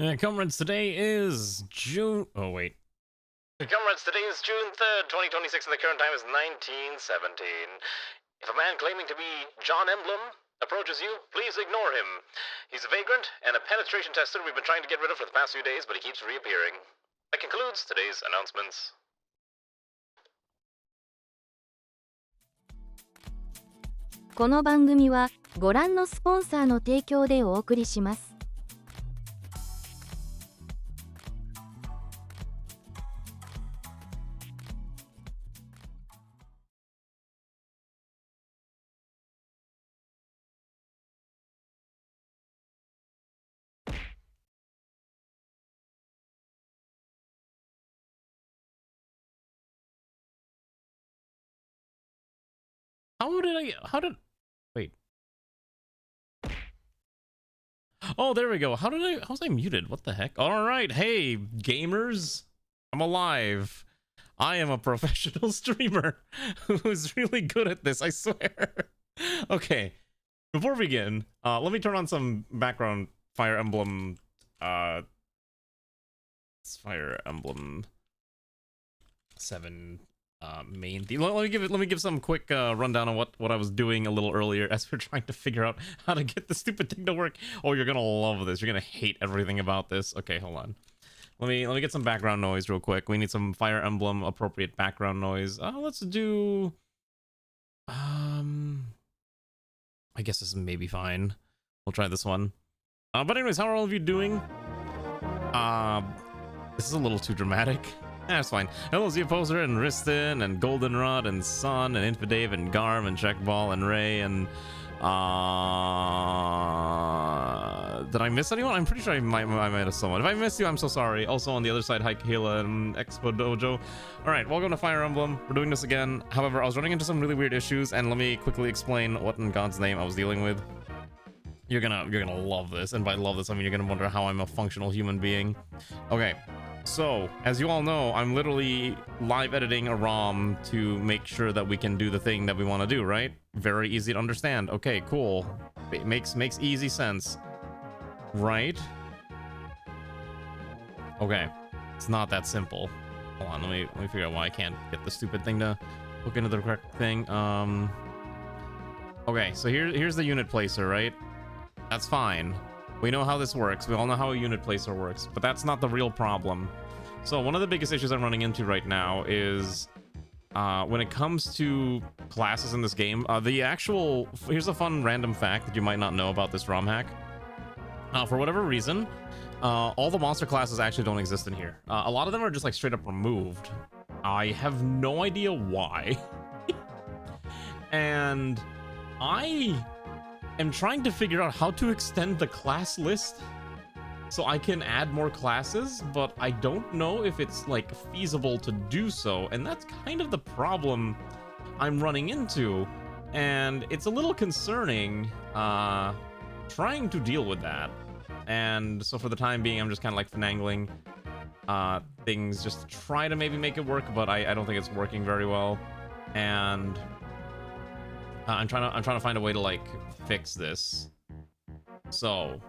Comrades, today is June... Oh, wait. Comrades, today is June 3rd, 2026, and the current time is 1917. If a man claiming to be John Emblem approaches you, please ignore him. He's a vagrant and a penetration tester we've been trying to get rid of for the past few days, but he keeps reappearing. That concludes today's announcements. この番組はご覧のスポンサーの提供でお送りします。Wait. Oh, there we go. How was I muted? What the heck? All right. Hey, gamers. I'm alive. I am a professional streamer who's really good at this, I swear. Okay. Before we begin, let me turn on some background Fire Emblem, it's Fire Emblem 7 main theme. Let me give some quick rundown on what I was doing a little earlier as we're trying to figure out how to get the stupid thing to work. Oh, you're gonna love this. You're gonna hate everything about this. Okay, hold on. Let me get some background noise real quick. We need some Fire Emblem appropriate background noise. Let's do I guess this is maybe fine. We'll try this one. But anyways, how are all of you doing? This is a little too dramatic. That's fine. Hello, Poser and Riston and Goldenrod and Sun and Infidave and Garm and Checkball and Ray and did I miss anyone? I'm pretty sure I might have someone. If I missed you, I'm so sorry. Also on the other side, Hikela and Expo Dojo. Alright, welcome to Fire Emblem. We're doing this again. However, I was running into some really weird issues, and let me quickly explain what in God's name I was dealing with. You're gonna love this, and by love this I mean you're gonna wonder how I'm a functional human being. Okay. So, as you all know, I'm literally live editing a ROM to make sure that we can do the thing that we want to do, right? Very easy to understand. Okay, cool. It makes easy sense. Right? Okay. It's not that simple. Hold on, let me figure out why I can't get the stupid thing to hook into the correct thing. Okay, so here's the unit placer, right? That's fine. We know how this works. We all know how a unit placer works, but that's not the real problem. So one of the biggest issues I'm running into right now is when it comes to classes in this game, here's a fun random fact that you might not know about this ROM hack. For whatever reason, all the monster classes actually don't exist in here. A lot of them are just like straight up removed. I have no idea why. And I'm trying to figure out how to extend the class list so I can add more classes, but I don't know if it's like feasible to do so, and that's kind of the problem I'm running into, and it's a little concerning trying to deal with that. And so for the time being, I'm just kind of like finagling things just to try to maybe make it work, but I don't think it's working very well, and I'm trying to find a way to like fix this. So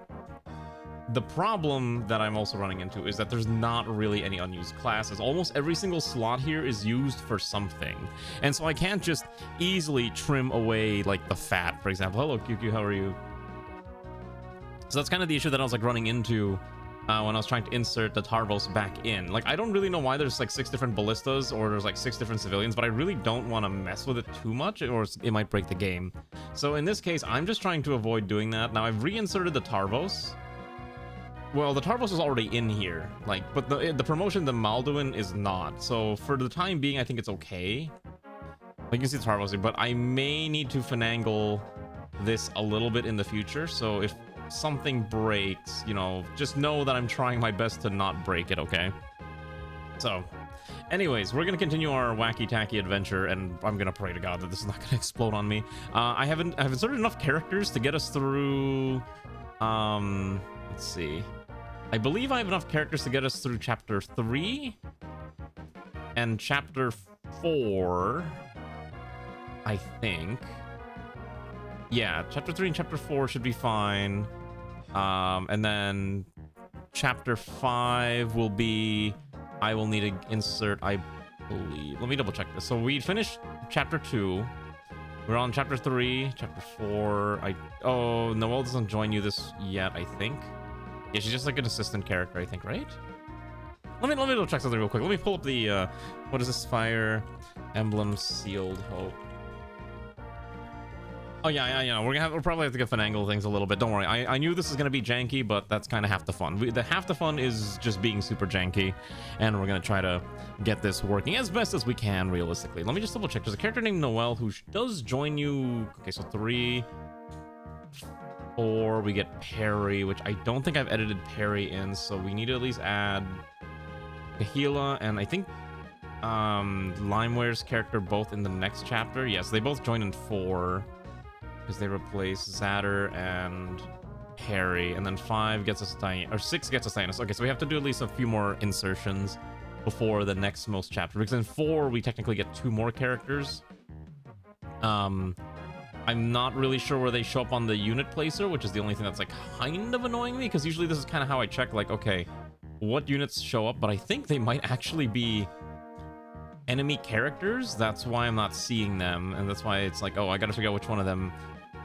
the problem that I'm also running into is that there's not really any unused classes. Almost every single slot here is used for something, and so I can't just easily trim away like the fat, for example. Hello QQ, how are you? So that's kind of the issue that I was like running into when I was trying to insert the Tarvos back in. Like, I don't really know why there's like 6 different ballistas or there's like 6 different civilians, but I really don't want to mess with it too much or it might break the game. So in this case, I'm just trying to avoid doing that. Now I've reinserted the Tarvos. Well, the Tarvos is already in here, like, but the promotion, the Malduin is not. So for the time being, I think it's okay. Like, you can see the Tarvos here, but I may need to finagle this a little bit in the future. So if something breaks, you know, just know that I'm trying my best to not break it, okay? So anyways, we're gonna continue our wacky tacky adventure, and I'm gonna pray to God that this is not gonna explode on me. I've inserted enough characters to get us through let's see, I believe I have enough characters to get us through chapter 3 and chapter 4, I think. Yeah, chapter 3 and chapter 4 should be fine. And then chapter 5 will be, I will need to insert, I believe, let me double check this. So we finished chapter 2. We're on chapter 3, chapter 4. Oh, Noelle doesn't join you this yet, I think. Yeah, she's just like an assistant character, I think, right? Let me double check something real quick. Let me pull up the, what is this? Fire Emblem Sealed Hope. Oh yeah. We'll probably have to get finagle things a little bit. Don't worry. I knew this was gonna be janky, but that's kind of half the fun. Half the fun is just being super janky, and we're gonna try to get this working as best as we can, realistically. Let me just double check. There's a character named Noelle who does join you. Okay, so 3, 4. We get Perry, which I don't think I've edited Perry in, so we need to at least add Kahila and I think Limeware's character both in the next chapter. Yes, they both join in 4. Because they replace Zatter and Perry, and then 5 gets us Diana, or 6 gets us Diana. Okay, so we have to do at least a few more insertions before the next most chapter. Because in 4 we technically get 2 more characters. I'm not really sure where they show up on the unit placer, which is the only thing that's like kind of annoying me. Because usually this is kind of how I check, like, okay, what units show up? But I think they might actually be enemy characters. That's why I'm not seeing them, and that's why it's like, oh, I gotta figure out which one of them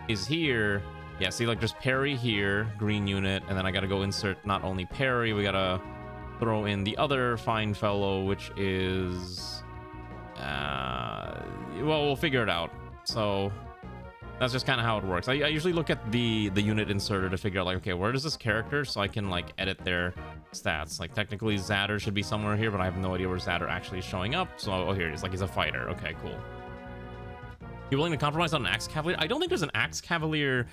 is here. Yeah, see, like, there's Perry here, green unit, and then I gotta go insert not only Perry, we gotta throw in the other fine fellow, which is well, we'll figure it out. So that's just kind of how it works. I usually look at the unit inserter to figure out, like, okay, where does this character, so I can like edit their stats. Like, technically Zatter should be somewhere here, but I have no idea where Zatter actually is showing up. So, oh, here it is. Like, he's a fighter. Okay, cool. You willing to compromise on an Axe Cavalier? I don't think there's an Axe Cavalier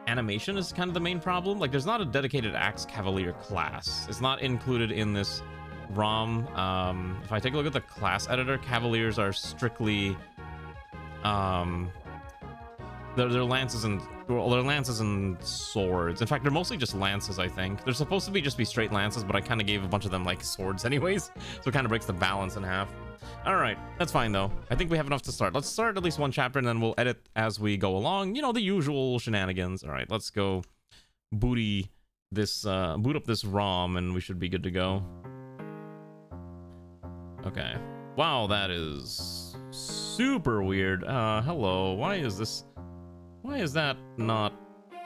animation is kind of the main problem. Like, there's not a dedicated Axe Cavalier class. It's not included in this ROM. If I take a look at the class editor, Cavaliers are strictly they're lances and, well, they're lances and swords. In fact, they're mostly just lances, I think. They're supposed to just be straight lances, but I kind of gave a bunch of them like swords anyways, so it kind of breaks the balance in half. All right, that's fine though. I think we have enough to start. Let's start at least one chapter, and then we'll edit as we go along. You know, the usual shenanigans. All right, let's go boot up this ROM, and we should be good to go. Okay. Wow, that is super weird. Hello. Why is that not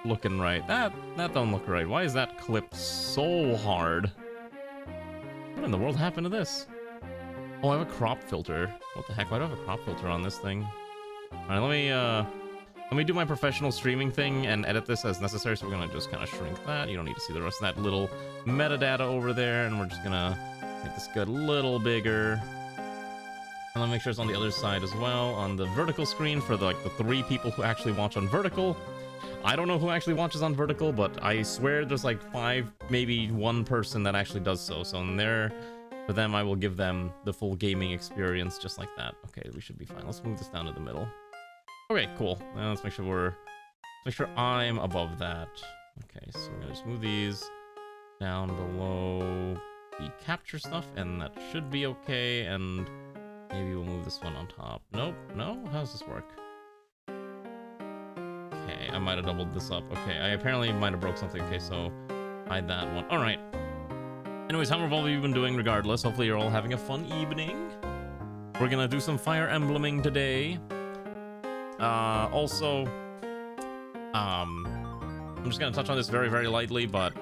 looking right? That don't look right. Why is that clipped so hard? What in the world happened to this? Oh, I have a crop filter. What the heck? Why do I have a crop filter on this thing? All right, let me do my professional streaming thing and edit this as necessary. So we're gonna just kind of shrink that. You don't need to see the rest of that little metadata over there, and we're just gonna make this get a little bigger. And I'll make sure it's on the other side as well, on the vertical screen for the 3 people who actually watch on vertical. I don't know who actually watches on vertical, but I swear there's like 5, maybe 1 person that actually does so. So in there, for them, I will give them the full gaming experience just like that. Okay, we should be fine. Let's move this down to the middle. Okay, cool. Now let's make sure I'm above that. Okay, so we're gonna just move these down below the capture stuff, and that should be okay. And maybe we'll move this one on top. Nope, no? How does this work? Okay, I might have doubled this up. Okay, I apparently might have broke something. Okay, so hide that one. All right. Anyways, how have all of you been doing regardless? Hopefully you're all having a fun evening. We're gonna do some Fire Embleming today. Also, I'm just gonna touch on this very, very lightly, but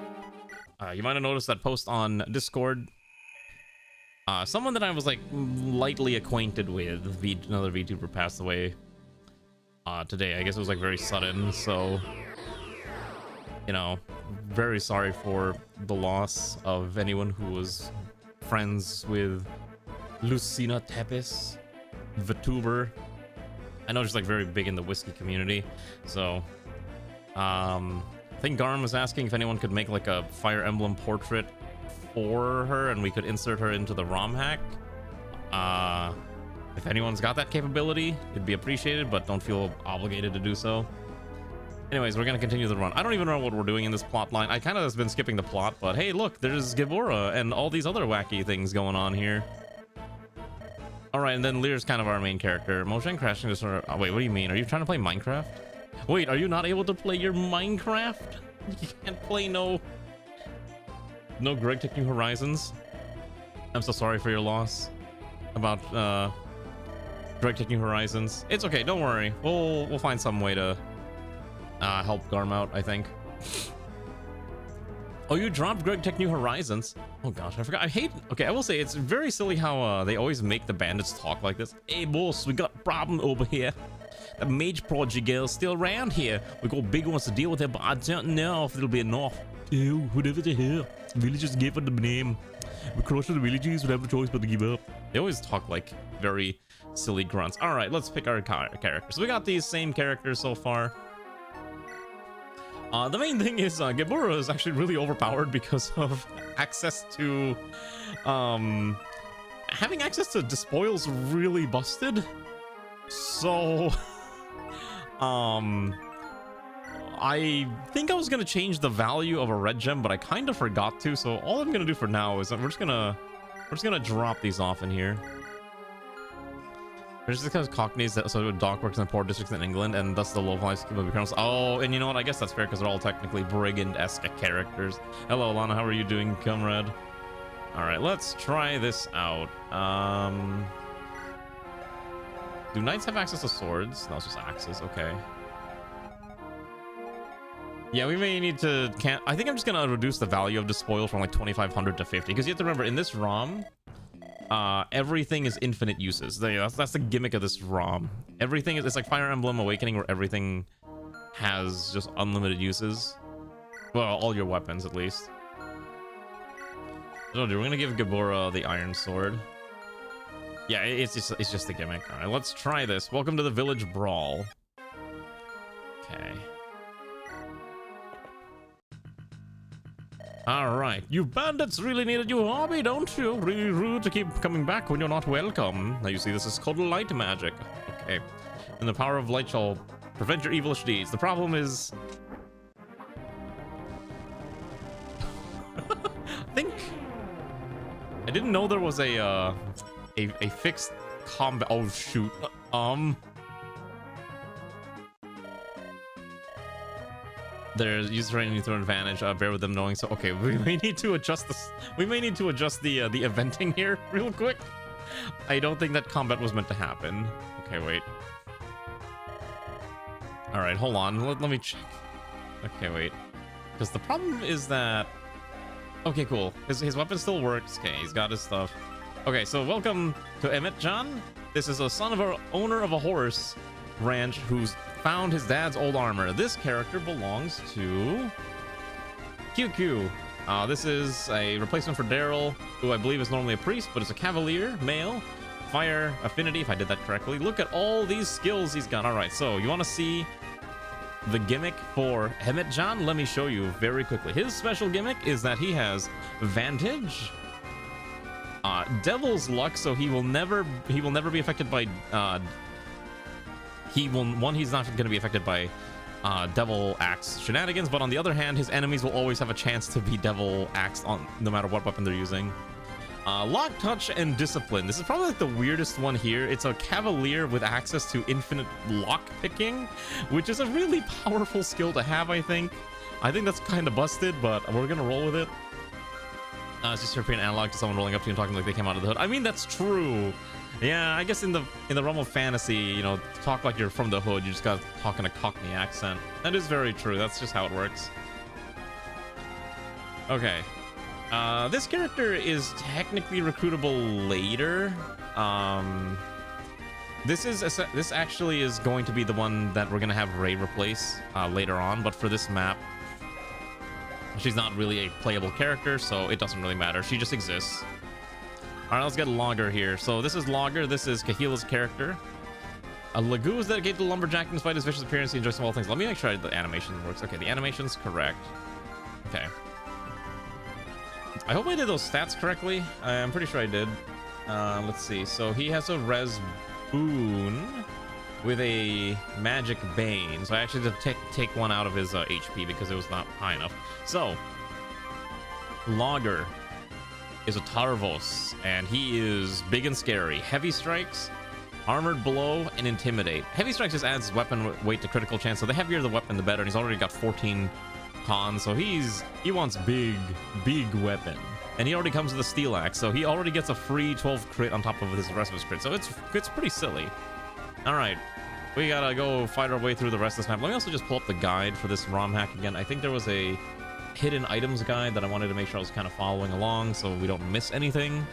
you might have noticed that post on Discord. Someone that I was like lightly acquainted with, another VTuber, passed away today. I guess it was like very sudden, so you know, very sorry for the loss of anyone who was friends with Lucina Tepes, VTuber. I know she's like very big in the whiskey community, so I think Garm was asking if anyone could make like a Fire Emblem portrait for her and we could insert her into the ROM hack. If anyone's got that capability, it'd be appreciated, but don't feel obligated to do so. Anyways, we're gonna continue the run. I don't even know what we're doing in this plot line. I kind of have been skipping the plot, but hey, look, there's Gibora and all these other wacky things going on here. All right, and then Lear's kind of our main character. Motion crashing disorder. Oh, wait, what do you mean? Are you trying to play Minecraft? Wait, are you not able to play your Minecraft? You can't play no No Greg Take New Horizons. I'm so sorry for your loss about Greg Take New Horizons. It's okay, don't worry. We'll find some way to help Garm out, I think. Oh, you dropped Greg Take New Horizons. Oh gosh, I forgot. I hate. Okay, I will say it's very silly how they always make the bandits talk like this. Hey boss, we got a problem over here. The mage project girl's still around here. We got big ones to deal with her, but I don't know if it'll be enough. Ew, whatever the hell. Villagers gave her the name. We crushed the villages, would have no choice but to give up. They always talk like very silly grunts. All right, let's pick our characters. We got these same characters so far. The main thing is Gebura is actually really overpowered because of access to having access to despoils really busted. So I think I was gonna change the value of a red gem, but I kind of forgot to. So all I'm gonna do for now is we're just gonna drop these off in here. Just because Cockneys, so dock works in poor districts in England, and thus the low-life will become. Oh, and you know what? I guess that's fair because they're all technically brigand-esque characters. Hello, Lana. How are you doing, comrade? All right, let's try this out. Do knights have access to swords? No, it's just axes. Okay. Yeah, we may need to. I think I'm just gonna reduce the value of despoil from like 2,500 to 50, because you have to remember in this ROM. Everything is infinite uses. That's the gimmick of this ROM. Everything is, it's like Fire Emblem Awakening where everything has just unlimited uses. Well, all your weapons at least. So we're gonna give Gebura the Iron Sword. Yeah, it's just the gimmick. All right, let's try this. Welcome to the Village Brawl. Okay. Alright, you bandits really need a new hobby, don't you? Really rude to keep coming back when you're not welcome. Now you see, this is called light magic. Okay. And the power of light shall prevent your evilish deeds. The problem is... I think... I didn't know there was a fixed combat... Oh, shoot. There's user training to advantage. Bear with them knowing. So okay, we may need to adjust this. We may need to adjust the eventing here real quick. I don't think that combat was meant to happen. Okay, wait. All right, hold on. Let me check. Okay, wait. Because the problem is that. Okay, cool. His weapon still works. Okay, he's got his stuff. Okay, so welcome to Emmett-John. This is a son of an owner of a horse ranch who's found his dad's old armor. This character belongs to QQ. This is a replacement for Daryl, who I believe is normally a priest, but it's a cavalier, male, fire affinity, if I did that correctly. Look at all these skills he's got. All right, so you want to see the gimmick for Emmett-John? Let me show you very quickly. His special gimmick is that he has Vantage, Devil's Luck, so he will never be affected by he's not going to be affected by Devil Axe shenanigans, but on the other hand, his enemies will always have a chance to be Devil Axed on no matter what weapon they're using. Lock, Touch, and Discipline. This is probably like the weirdest one here. It's a cavalier with access to infinite lock picking, which is a really powerful skill to have, I think. I think that's kind of busted, but we're going to roll with it. It's just European analog to someone rolling up to you and talking like they came out of the hood. I mean, that's true. Yeah, I guess in the realm of fantasy, you know, talk like you're from the hood, you just gotta talk in a Cockney accent. That is very true. That's just how it works. Okay. This character is technically recruitable later. This actually is going to be the one that we're gonna have Ray replace later on, but for this map, she's not really a playable character, so it doesn't really matter. She just exists. All right, let's get Logger here. So this is Logger. This is Kahila's character. Lagoo is dedicated to lumberjack despite his vicious appearance. He enjoys small things. Let me make sure the animation works. Okay, the animation's correct. Okay. I hope I did those stats correctly. I'm pretty sure I did. Let's see. So he has a res boon with a magic bane. So I actually had to take one out of his HP because it was not high enough. So Logger is a Tarvos, and he is big and scary. Heavy strikes, armored blow, and intimidate. Heavy strikes just adds weapon weight to critical chance, so the heavier the weapon, the better, and he's already got 14 Han, so he wants big weapon. And he already comes with a steel axe, so he already gets a free 12 crit on top of the rest of his crit. So it's pretty silly. All right, we gotta go fight our way through the rest of this map. Let me also just pull up the guide for this ROM hack again. I think there was a hidden items guide that I wanted to make sure I was kind of following along so we don't miss anything.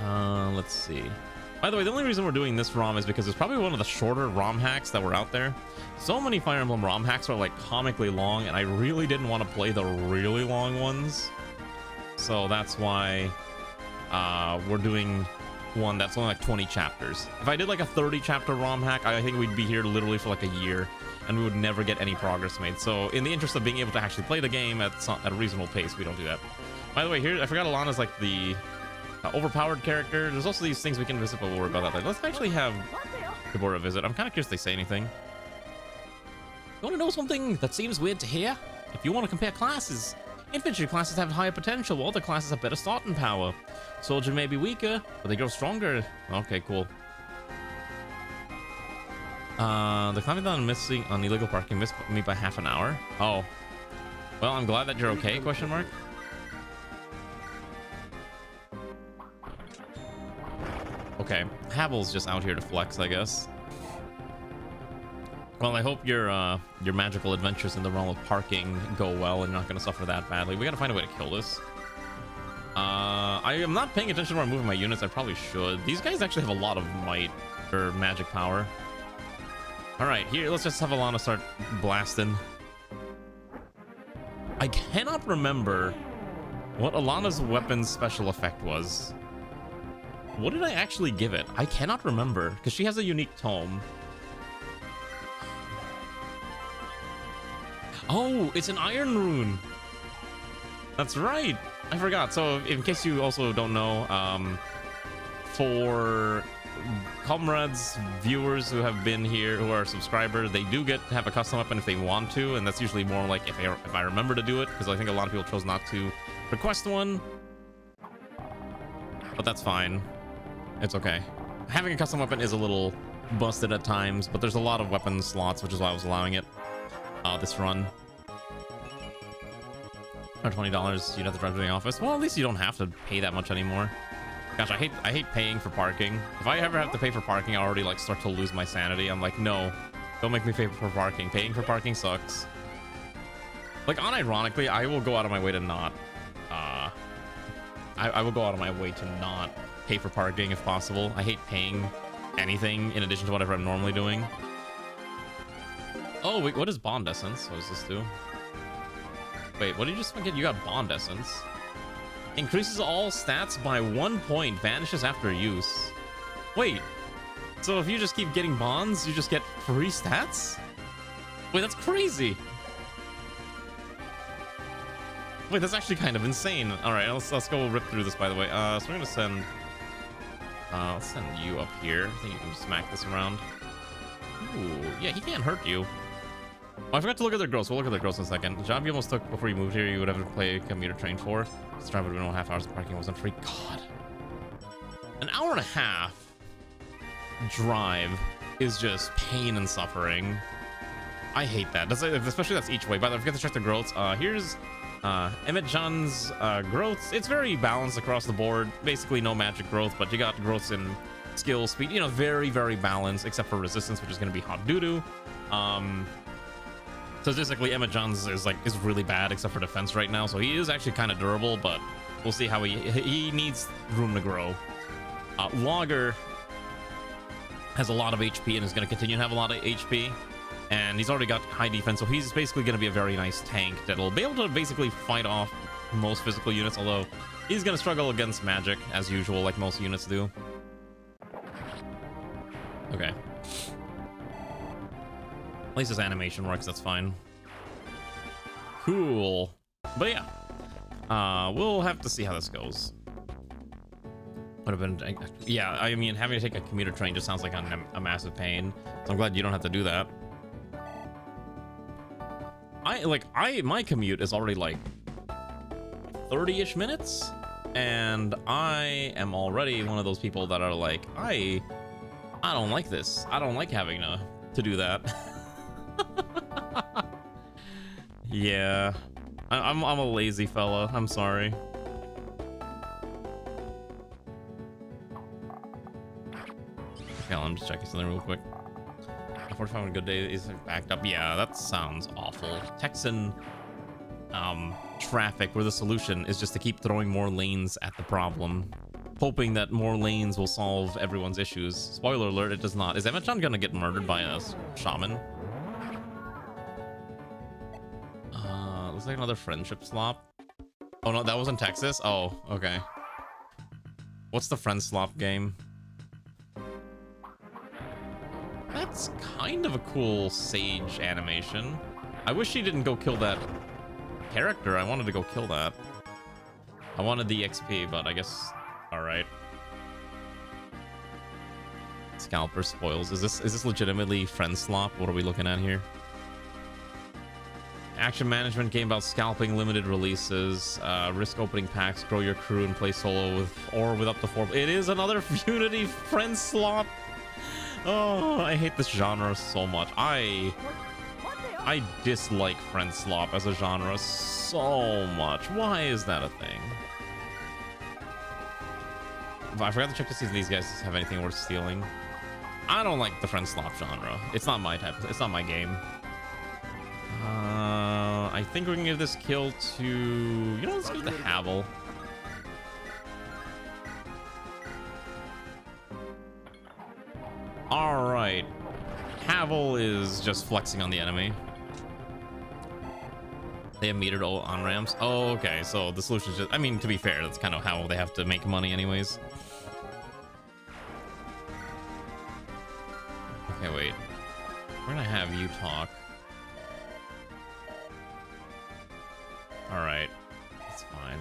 Let's see. By the way, the only reason we're doing this ROM is because it's probably one of the shorter ROM hacks that were out there. So many Fire Emblem ROM hacks are like comically long, and I really didn't want to play the really long ones. So that's why we're doing one that's only like 20 chapters. If I did like a 30 chapter ROM hack, I think we'd be here literally for like a year and we would never get any progress made. So in the interest of being able to actually play the game at a reasonable pace, we don't do that. By the way, here, I forgot Alana's like the overpowered character. There's also these things we can visit, but we'll worry about that later. Let's actually have Kibora visit. I'm kind of curious if they say anything. You want to know something that seems weird to hear? If you want to compare classes, infantry classes have higher potential, while other classes have better starting power. Soldier may be weaker, but they grow stronger. Okay, cool. The climbing down missing on illegal parking missed me by half an hour. Oh. Well, I'm glad that you're okay, question mark. Okay, Havel's just out here to flex, I guess. Well, I hope your magical adventures in the realm of parking go well and you're not going to suffer that badly. We got to find a way to kill this. I am not paying attention to where I'm moving my units. I probably should. These guys actually have a lot of might or magic power. All right, here, let's just have Alana start blasting. I cannot remember what Alana's weapon's special effect was. What did I actually give it? I cannot remember, because she has a unique tome. Oh, it's an iron rune. That's right. I forgot. So in case you also don't know, for comrades, viewers who have been here, who are subscribers, they do get to have a custom weapon if they want to, and that's usually more like if I remember to do it, because I think a lot of people chose not to request one. But that's fine. It's okay. Having a custom weapon is a little busted at times, but there's a lot of weapon slots, which is why I was allowing it this run. For $20, you'd have to drive to the office. Well, at least you don't have to pay that much anymore. Gosh, I hate paying for parking. If I ever have to pay for parking, I already like start to lose my sanity. I'm like, no, don't make me pay for parking. Paying for parking sucks. Like, unironically, I will go out of my way to not. I will go out of my way to not pay for parking if possible. I hate paying anything in addition to whatever I'm normally doing. Oh, wait, what is Bond Essence? What does this do? Wait, what did you just get? You got Bond Essence. Increases all stats by 1 point. Vanishes after use. Wait, so if you just keep getting bonds, you just get free stats? Wait, that's crazy. Wait, that's actually kind of insane. All right, let's go rip through this, by the way. So we're gonna send... let's send you up here. I think you can smack this around. Ooh, yeah, he can't hurt you. Oh, I forgot to look at their growth. We'll look at their growth in a second. The job you almost took before you moved here, you would have to play commuter train for. This drive would have been 1.5 hours of parking wasn't free. God. An hour and a half drive is just pain and suffering. I hate that. Especially that's each way. By the way, I forget to check the growths. Here's Emmett John's growths. It's very balanced across the board. Basically no magic growth, but you got growths in skill, speed. You know, very, very balanced, except for resistance, which is going to be hot doo-doo. Statistically, Emmett John's is really bad except for defense right now, so he is actually kind of durable, but we'll see how he needs room to grow. Logger has a lot of HP and is going to continue to have a lot of HP, and he's already got high defense, so he's basically going to be a very nice tank that'll be able to basically fight off most physical units, although he's going to struggle against magic as usual, like most units do. Okay. At least his animation works, that's fine. Cool. But yeah, we'll have to see how this goes. Would have been, yeah, I mean, having to take a commuter train just sounds like a massive pain. So I'm glad you don't have to do that. My commute is already like 30-ish minutes, and I am already one of those people that are like, I don't like this. I don't like having to do that. Yeah. I'm a lazy fella. I'm sorry. Okay, I'm just checking something real quick. 45 on a good day is backed up. Yeah, that sounds awful. Texan traffic, where the solution is just to keep throwing more lanes at the problem, hoping that more lanes will solve everyone's issues. Spoiler alert, it does not. Is Emmett-chan gonna get murdered by a shaman? Looks like another friendship slop. Oh no, that was in Texas? Oh, okay. What's the friend slop game? That's kind of a cool sage animation. I wish she didn't go kill that character. I wanted to go kill that. I wanted the XP, but I guess... Alright. Scalper spoils. Is this legitimately friend slop? What are we looking at here? Action management game about scalping, limited releases, risk opening packs, grow your crew and play solo with up to 4. It is another Unity friend slop. Oh, I hate this genre so much. I dislike friend slop as a genre so much. Why is that a thing? I forgot to check to see if these guys have anything worth stealing. I don't like the friend slop genre. It's not my type. It's not my game. I think we can give this kill to... You know, let's give it to Havel. Alright. Havel is just flexing on the enemy. They have metered on-ramps. Oh, okay. So the solution is just... I mean, to be fair, that's kind of how they have to make money anyways. Okay, wait. We're gonna have you talk. Alright. That's fine.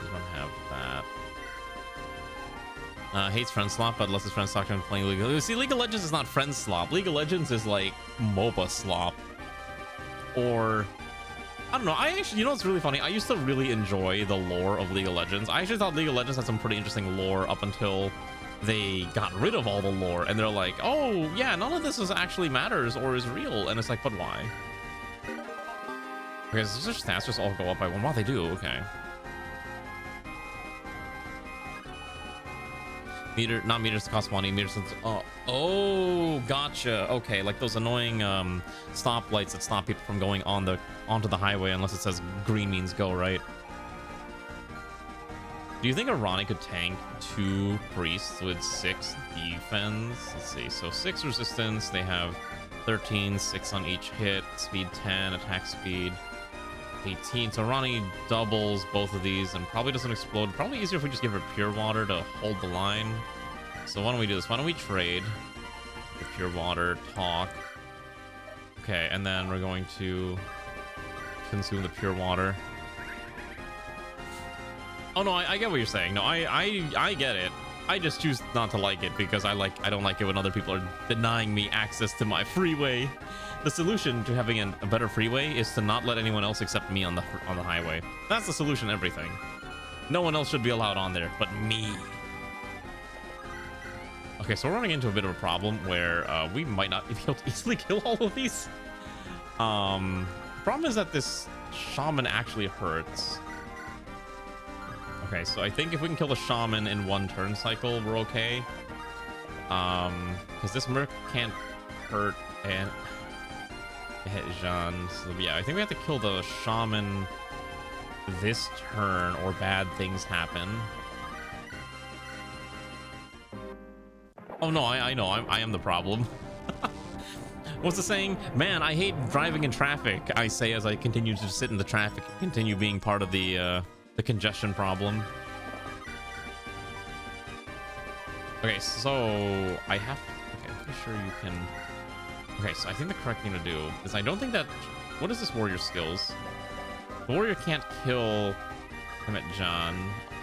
We don't have that. Hates friend slop, but lets his friends talk to him playing League of Legends. See, League of Legends is not friend slop. League of Legends is like MOBA slop. Or... I don't know. I actually... You know what's really funny? I used to really enjoy the lore of League of Legends. I actually thought League of Legends had some pretty interesting lore up until they got rid of all the lore. And they're like, oh, yeah, none of this is actually matters or is real. And it's like, but why? Because does their stats just all go up by 1? Wow, they do. Okay. Not meters cost money. Meters. Oh, gotcha. Okay, like those annoying stoplights that stop people from going onto the highway unless it says green means go, right? Do you think Arani could tank 2 priests with 6 defense? Let's see. So 6 resistance. They have 13, 6 on each hit, speed 10, attack speed 18. So Ronnie doubles both of these and probably doesn't explode. Probably easier if we just give her pure water to hold the line. So why don't we do this? Why don't we trade the pure water, talk. Okay, and then we're going to consume the pure water. Oh no, I get what you're saying. No, I get it. I just choose not to like it because I don't like it when other people are denying me access to my freeway. The solution to having a better freeway is to not let anyone else except me on the highway. That's the solution to everything. No one else should be allowed on there but me. Okay, so we're running into a bit of a problem where we might not be able to easily kill all of these. The problem is that this shaman actually hurts. Okay, so I think if we can kill the shaman in 1 turn cycle, we're okay. Because this merc can't hurt and hit Jean. So yeah, I think we have to kill the shaman this turn or bad things happen. Oh no, I know, I am the problem. What's the saying? Man, I hate driving in traffic, I say as I continue to sit in the traffic, continue being part of the congestion problem. Okay, so I have... Okay, I'm pretty sure you can... Okay, so I think the correct thing to do is I don't think that... What is this warrior skills? The warrior can't kill him at John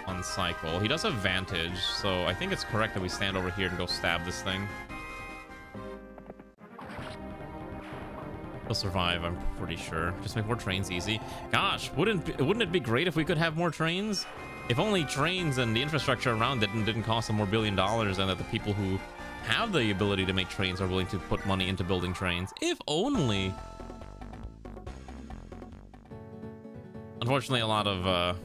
on cycle. He does have vantage, so I think it's correct that we stand over here and go stab this thing. He'll survive, I'm pretty sure. Just make more trains easy. Gosh, wouldn't it be great if we could have more trains? If only trains and the infrastructure around it didn't cost them more $1 billion, and that the people who have the ability to make trains are willing to put money into building trains. If only. unfortunately, a lot of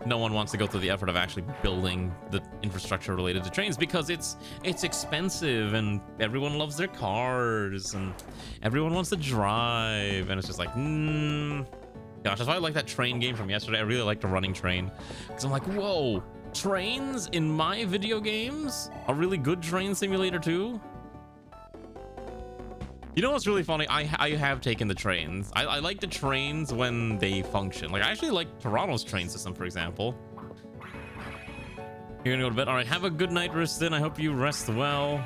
no one wants to go through the effort of actually building the infrastructure related to trains because it's expensive and everyone loves their cars and everyone wants to drive, and it's just like, gosh, that's why I like that train game from yesterday. I really like the running train because I'm like, whoa, trains in my video games? A really good train simulator too? You know what's really funny? I have taken the trains. I like the trains when they function. Like, I actually like Toronto's train system, for example. You're gonna go to bed? All right, have a good night, Riston. I hope you rest well.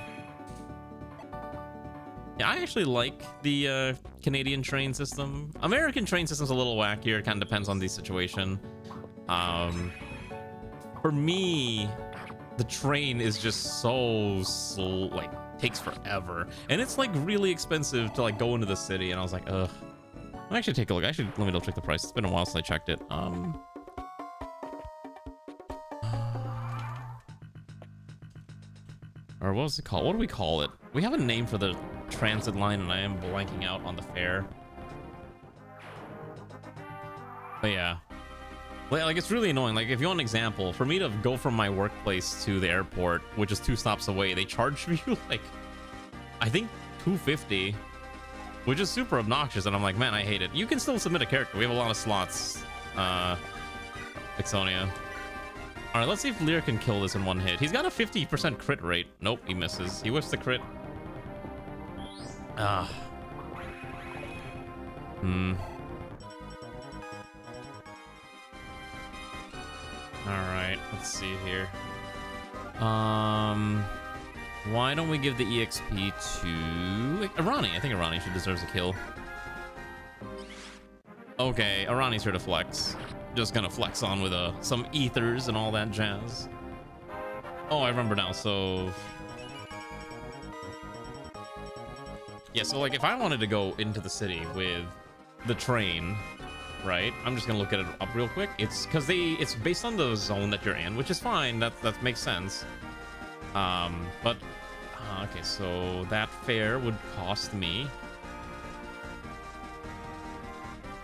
Yeah, I actually like the Canadian train system. American train system's a little wackier. It kind of depends on the situation. For me, the train is just so slow, like, takes forever, and it's like really expensive to like go into the city, and I was like, ugh. I'll actually take a look. Actually, let me double check the price. It's been a while since I checked it. Or what was it called? What do we call it? We have a name for the transit line, and I am blanking out on the fare. But yeah, like, it's really annoying. Like, if you want an example, for me to go from my workplace to the airport, which is 2 stops away, they charge me like, I think $250, which is super obnoxious, and I'm like, man, I hate it. You can still submit a character. We have a lot of slots. Ixonia. All right, let's see if Lear can kill this in 1 hit. He's got a 50% crit rate. Nope, he misses. He whiffs the crit. Alright, let's see here. Why don't we give the EXP to Arani? I think Arani deserves a kill. Okay, Arani's here to flex. Just gonna flex on with some ethers and all that jazz. Oh, I remember now, so... Yeah, so like if I wanted to go into the city with the train, right, I'm just gonna look at it up real quick. It's because it's based on the zone that you're in, which is fine. That makes sense. But okay, so that fare would cost me,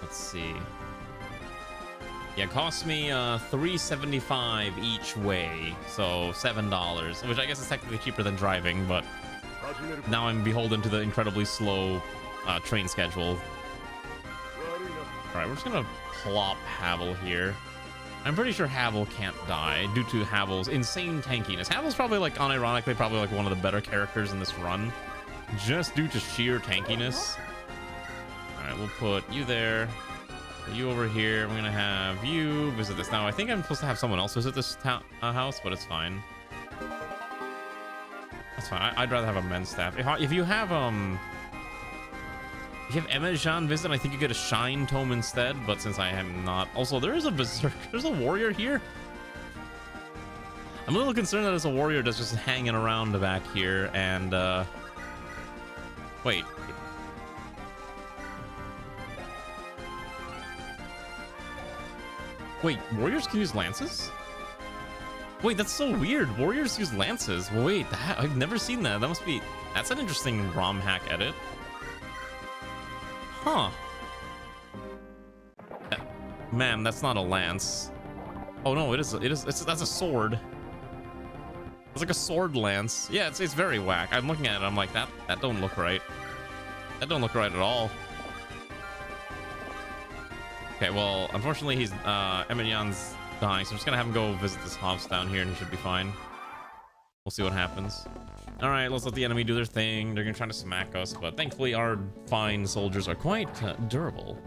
let's see, yeah, it cost me $3.75 each way, so $7, which I guess is technically cheaper than driving, but now I'm beholden to the incredibly slow train schedule. All right, we're just gonna plop Havel here. I'm pretty sure Havel can't die due to Havel's insane tankiness. Havel's probably, like, unironically, probably like one of the better characters in this run, just due to sheer tankiness. All right, we'll put you there, put you over here. We're gonna have you visit this. Now, I think I'm supposed to have someone else visit this house, but it's fine. That's fine. I'd rather have a men's staff. If you have if you have Emma Jean visit, I think you get a Shine Tome instead, but since I am not... Also, there is a Berserker. There's a warrior here. I'm a little concerned that there's a warrior that's just hanging around the back here, and, wait. Wait, warriors can use lances? Wait, that's so weird. Warriors use lances. Wait, I've never seen that. That must be... That's an interesting ROM hack edit. Huh. Man, that's not a lance. Oh no, it is. That's a sword. It's like a sword lance. Yeah, it's very whack. I'm looking at it. I'm like, that don't look right. That don't look right at all. Okay, well, unfortunately, he's Eminyan's dying, so I'm just gonna have him go visit this house down here, and he should be fine. We'll see what happens. All right, let's let the enemy do their thing. They're gonna try to smack us, but thankfully our fine soldiers are quite durable.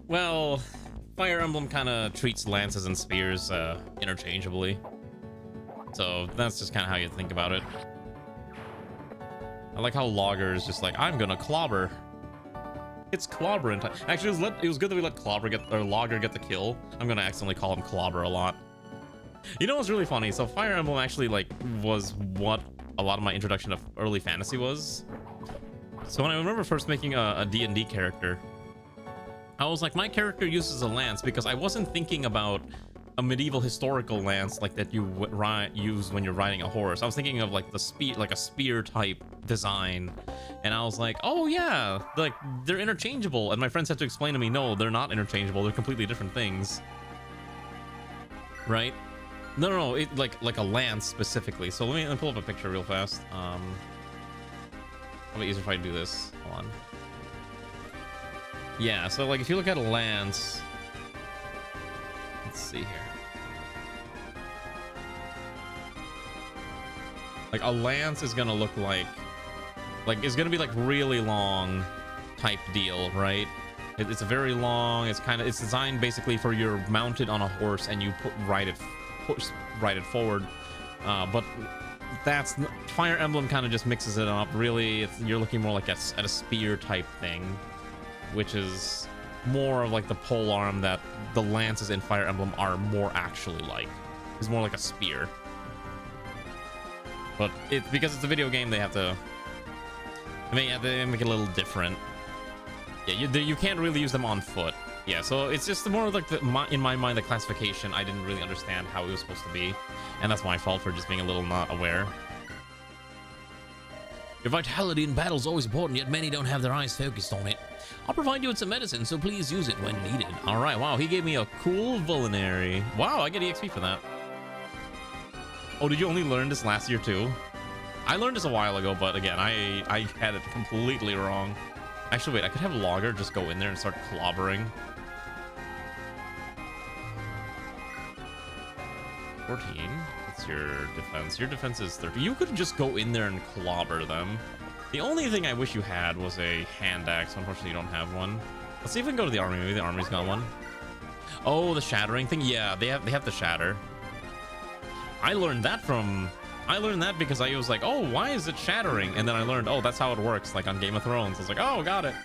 Well, Fire Emblem kind of treats lances and spears interchangeably, so that's just kind of how you think about it. I like how Logger is just like, I'm gonna clobber. It's clobber in time. Actually, it was good that we let Logger get the kill. I'm gonna accidentally call him Clobber a lot. You know what's really funny? So Fire Emblem actually was what a lot of my introduction to early fantasy was. So when I remember first making a D&D character, I was like, my character uses a lance because I wasn't thinking about a medieval historical lance like that you use when you're riding a horse. I was thinking of like like a spear type design, and I was like, oh yeah, like they're interchangeable. And my friends had to explain to me, no, they're not interchangeable. They're completely different things, right? No, it like a lance specifically. So let me pull up a picture real fast. It'll be easier if I do this. Hold on. Yeah, so like if you look at a lance, let's see here. Like a lance is gonna look like it's gonna be like really long type deal, right? It's a very long. It's designed basically for you're mounted on a horse and you ride it forward. But that's Fire Emblem kind of just mixes it up. Really, you're looking more like at a spear type thing, which is more of like the pole arm that the lances in Fire Emblem are more actually like. It's more like a spear. But because it's a video game, they have to. I mean, yeah, they make it a little different. Yeah, you can't really use them on foot. Yeah, so it's just more like in my mind, the classification. I didn't really understand how it was supposed to be, and that's my fault for just being a little not aware. Your vitality in battle is always important, yet many don't have their eyes focused on it. I'll provide you with some medicine, so please use it when needed. All right, wow, he gave me a cool vulnerary. Wow, I get EXP for that. Oh, did you only learn this last year too? I learned this a while ago, but again, I had it completely wrong. Actually, wait, I could have Logger just go in there and start clobbering. 14. What's your defense? Your defense is 30. You could just go in there and clobber them. The only thing I wish you had was a hand axe. Unfortunately, you don't have one. Let's see if we can go to the army. Maybe the army's got one. Oh, the shattering thing. Yeah, they have the shatter. I learned that because I was like, oh, why is it shattering? And then I learned, oh, that's how it works, like on Game of Thrones. I was like, oh, got it.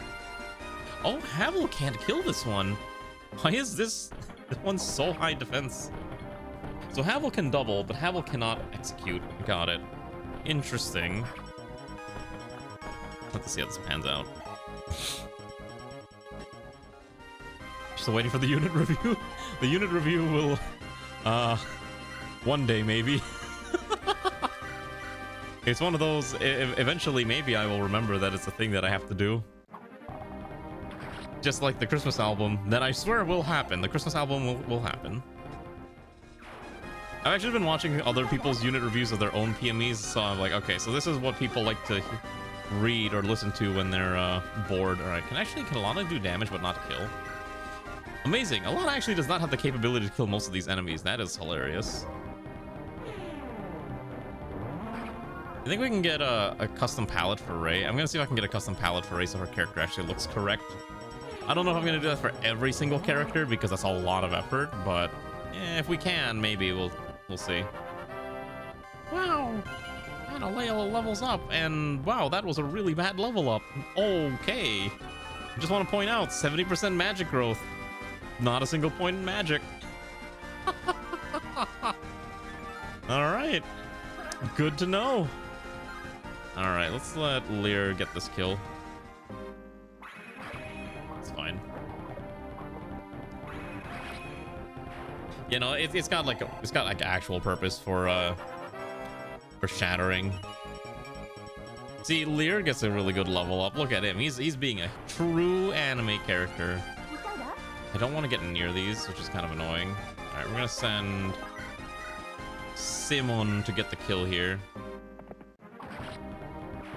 Oh, Havel can't kill this one. Why is this one's so high defense? So Havel can double, but Havel cannot execute. Got it. Interesting. Let's see how this pans out. Still waiting for the unit review. The unit review will, one day maybe. It's one of those. Eventually, maybe I will remember that it's a thing that I have to do. Just like the Christmas album, that I swear will happen. The Christmas album will happen. I've actually been watching other people's unit reviews of their own PMEs, so I'm like, okay, so this is what people like to read or listen to when they're bored. All right, can Alana do damage but not kill? Amazing. Alana actually does not have the capability to kill most of these enemies. That is hilarious. I think we can get a custom palette for Ray. I'm gonna see if I can get a custom palette for Ray so her character actually looks correct. I don't know if I'm gonna do that for every single character because that's a lot of effort, but if we can, maybe we'll see. Wow, and Alea levels up, and wow, that was a really bad level up. Okay, I just want to point out 70% magic growth, not a single point in magic. All right, good to know. All right, let's let Lear get this kill. It's fine. You know, it's got like actual purpose for shattering. See, Lear gets a really good level up. Look at him. He's being a true anime character. I don't want to get near these, which is kind of annoying. All right, we're gonna send Simon to get the kill here.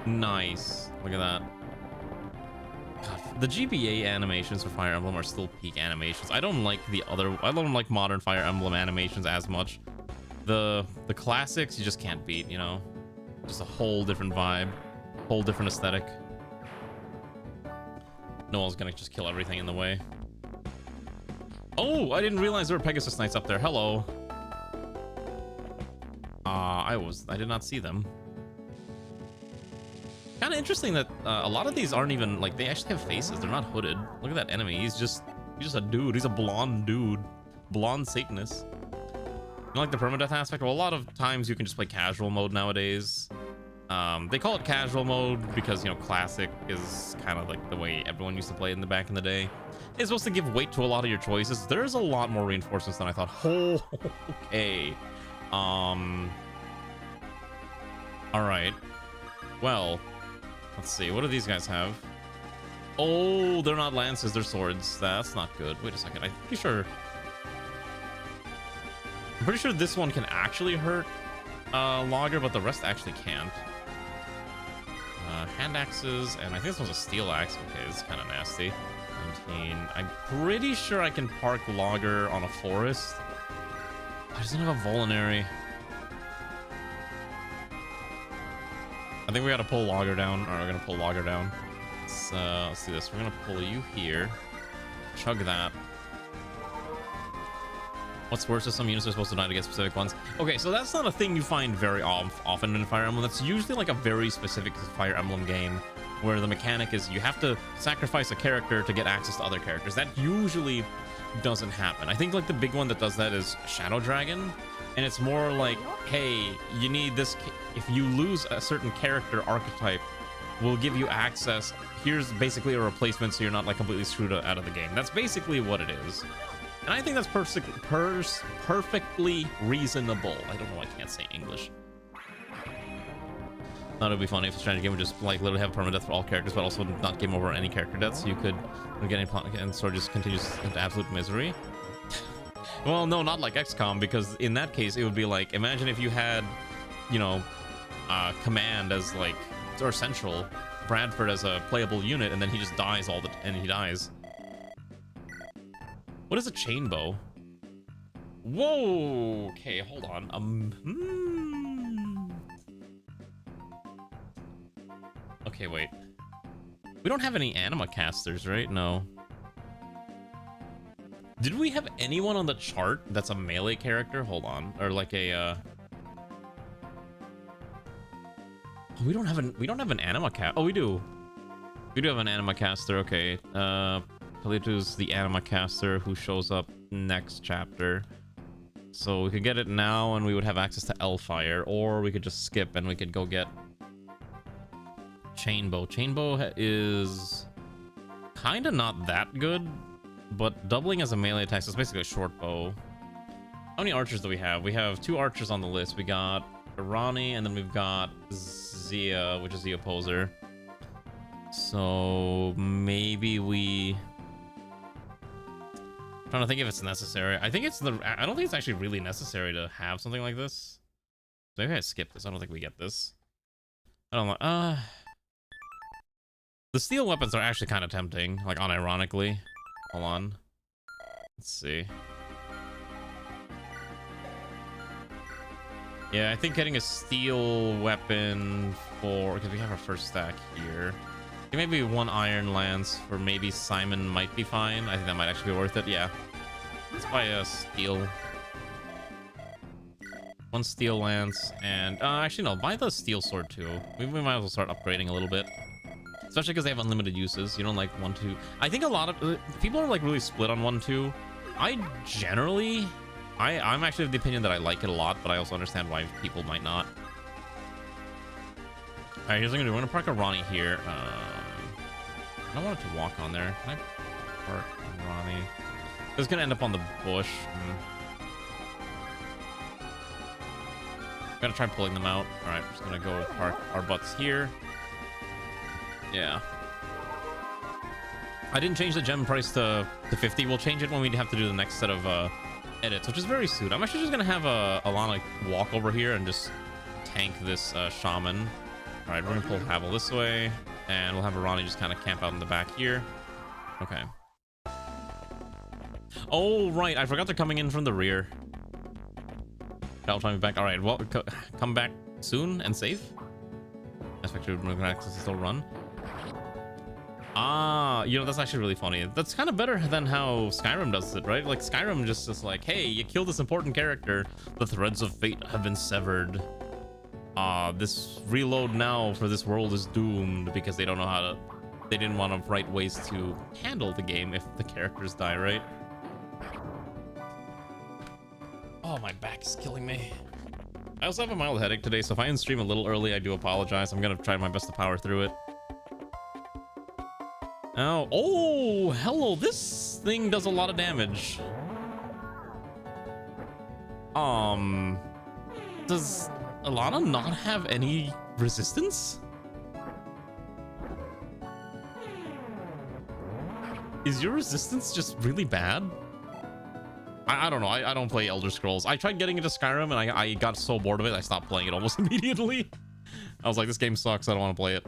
Nice. Look at that. God, the GBA animations for Fire Emblem are still peak animations. I don't like modern Fire Emblem animations as much. The classics you just can't beat, you know. Just a whole different vibe, whole different aesthetic. Noel's gonna just kill everything in the way. Oh, I didn't realize there were Pegasus Knights up there. Hello. I did not see them. Kind of interesting that a lot of these aren't even like, they actually have faces. They're not hooded. Look at that enemy. He's just a dude. He's a blonde dude, blonde Satanist. You know, like the permadeath aspect. Well, a lot of times you can just play casual mode nowadays. They call it casual mode because, you know, classic is kind of like the way everyone used to play in the back in the day. It's supposed to give weight to a lot of your choices. There's a lot more reinforcements than I thought. Oh, okay. All right. Well, let's see. What do these guys have? Oh, they're not lances, they're swords. That's not good. Wait a second. I'm pretty sure this one can actually hurt Logger, but the rest actually can't. Hand axes, and I think this one's a steel axe. Okay, this is kind of nasty. 19. I'm pretty sure I can park Logger on a forest. I just don't have a Volinary. I think we gotta pull Logger down. Alright, we're gonna pull Logger down. Let's do this. We're gonna pull you here. Chug that. What's worse is some units are supposed to die to get specific ones. Okay, so that's not a thing you find very often in Fire Emblem. That's usually like a very specific Fire Emblem game where the mechanic is you have to sacrifice a character to get access to other characters. That usually doesn't happen. I think like the big one that does that is Shadow Dragon, and it's more like, hey, you need this. If you lose a certain character archetype, we'll give you access. Here's basically a replacement so you're not like completely screwed out of the game. That's basically what it is. And I think that's perfectly reasonable. I don't know why I can't say English. Thought it would be funny if the strategy game would just like literally have permadeath for all characters, but also not game over any character deaths. You could get any and sort of just continues into absolute misery. Well, no, not like XCOM, because in that case it would be like, imagine if you had, you know, Command as like, or Central, Bradford as a playable unit, and then he just dies and he dies. What is a chain bow? Whoa! Okay, hold on. Okay, wait. We don't have any anima casters, right? No. Did we have anyone on the chart that's a melee character? Hold on. Or like a we don't have an anima cast. Oh, we do. We do have an anima caster. Okay. Palito's the anima caster who shows up next chapter. So we could get it now and we would have access to Elfire, or we could just skip and we could go get Chainbow. Chainbow is kind of not that good, but doubling as a melee attack, so it's basically a short bow. How many archers do we have? We have 2 archers on the list. We got Irani, and then we've got Zia, which is the opposer. So maybe we... I'm trying to think if it's necessary. I think it's I don't think it's actually really necessary to have something like this. Maybe I skip this. I don't think we get this. I don't know. The steel weapons are actually kind of tempting, like unironically. Hold on. Let's see. Yeah, I think getting a steel weapon for, because we have our first stack here. Maybe 1 iron lance for maybe Simon might be fine. I think that might actually be worth it. Yeah. Let's buy a steel. 1 steel lance, and actually no, buy the steel sword too. We might as well start upgrading a little bit, especially because they have unlimited uses. You don't like 1, 2. I think a lot of people are like really split on 1, 2. I generally, I'm actually of the opinion that I like it a lot, but I also understand why people might not. All right, here's what I'm gonna do. We're gonna park a Ronnie here. I don't want it to walk on there. Can I park Ronnie? It's gonna end up on the bush. Gotta try pulling them out. All right, we're just gonna go park our butts here. Yeah. I didn't change the gem price to 50. We'll change it when we have to do the next set of edits, which is very soon. I'm actually just gonna have Alana walk over here and just tank this shaman. All right, we're gonna pull Havel this way, and we'll have Arani just kind of camp out in the back here. Okay. Oh, right, I forgot they're coming in from the rear. Battle time back. All right, well, come back soon and safe. Aspect to access still run. Ah, you know, that's actually really funny. That's kind of better than how Skyrim does it, right? Like Skyrim just is like, hey, you killed this important character. The threads of fate have been severed. This reload now for this world is doomed, because they don't know how to, they didn't want to write ways to handle the game if the characters die, right? Oh, my back is killing me. I also have a mild headache today, so if I end stream a little early, I do apologize. I'm gonna try my best to power through it. Oh, hello. This thing does a lot of damage. Does Alana not have any resistance? Is your resistance just really bad? I don't know. I don't play Elder Scrolls. I tried getting into Skyrim and I got so bored of it, I stopped playing it almost immediately. I was like, this game sucks. I don't want to play it.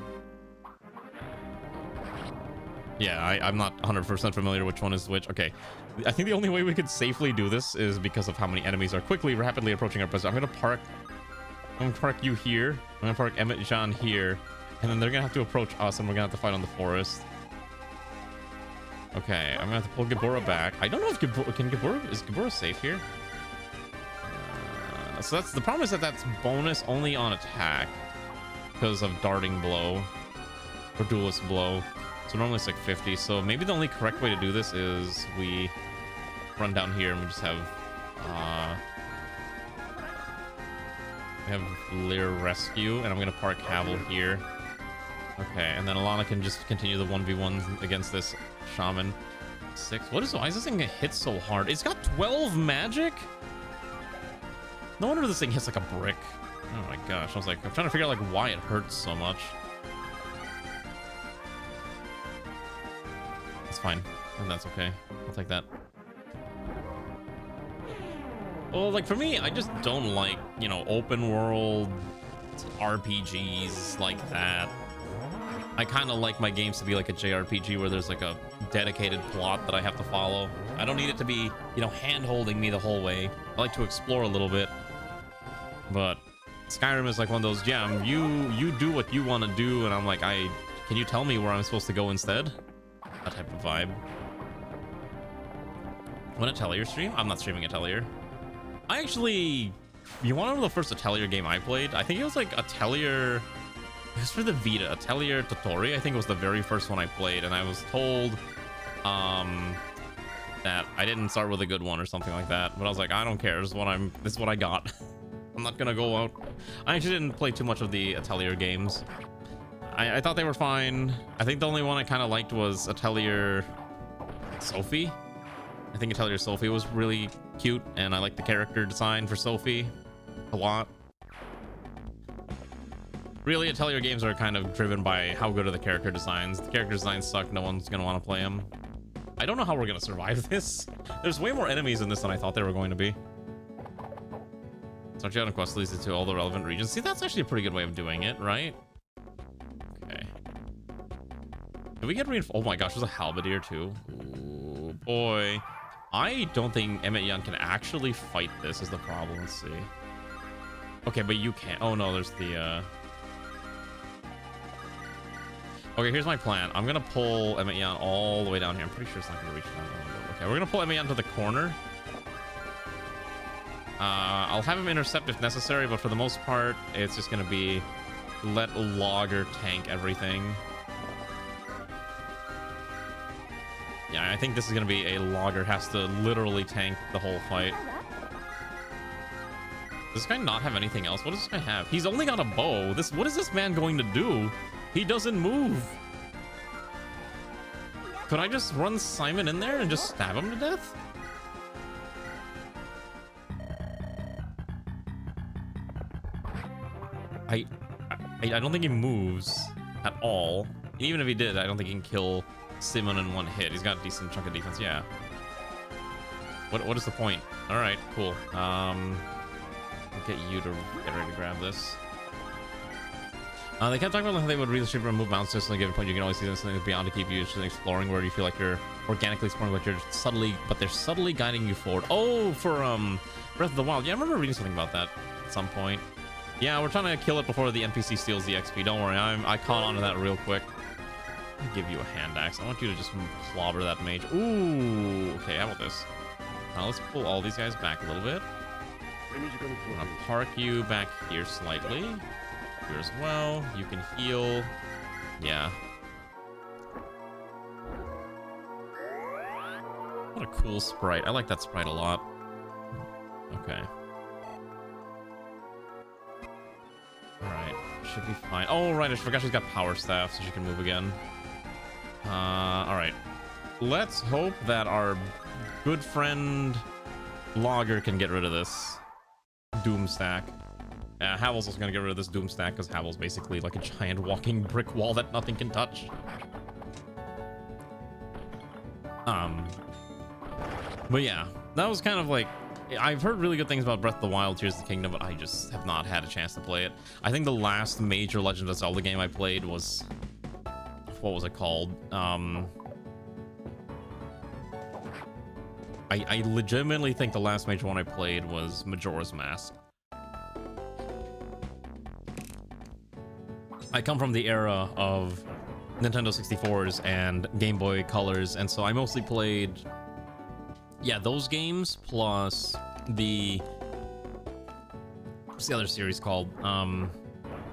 Yeah, I'm not 100% familiar which one is which. Okay, I think the only way we could safely do this is because of how many enemies are rapidly approaching our president. I'm gonna park you here. I'm gonna park Emmett John here, and then they're gonna have to approach us, and we're gonna have to fight on the forest. Okay, I'm gonna have to pull Gabora back. I don't know if is Gabora safe here? So that's the problem, is that that's bonus only on attack because of darting blow or duelist blow. So normally it's like 50. So maybe the only correct way to do this is we run down here and we just have Lear rescue, and I'm gonna park Havel here. Okay, and then Alana can just continue the 1v1 against this shaman. 6. Why is this thing get hit so hard? It's got 12 magic? No wonder this thing hits like a brick. Oh my gosh. I'm trying to figure out like why it hurts so much. It's fine. And that's okay. I'll take that. Well, like for me, I just don't like, you know, open world RPGs like that. I kind of like my games to be like a JRPG where there's like a dedicated plot that I have to follow. I don't need it to be, you know, hand-holding me the whole way. I like to explore a little bit. But Skyrim is like one of those, yeah, you do what you want to do, and I'm like, can you tell me where I'm supposed to go instead? That type of vibe. Want Atelier stream? I'm not streaming Atelier. You want to know the first Atelier game I played? I think it was like Atelier... It was for the Vita. Atelier Totori, I think, was the very first one I played, and I was told that I didn't start with a good one or something like that. But I was like, I don't care. This is what I got. I'm not gonna go out. I actually didn't play too much of the Atelier games. I thought they were fine. I think the only one I kind of liked was Atelier Sophie. I think Atelier Sophie was really cute, and I liked the character design for Sophie a lot. Really, Atelier games are kind of driven by how good are the character designs. If the character designs suck, no one's gonna want to play them. I don't know how we're gonna survive this. There's way more enemies in this than I thought they were going to be. Start you out on quest leads to all the relevant regions. See, that's actually a pretty good way of doing it, right? Okay. Did we get reinforced? Oh my gosh, there's a halberdier too. Ooh, boy. I don't think Emmett Young can actually fight this is the problem. Let's see. Okay, but you can't. Oh no, there's the Okay, here's my plan. I'm gonna pull Emmett Yan all the way down here. I'm pretty sure it's not gonna reach down. Okay, we're gonna pull Emmett Yan to the corner. I'll have him intercept if necessary, but for the most part, it's just gonna be let Logger tank everything. Yeah, I think this is gonna be a Logger has to literally tank the whole fight. Does this guy not have anything else? What does this guy have? He's only got a bow. What is this man going to do? He doesn't move. Could I just run Simon in there and just stab him to death? I don't think he moves at all. And even if he did, I don't think he can kill Simon in one hit. He's got a decent chunk of defense. Yeah. What is the point? All right, cool. I'll get you to get ready to grab this. They kept talking about how they would really strip remove mountains to a given point. You can always see them something beyond to keep you just exploring where you feel like you're organically exploring, but they're subtly guiding you forward. Oh, for Breath of the Wild. Yeah, I remember reading something about that at some point. Yeah, we're trying to kill it before the NPC steals the XP. Don't worry, I caught on to that real quick. I'll give you a hand axe. I want you to just clobber that mage. Ooh, okay, how about this? Now let's pull all these guys back a little bit. I'm gonna park you back here slightly. Here as well. You can heal. Yeah. What a cool sprite. I like that sprite a lot. Okay. should be fine. Oh, right, I forgot she's got power staff, so she can move again. Alright. Let's hope that our good friend Logger can get rid of this Doom stack. Havel's also gonna get rid of this Doom stack, because Havel's basically like a giant walking brick wall that nothing can touch. But yeah, that was kind of like... I've heard really good things about Breath of the Wild, Tears of the Kingdom, but I just have not had a chance to play it. I think the last major Legend of Zelda game I played was... What was it called? I legitimately think the last major one I played was Majora's Mask. I come from the era of Nintendo 64s and Game Boy Colors, and so I mostly played... Yeah, those games plus the... What's the other series called?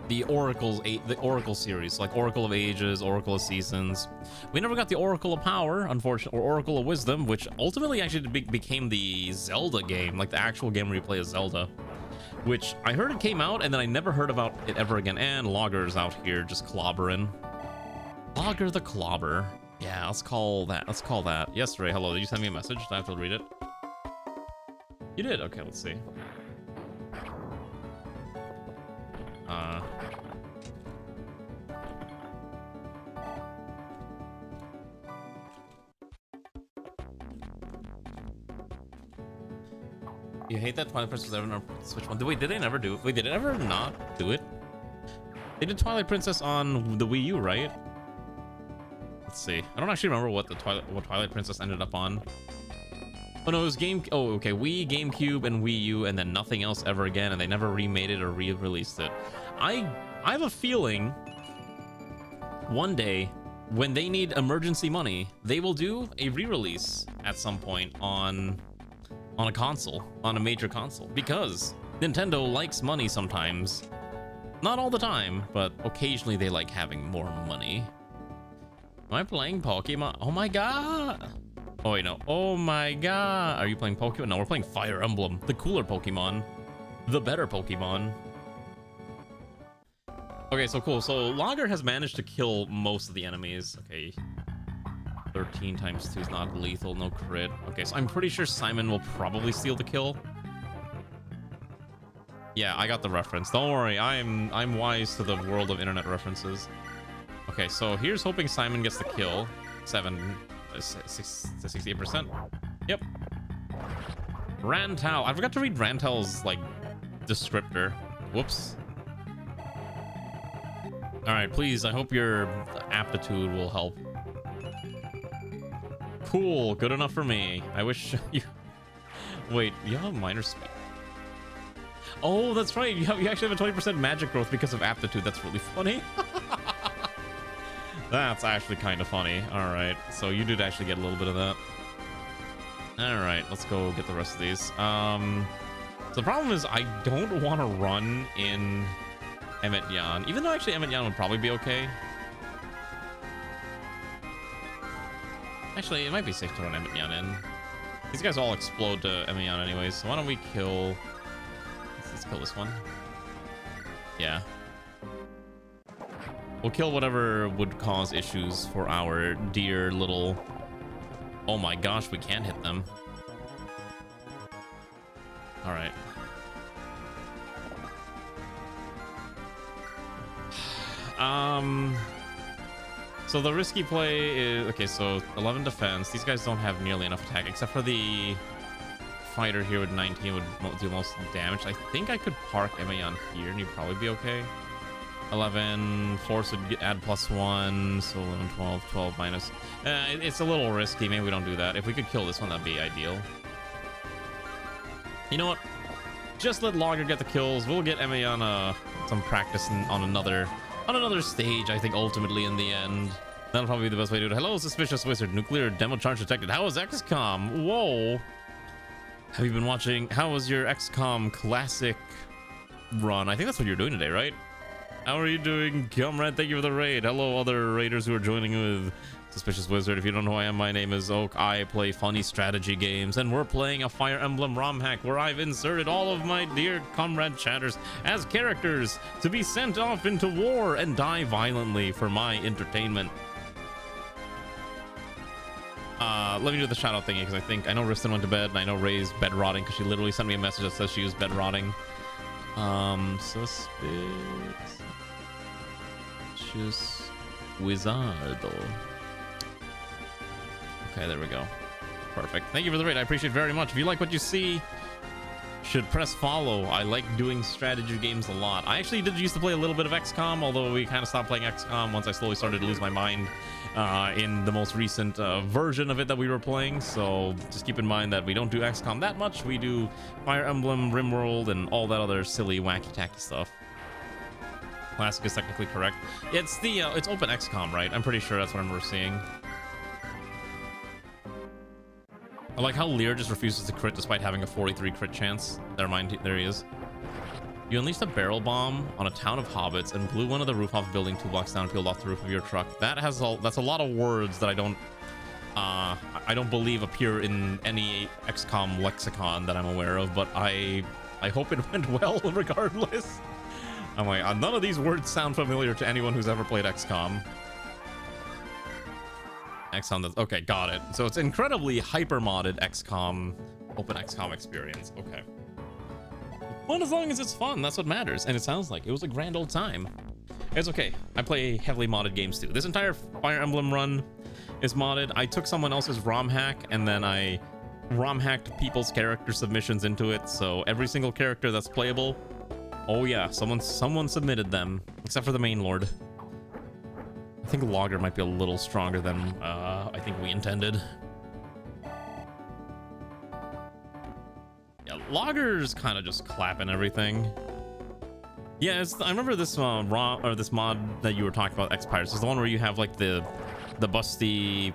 The Oracle series, like Oracle of Ages, Oracle of Seasons. We never got the Oracle of Power, unfortunately, or Oracle of Wisdom, which ultimately actually became the Zelda game, like the actual game where you play as Zelda. Which I heard it came out, and then I never heard about it ever again. And Logger's out here just clobbering. Logger the Clobber. Yeah, let's call that. Yes, Ray, hello. Did you send me a message? Do I have to read it? You did? Okay, let's see. You hate that Twilight Princess was ever on Switch 1. Wait, did they never do it? Wait, did it ever not do it? They did Twilight Princess on the Wii U, right? Let's see. I don't actually remember what Twilight Princess ended up on. Oh no, it was Wii, GameCube, and Wii U, and then nothing else ever again, and they never remade it or re-released it. I have a feeling one day when they need emergency money, they will do a re-release at some point on a console, on a major console, because Nintendo likes money sometimes. Not all the time, but occasionally they like having more money. Am I playing Pokemon? Oh my god! Oh wait, no. Oh my god! Are you playing Pokemon? No, we're playing Fire Emblem. The cooler Pokemon. The better Pokemon. Okay, so cool. So Logger has managed to kill most of the enemies. Okay. 13 times 2 is not lethal, no crit. Okay, so I'm pretty sure Simon will probably steal the kill. Yeah, I got the reference. Don't worry, I'm wise to the world of internet references. Okay, so here's hoping Simon gets the kill. 68%. Yep. Rantal. I forgot to read Rantal's like descriptor. Whoops. All right, please. I hope your aptitude will help. Cool, good enough for me. I wish you... Wait, you have minor speed. Oh, that's right. You actually have a 20% magic growth because of aptitude. That's really funny. That's actually kind of funny. All right, so you did actually get a little bit of that. All right, let's go get the rest of these. So the problem is I don't want to run in Emmett Yan, even though actually Emmett Yan would probably be okay. Actually, it might be safe to run Emmett Yan in. These guys all explode to Emmett Yan anyways, so why don't we kill... Let's kill this one. Yeah. We'll kill whatever would cause issues for our dear little... Oh my gosh, we can't hit them. Alright. So the risky play is... Okay, so 11 defense. These guys don't have nearly enough attack, except for the fighter here with 19 would do most damage. I think I could park Emayan here and he'd probably be okay. 11, force would add +1, so 11, 12, 12 minus. It's a little risky. Maybe we don't do that. If we could kill this one, that'd be ideal. You know what? Just let Logger get the kills. We'll get Emayan some practice on another stage, I think, ultimately, in the end. That'll probably be the best way to do it. Hello, Suspicious Wizard. Nuclear demo charge detected. How was XCOM? Whoa. Have you been watching? How was your XCOM classic run? I think that's what you're doing today, right? How are you doing, comrade? Thank you for the raid. Hello, other raiders who are joining with Suspicious Wizard. If you don't know who I am, my name is Oak. I play funny strategy games, and we're playing a Fire Emblem ROM hack where I've inserted all of my dear comrade chatters as characters to be sent off into war and die violently for my entertainment. Let me do the shout out thingy because I know Riston went to bed, and I know Ray's bed rotting because she literally sent me a message that says she was bed rotting. Suspicious Wizardo. Okay, there we go. Perfect. Thank you for the raid. I appreciate it very much. If you like what you see, should press follow. I like doing strategy games a lot. I actually did used to play a little bit of XCOM, although we kind of stopped playing XCOM once I slowly started to lose my mind in the most recent version of it that we were playing. So just keep in mind that we don't do XCOM that much. We do Fire Emblem, RimWorld, and all that other silly, wacky, tacky stuff. Classic is technically correct. It's the it's Open XCOM, right? I'm pretty sure that's what I remember seeing. I like how Lear just refuses to crit despite having a 43 crit chance. Never mind, there he is. You unleashed a barrel bomb on a town of hobbits and blew one of the roof off a building 2 blocks down and peeled off the roof of your truck. That's a lot of words that I don't believe appear in any XCOM lexicon that I'm aware of, but I hope it went well regardless. I'm like, none of these words sound familiar to anyone who's ever played XCOM. Okay, got it. So it's incredibly hyper modded XCOM, Open XCOM experience. Okay. Well, as long as it's fun, that's what matters. And it sounds like it was a grand old time. It's okay. I play heavily modded games too. This entire Fire Emblem run is modded. I took someone else's ROM hack and then I ROM hacked people's character submissions into it. So every single character that's playable. Oh yeah, someone submitted them, except for the main lord. I think Logger might be a little stronger than I think we intended. Yeah, Logger's kind of just clapping everything. Yeah, I remember this this mod that you were talking about, X-Pirates, is the one where you have like the busty,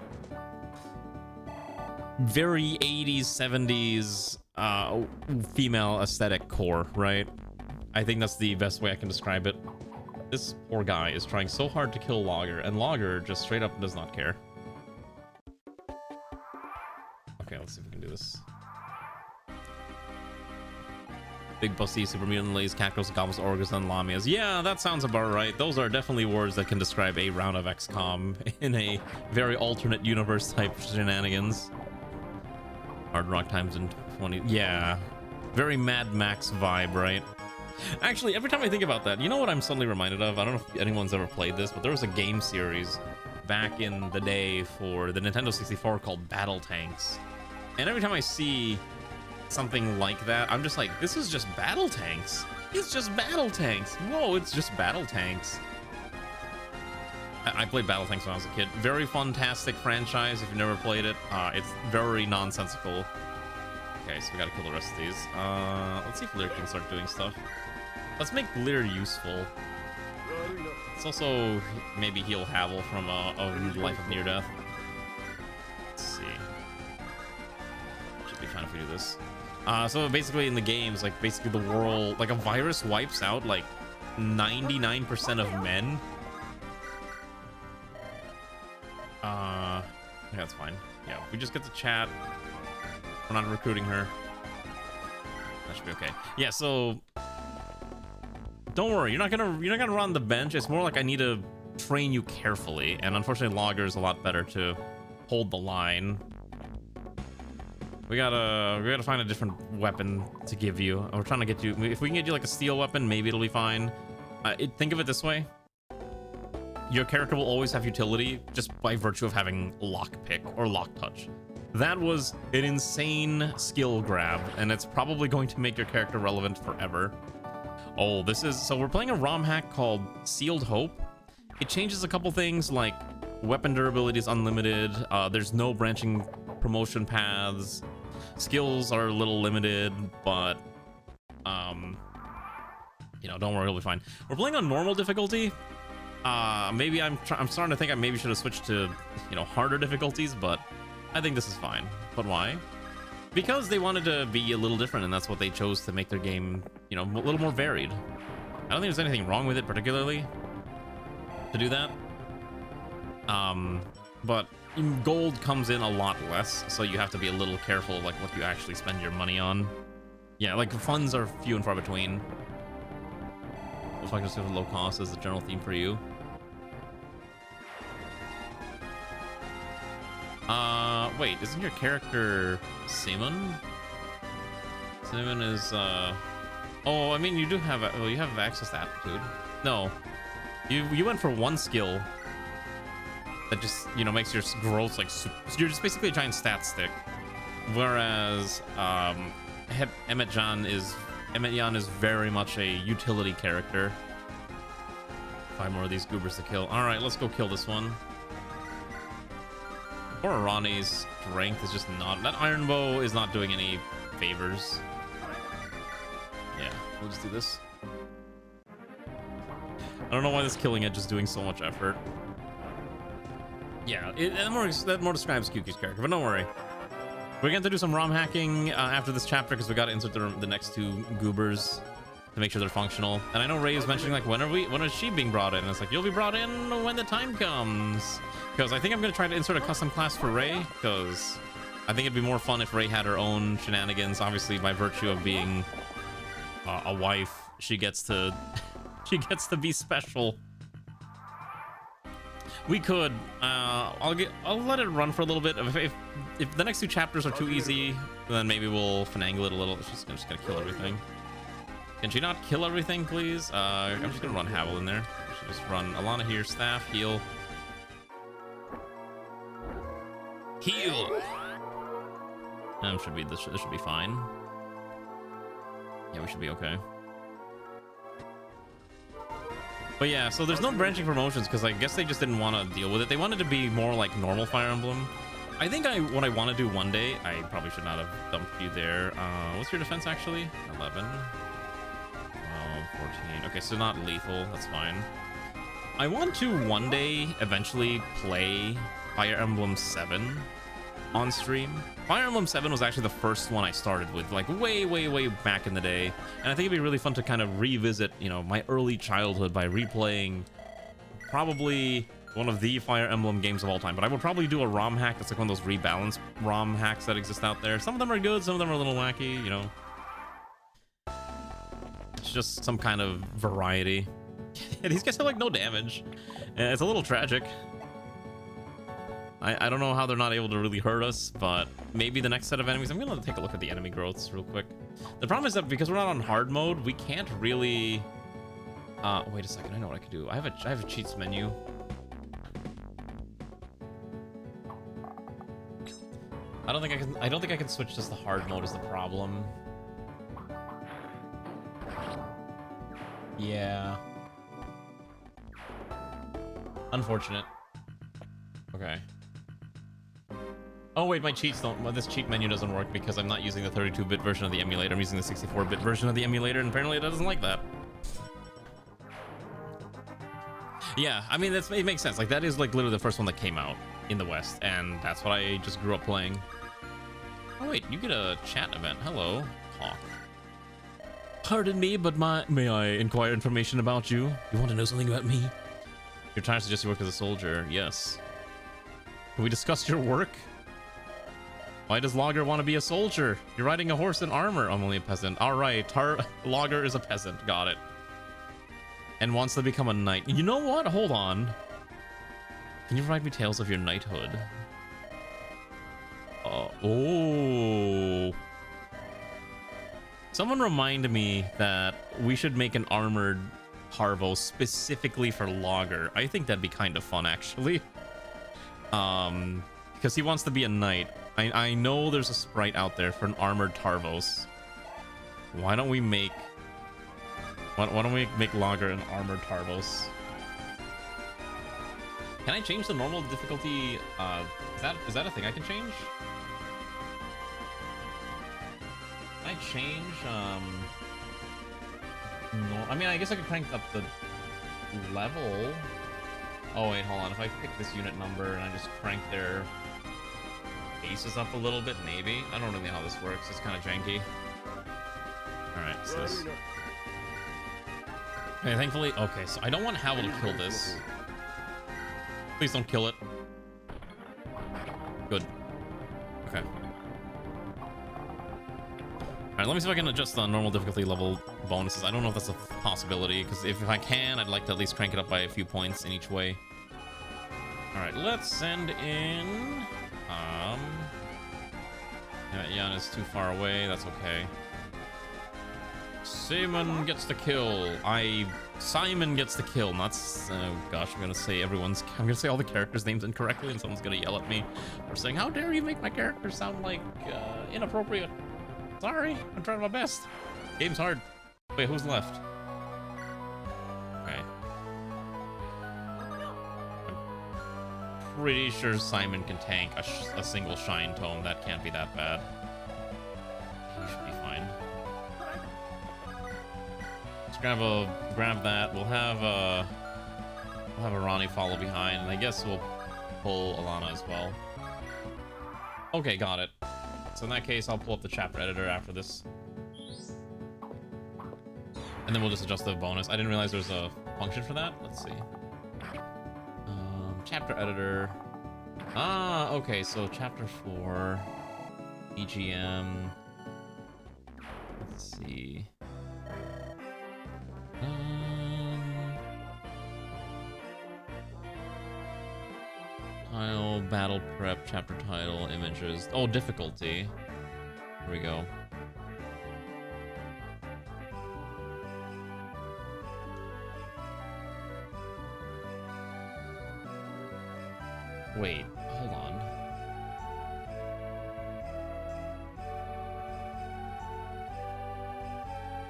very 80s, 70s female aesthetic core, right? I think that's the best way I can describe it. This poor guy is trying so hard to kill Logger, and Logger just straight up does not care. Okay, let's see if we can do this. Big busty, super mutant, lays, cactus, goblins, orgas, and lamias. Yeah, that sounds about right. Those are definitely words that can describe a round of XCOM in a very alternate universe type shenanigans. Hard Rock times in 20. Yeah, very Mad Max vibe, right? Actually, every time I think about that, you know what I'm suddenly reminded of? I don't know if anyone's ever played this, but there was a game series back in the day for the Nintendo 64 called Battle Tanks. And every time I see something like that, I'm just like, this is just Battle Tanks. It's just Battle Tanks. Whoa, it's just Battle Tanks. I played Battle Tanks when I was a kid. Very fantastic franchise if you've never played it. It's very nonsensical. Okay, so we gotta kill the rest of these. Let's see if Lear can start doing stuff. Let's make Lear useful. Let's also maybe heal Havel from a life of near death. Let's see. Should be fine if we do this. So basically in the games, like basically the world, like a virus wipes out like 99% of men. I think that's fine. Yeah, if we just get to chat. We're not recruiting her. That should be okay. Yeah, so don't worry, you're not gonna run the bench. It's more like I need to train you carefully, and unfortunately Logger is a lot better to hold the line. We gotta find a different weapon to give you. We're trying to get you, if we can get you like a steel weapon, maybe it'll be fine. Think of it this way. Your character will always have utility just by virtue of having lockpick or lock touch. That was an insane skill grab, and it's probably going to make your character relevant forever. Oh, so we're playing a ROM hack called Sealed Hope. It changes a couple things, like weapon durability is unlimited, there's no branching promotion paths, skills are a little limited, but you know, don't worry, it'll be fine. We're playing on normal difficulty. Maybe I'm starting to think I maybe should have switched to, you know, harder difficulties, but I think this is fine. But why? Because they wanted to be a little different, and that's what they chose to make their game, you know, a little more varied. I don't think there's anything wrong with it particularly to do that. but gold comes in a lot less, so you have to be a little careful like what you actually spend your money on. Yeah, like funds are few and far between. If I can just go to low cost as the general theme for you. Wait, isn't your character Simon? Simon is oh, I mean you do have well, you have access to aptitude. No, you went for one skill that just, you know, makes your growth like super, you're just basically a giant stat stick, whereas Emmett Jan is very much a utility character. 5 more of these goobers to kill. All right, let's go kill this one. Poor Ronnie's strength is just not, that iron bow is not doing any favors. Yeah, we'll just do this. I don't know why this killing edge is doing so much effort. Yeah, that more describes Kyuki's character, but don't worry. We're going to do some ROM hacking after this chapter because we got to insert the next 2 goobers to make sure they're functional. And I know Ray is mentioning like when is she being brought in? And it's like, you'll be brought in when the time comes. Because I think I'm going to try to insert a custom class for Ray, because I think it'd be more fun if Ray had her own shenanigans. Obviously, by virtue of being a wife, she gets to be special. We could I'll let it run for a little bit. If the next 2 chapters are too easy, then maybe we'll finagle it a little. She's just gonna kill everything. Can she not kill everything, please? I'm just gonna run Havel in there. Should just run Alana here, staff, heal. Heal! This should be fine. Yeah, we should be okay. But yeah, so there's no branching promotions because I guess they just didn't want to deal with it. They wanted to be more like normal Fire Emblem. I think what I want to do one day, I probably should not have dumped you there. What's your defense actually? 11. 14. Okay, so not lethal. That's fine. I want to one day eventually play Fire Emblem 7 on stream. Fire Emblem 7 was actually the first one I started with, like way back in the day, and I think it'd be really fun to kind of revisit, you know, my early childhood by replaying probably one of the Fire Emblem games of all time. But I would probably do a ROM hack that's like one of those rebalanced ROM hacks that exist out there. Some of them are good, some of them are a little wacky, you know. It's just some kind of variety. These guys have like no damage, and it's a little tragic. I don't know how they're not able to really hurt us, but maybe the next set of enemies. I'm gonna take a look at the enemy growths real quick. The problem is that because we're not on hard mode, we can't really wait a second, I know what I could do. I have a cheats menu. I don't think I can switch just the hard mode is the problem. Yeah, unfortunate. Okay. Oh wait, my cheats don't. This cheat menu doesn't work because I'm not using the 32-bit version of the emulator. I'm using the 64-bit version of the emulator, and apparently it doesn't like that. Yeah, I mean it makes sense. Like that is like literally the first one that came out in the West, and that's what I just grew up playing. Oh wait, you get a chat event. Hello, Hawk. Pardon me, but may I inquire information about you? You want to know something about me? Your tire suggests you work as a soldier. Yes. Can we discuss your work? Why does Logger want to be a soldier? You're riding a horse in armor. I'm only a peasant. All right, Logger is a peasant. Got it. And wants to become a knight. You know what? Hold on. Can you provide me tales of your knighthood? Oh. Someone remind me that we should make an armored Parvo specifically for Logger. I think that'd be kind of fun, actually. Because he wants to be a knight. I know there's a sprite out there for an armored Tarvos. Why don't we make Logger an armored Tarvos? Can I change the normal difficulty? Is that a thing I can change? Can I change no, I mean I guess I could crank up the level. Oh wait, hold on. If I pick this unit number and I just crank their bases up a little bit, maybe. I don't really know how this works. It's kind of janky. Alright, it's this. Okay, thankfully. Okay, so I don't want Havel to kill this. Please don't kill it. Good. Okay. Alright, let me see if I can adjust the normal difficulty level bonuses. I don't know if that's a possibility, because if I can, I'd like to at least crank it up by a few points in each way. Alright, let's send in... Jan is too far away, that's okay. Simon gets the kill. Simon gets the kill. Not... oh gosh, I'm gonna say all the characters' names incorrectly, and someone's gonna yell at me for saying, how dare you make my character sound like, inappropriate. Sorry, I'm trying my best. Game's hard. Wait, who's left? Okay. I'm pretty sure Simon can tank a single Shine Tome. That can't be that bad. He should be fine. Let's grab that. We'll have a Ronnie follow behind, and I guess we'll pull Alana as well. Okay, got it. So in that case, I'll pull up the chapter editor after this. And then we'll just adjust the bonus. I didn't realize there's a function for that. Let's see. Chapter editor. Ah, okay. So chapter 4. EGM. Let's see. Title, battle prep, chapter title, images. Oh, difficulty. Here we go. Wait, hold on.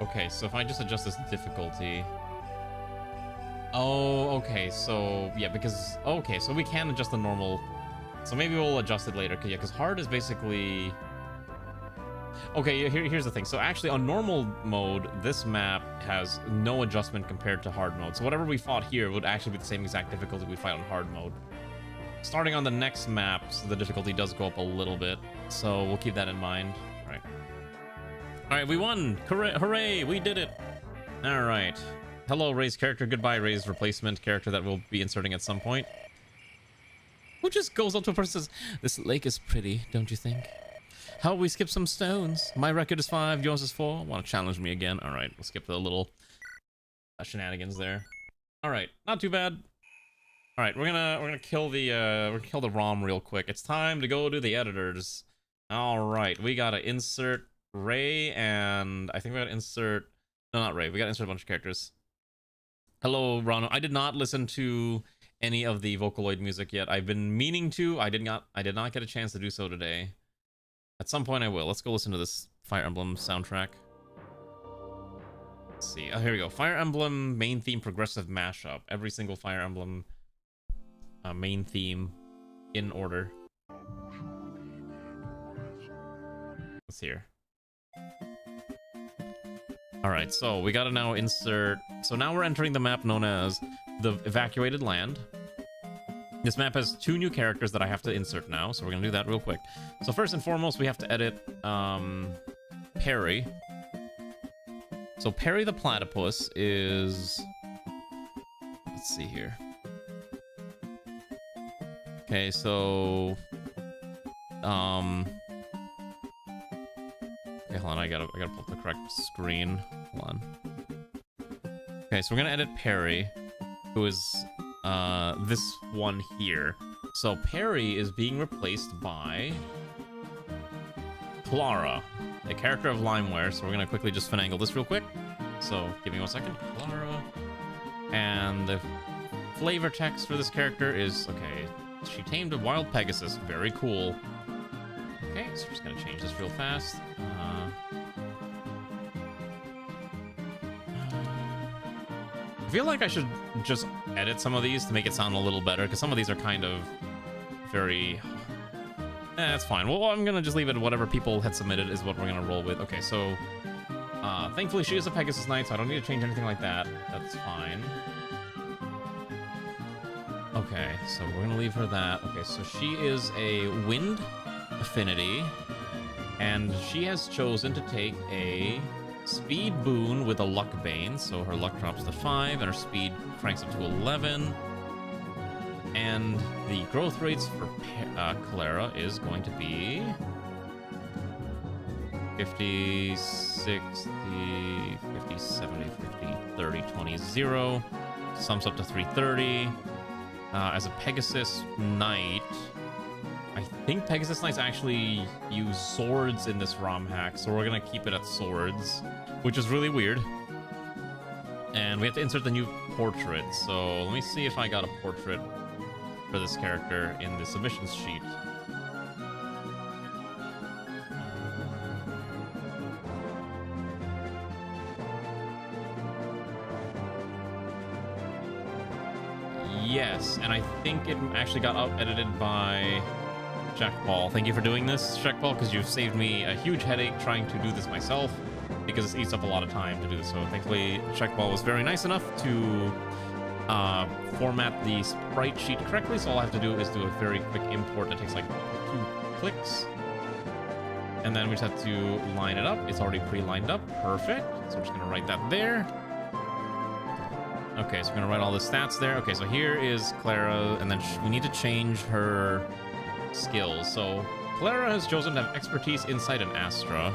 Okay, so if I just adjust this difficulty... Oh, okay, so, yeah, because... Okay, so we can adjust the normal... So maybe we'll adjust it later, because hard is basically... Okay, here's the thing. So actually, on normal mode, this map has no adjustment compared to hard mode. So whatever we fought here would actually be the same exact difficulty we fight on hard mode. Starting on the next map, so the difficulty does go up a little bit. So we'll keep that in mind. All right. All right, we won! Hooray! We did it! All right. Hello, Ray's character. Goodbye, Ray's replacement character that we'll be inserting at some point. Who just goes up to a person and says, this lake is pretty, don't you think? How about we skip some stones? My record is 5, yours is 4. Want to challenge me again? All right, we'll skip the little shenanigans there. All right, not too bad. All right, we're gonna kill the ROM real quick. It's time to go to the editors. All right, we gotta insert Ray, and I think we gotta insert... No, not Ray. We gotta insert a bunch of characters. Hello, Ron. I did not listen to any of the Vocaloid music yet. I've been meaning to. I did not get a chance to do so today. At some point I will. Let's go listen to this Fire Emblem soundtrack. Let's see. Oh, here we go. Fire Emblem main theme progressive mashup. Every single Fire Emblem main theme in order. Let's hear. Alright, so we gotta now insert... So now we're entering the map known as the Evacuated Land. This map has 2 new characters that I have to insert now, so we're gonna do that real quick. So first and foremost, we have to edit Perry. So Perry the Platypus is... Let's see here. Okay, so... Okay, hold on, I gotta pull up the correct screen. Hold on. Okay, so we're gonna edit Perry, who is this one here. So Perry is being replaced by Clara, a character of Limeware. So we're gonna quickly just finagle this real quick. So give me 1 second. Clara. And the flavor text for this character is, okay, she tamed a wild Pegasus. Very cool. Okay, so we're just gonna change this real fast. I feel like I should just edit some of these to make it sound a little better, because some of these are kind of very... that's fine. Well, I'm gonna just leave it. Whatever people had submitted is what we're gonna roll with. Okay, so thankfully she is a Pegasus Knight, so I don't need to change anything like that. That's fine. Okay, so we're gonna leave her that. Okay, so she is a Wind Affinity, and she has chosen to take a Speed Boon with a Luck Bane, so her luck drops to 5, and her speed cranks up to 11. And the growth rates for Clara is going to be 50, 60, 50, 70, 50, 30, 20, 0. Sums up to 330. As a Pegasus Knight, I think Pegasus Knights actually use swords in this ROM hack, so we're gonna keep it at swords, which is really weird. And we have to insert the new portrait, so let me see if I got a portrait for this character in the submissions sheet. Yes, and I think it actually got edited by Jack Paul. Thank you for doing this, Jack Paul, because you've saved me a huge headache trying to do this myself, because this eats up a lot of time to do this. So thankfully, Jack Paul was very nice enough to format the sprite sheet correctly. So all I have to do is do a very quick import that takes like 2 clicks. And then we just have to line it up. It's already pre-lined up. Perfect. So I'm just going to write that there. Okay, so we're gonna write all the stats there. Okay, so here is Clara, and then we need to change her skills. So Clara has chosen to have expertise, insight, and Astra.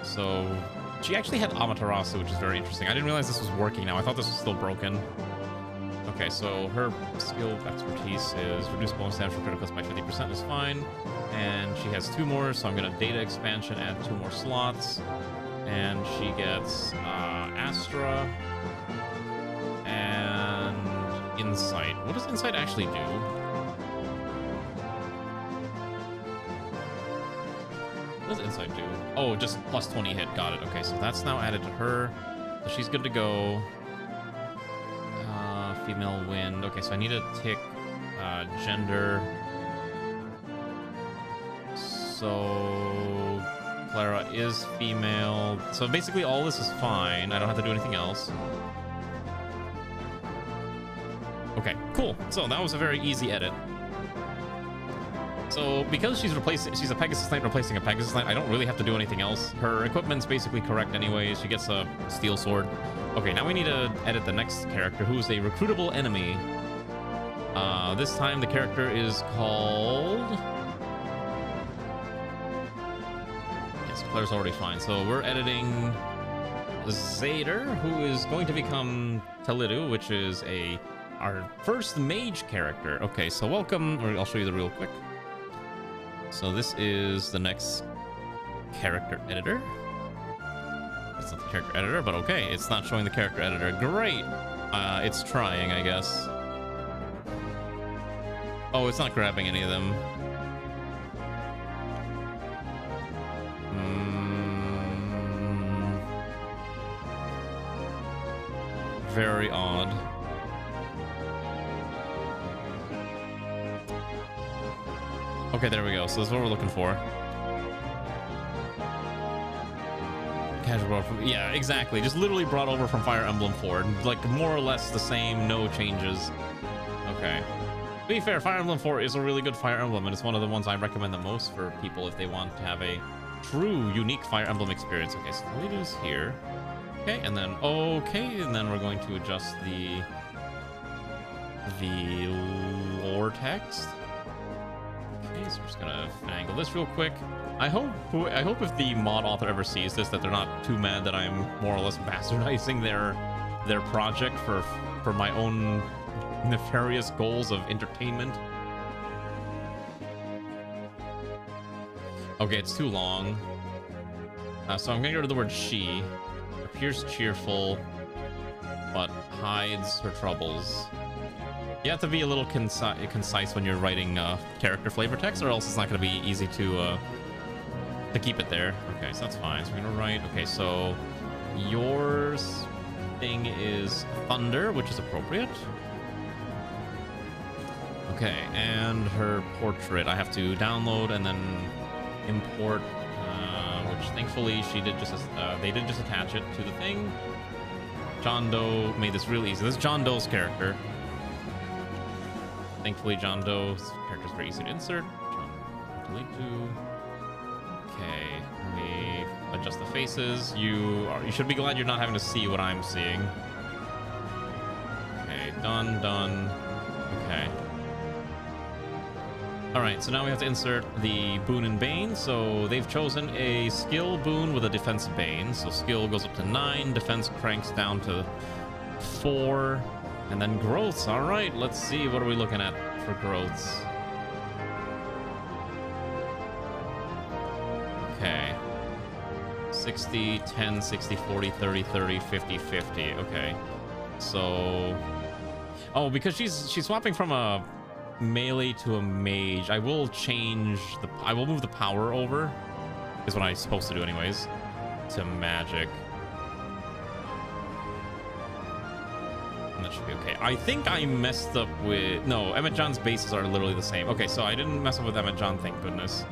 So she actually had Amaterasu, which is very interesting. I didn't realize this was working now. I thought this was still broken. Okay, so her skill of expertise is reduce bonus damage for criticals by 50% is fine. And she has 2 more, so I'm gonna data expansion, add 2 more slots. And she gets Astra and Insight. What does Insight actually do? What does Insight do? Oh, just plus 20 hit. Got it. Okay, so that's now added to her. So she's good to go. Female wind. Okay, so I need to tick gender. So Clara is female. So basically all this is fine. I don't have to do anything else. Okay, cool. So that was a very easy edit. So because she's a Pegasus Knight replacing a Pegasus Knight, I don't really have to do anything else. Her equipment's basically correct anyway. She gets a steel sword. Okay, now we need to edit the next character, who's a recruitable enemy. This time the character is called... Yes, Claire's already fine. So we're editing Zader, who is going to become Talidu, which is our first mage character. Okay, so welcome, or I'll show you the real quick. So this is the next character editor. It's not the character editor, but okay, it's not showing the character editor. Great. It's trying, I guess. Oh, it's not grabbing any of them. Very odd. Okay, there we go. So this is what we're looking for. Casual, yeah, exactly. Just literally brought over from Fire Emblem 4. Like, more or less the same, no changes. Okay. To be fair, Fire Emblem 4 is a really good Fire Emblem, and it's one of the ones I recommend the most for people if they want to have a true, unique Fire Emblem experience. Okay, so what we do is here. Okay, and then, we're going to adjust the lore text. Okay, so we're just gonna angle this real quick. I hope if the mod author ever sees this that they're not too mad that I'm more or less bastardizing their project for my own nefarious goals of entertainment. Okay, it's too long. So I'm gonna get rid of the word she. Appears cheerful, but hides her troubles. You have to be a little concise when you're writing character flavor text, or else it's not going to be easy to keep it there. Okay, so that's fine. So we're going to write... Okay, so yours thing is thunder, which is appropriate. Okay, and her portrait I have to download and then import, which thankfully they did just attach it to the thing. John Doe made this real easy. This is John Doe's character. Thankfully, John Doe's character is very easy to insert. Delete to. Okay, let me adjust the faces. You should be glad you're not having to see what I'm seeing. Okay, done. Okay. Alright, so now we have to insert the boon and bane. So they've chosen a skill boon with a defense bane. So skill goes up to 9, defense cranks down to 4, and then growths. Alright, let's see. What are we looking at for growths? Okay. 60, 10, 60, 40, 30, 30, 50, 50. Okay. So... Oh, because she's swapping from a melee to a mage, I will move the power over, is what I'm supposed to do anyways, to magic. And that should be okay. I think I messed up with... No, Emmett John's bases are literally the same. Okay, so I didn't mess up with Emmett John, thank goodness.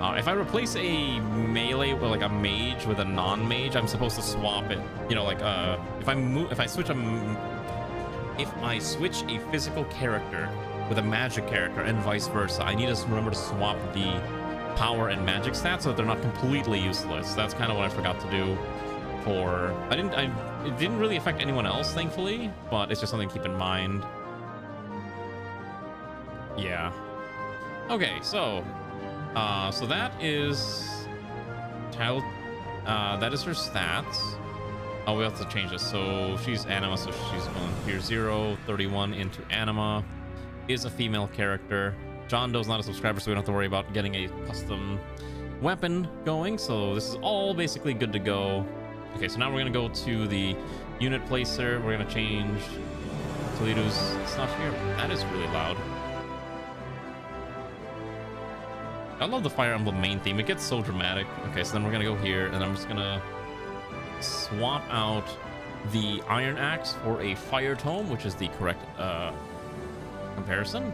If I replace a melee with like a mage with a non-mage, I'm supposed to swap it. You know, like if I switch a physical character with a magic character and vice versa, I need to remember to swap the power and magic stats so that they're not completely useless. That's kind of what I forgot to do for... It didn't really affect anyone else, thankfully, but it's just something to keep in mind. Yeah. Okay, so that is that is her stats. Oh, we have to change this. So she's anima, so she's going here 0, 31 into anima. Is a female character. John Doe's not a subscriber, so we don't have to worry about getting a custom weapon going. So this is all basically good to go. Okay, so now we're gonna go to the unit placer. We're gonna change Toledo's stuff here. That is really loud. I love the Fire Emblem main theme. It gets so dramatic. Okay, so then we're gonna go here, and I'm just gonna swap out the Iron Axe for a Fire Tome, which is the correct comparison.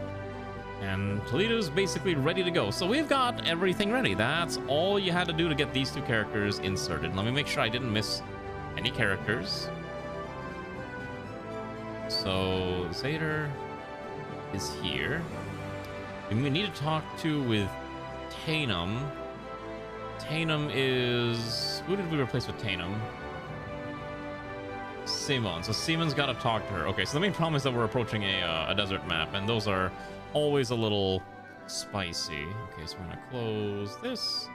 And Toledo's basically ready to go. So we've got everything ready. That's all you had to do to get these two characters inserted. Let me make sure I didn't miss any characters. So Zader is here. And we need to talk to with Tainum. Tainum is... Who did we replace with Tainum? Simon. So Simon's got to talk to her. Okay, so the main problem is that we're approaching a desert map, and those are always a little spicy. Okay, so we're gonna close this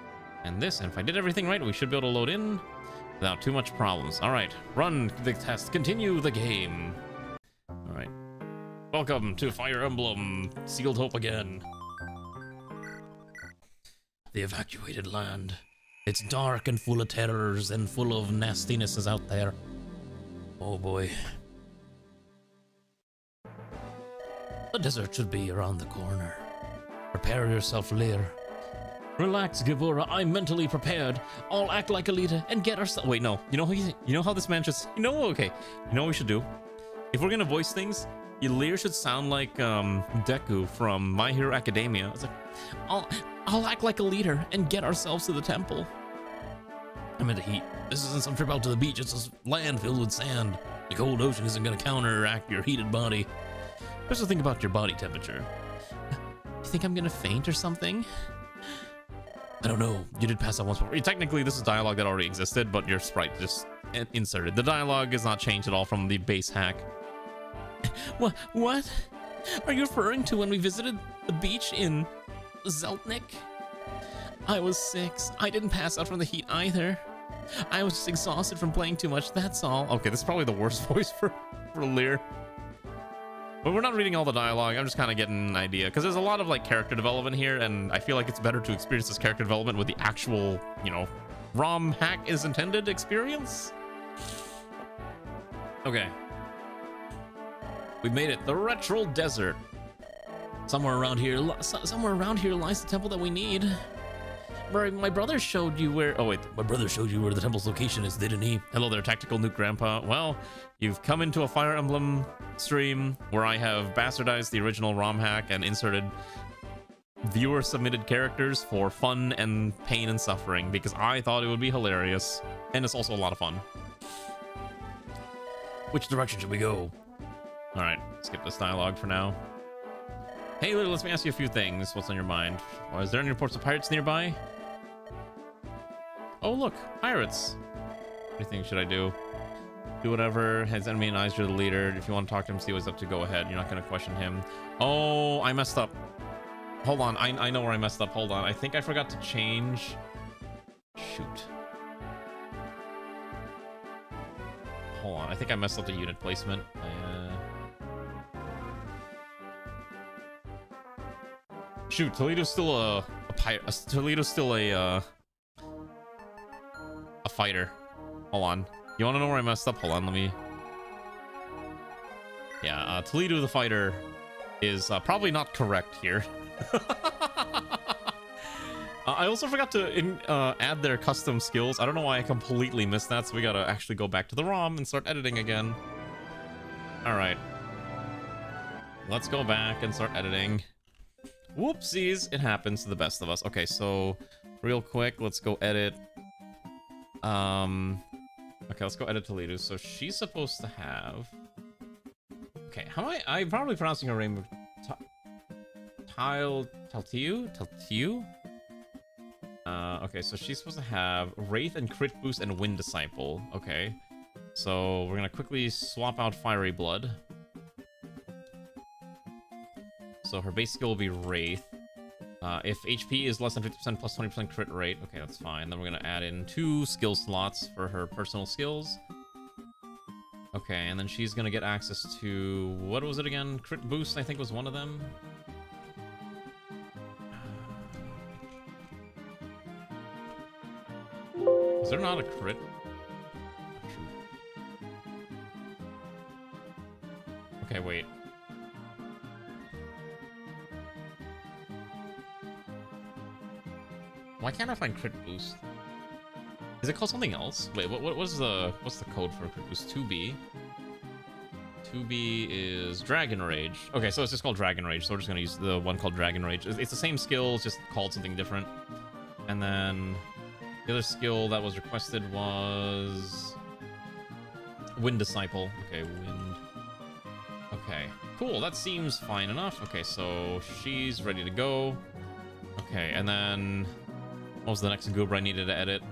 and this, and if I did everything right, we should be able to load in without too much problems. All right, run the test, continue the game. All right, welcome to Fire Emblem Sealed Hope again. The evacuated land. It's dark and full of terrors and full of nastinesses out there. Oh boy. The desert should be around the corner. Prepare yourself, Lear. Relax, Gavura. I'm mentally prepared. I'll act like a leader and get ourselves... Wait, no. You know how this man just... okay. You know what we should do? If we're gonna voice things, Lear should sound like Deku from My Hero Academia. It's like, I'll act like a leader and get ourselves to the temple. I'm in the heat. This isn't some trip out to the beach. It's a land filled with sand. The cold ocean isn't going to counteract your heated body. Just think about your body temperature. You think I'm going to faint or something? I don't know. You did pass out once before. Technically, this is dialogue that already existed, but your sprite just inserted. The dialogue is not changed at all from the base hack. What? Are you referring to when we visited the beach in Zeltnik? I was 6. I didn't pass out from the heat either. I was just exhausted from playing too much, that's all. Okay, this is probably the worst voice for Lear. But we're not reading all the dialogue. I'm just kind of getting an idea, because there's a lot of like character development here, and I feel like it's better to experience this character development with the actual, ROM hack is intended experience. Okay. We made it. The Retral Desert. Somewhere around here lies the temple that we need. My brother showed you where... Oh, wait. My brother showed you where the temple's location is, didn't he? Hello there, Tactical Nuke Grandpa. Well, you've come into a Fire Emblem stream where I have bastardized the original ROM hack and inserted viewer-submitted characters for fun and pain and suffering because I thought it would be hilarious. And it's also a lot of fun. Which direction should we go? All right, skip this dialogue for now. Hey, Little, let me ask you a few things. What's on your mind? Is there any reports of pirates nearby? Oh, look, pirates. What do you think should I do? Do whatever. His enemy and eyes, you're the leader. If you want to talk to him, see what's up to, go ahead. You're not going to question him. Oh, I messed up. Hold on. I know where I messed up. Hold on. I think I forgot to change. Shoot. Hold on. I think I messed up the unit placement. Shoot. Toledo's still a Toledo's still a fighter. Hold on. You want to know where I messed up? Hold on, let me... Yeah, Toledo the fighter is probably not correct here. I also forgot to add their custom skills. I don't know why I completely missed that, so we gotta actually go back to the ROM and start editing again. Alright. Let's go back and start editing. Whoopsies, it happens to the best of us. Okay, so real quick, let's go edit. Okay, let's go edit Toledo. So she's supposed to have... Okay, how am I'm probably pronouncing her name... Taltiu? Okay, so she's supposed to have Wraith and Crit Boost and Wind Disciple. Okay, so we're gonna quickly swap out Fiery Blood. So her base skill will be Wraith. If HP is less than 50% plus 20% crit rate, okay, that's fine. Then we're gonna add in 2 skill slots for her personal skills. Okay, and then she's gonna get access to... What was it again? Crit Boost, I think, was one of them. Is there not a crit? Okay, wait. Why can't I find crit boost? Is it called something else? Wait, what's the code for crit boost? 2B. 2B is Dragon Rage. Okay, so it's just called Dragon Rage. So we're just gonna use the one called Dragon Rage. It's the same skill, it's just called something different. And then the other skill that was requested was Wind Disciple. Okay, Wind. Okay, cool. That seems fine enough. Okay, so she's ready to go. Okay, and then what was the next goober I needed to edit?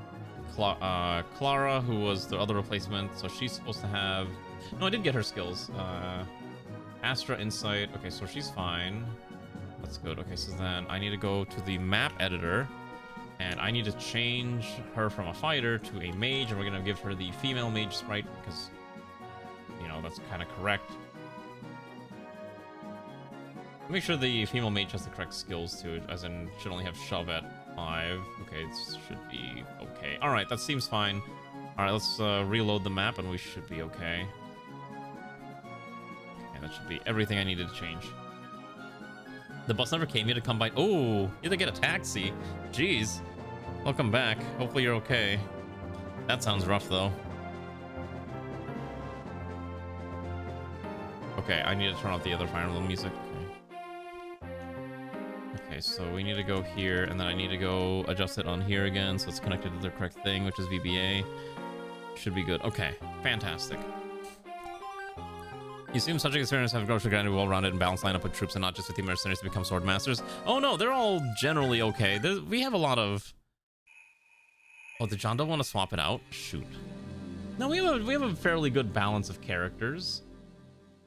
Clara, who was the other replacement. So she's supposed to have... No, I did get her skills. Astra Insight. Okay, so she's fine. That's good. Okay, so then I need to go to the map editor. And I need to change her from a fighter to a mage. And we're going to give her the female mage sprite because, you know, that's kind of correct. Make sure the female mage has the correct skills too, as in should only have shove at 5. Okay, it should be okay. Alright, that seems fine. Alright, let's reload the map and we should be okay. Okay, that should be everything I needed to change. The bus never came here to come by. Oh, you had to get a taxi. Jeez. Welcome back. Hopefully you're okay. That sounds rough though. Okay, I need to turn off the other Fire Emblem music. Okay, so we need to go here, and then I need to go adjust it on here again, so it's connected to the correct thing, which is VBA. Should be good. Okay, fantastic. You assume subject experience have grown to a well-rounded and balanced lineup of troops, and not just 50 mercenaries to become sword masters. Oh no, they're all generally okay. We have a lot of... Oh, did John Doe want to swap it out? Shoot. No, we have a fairly good balance of characters.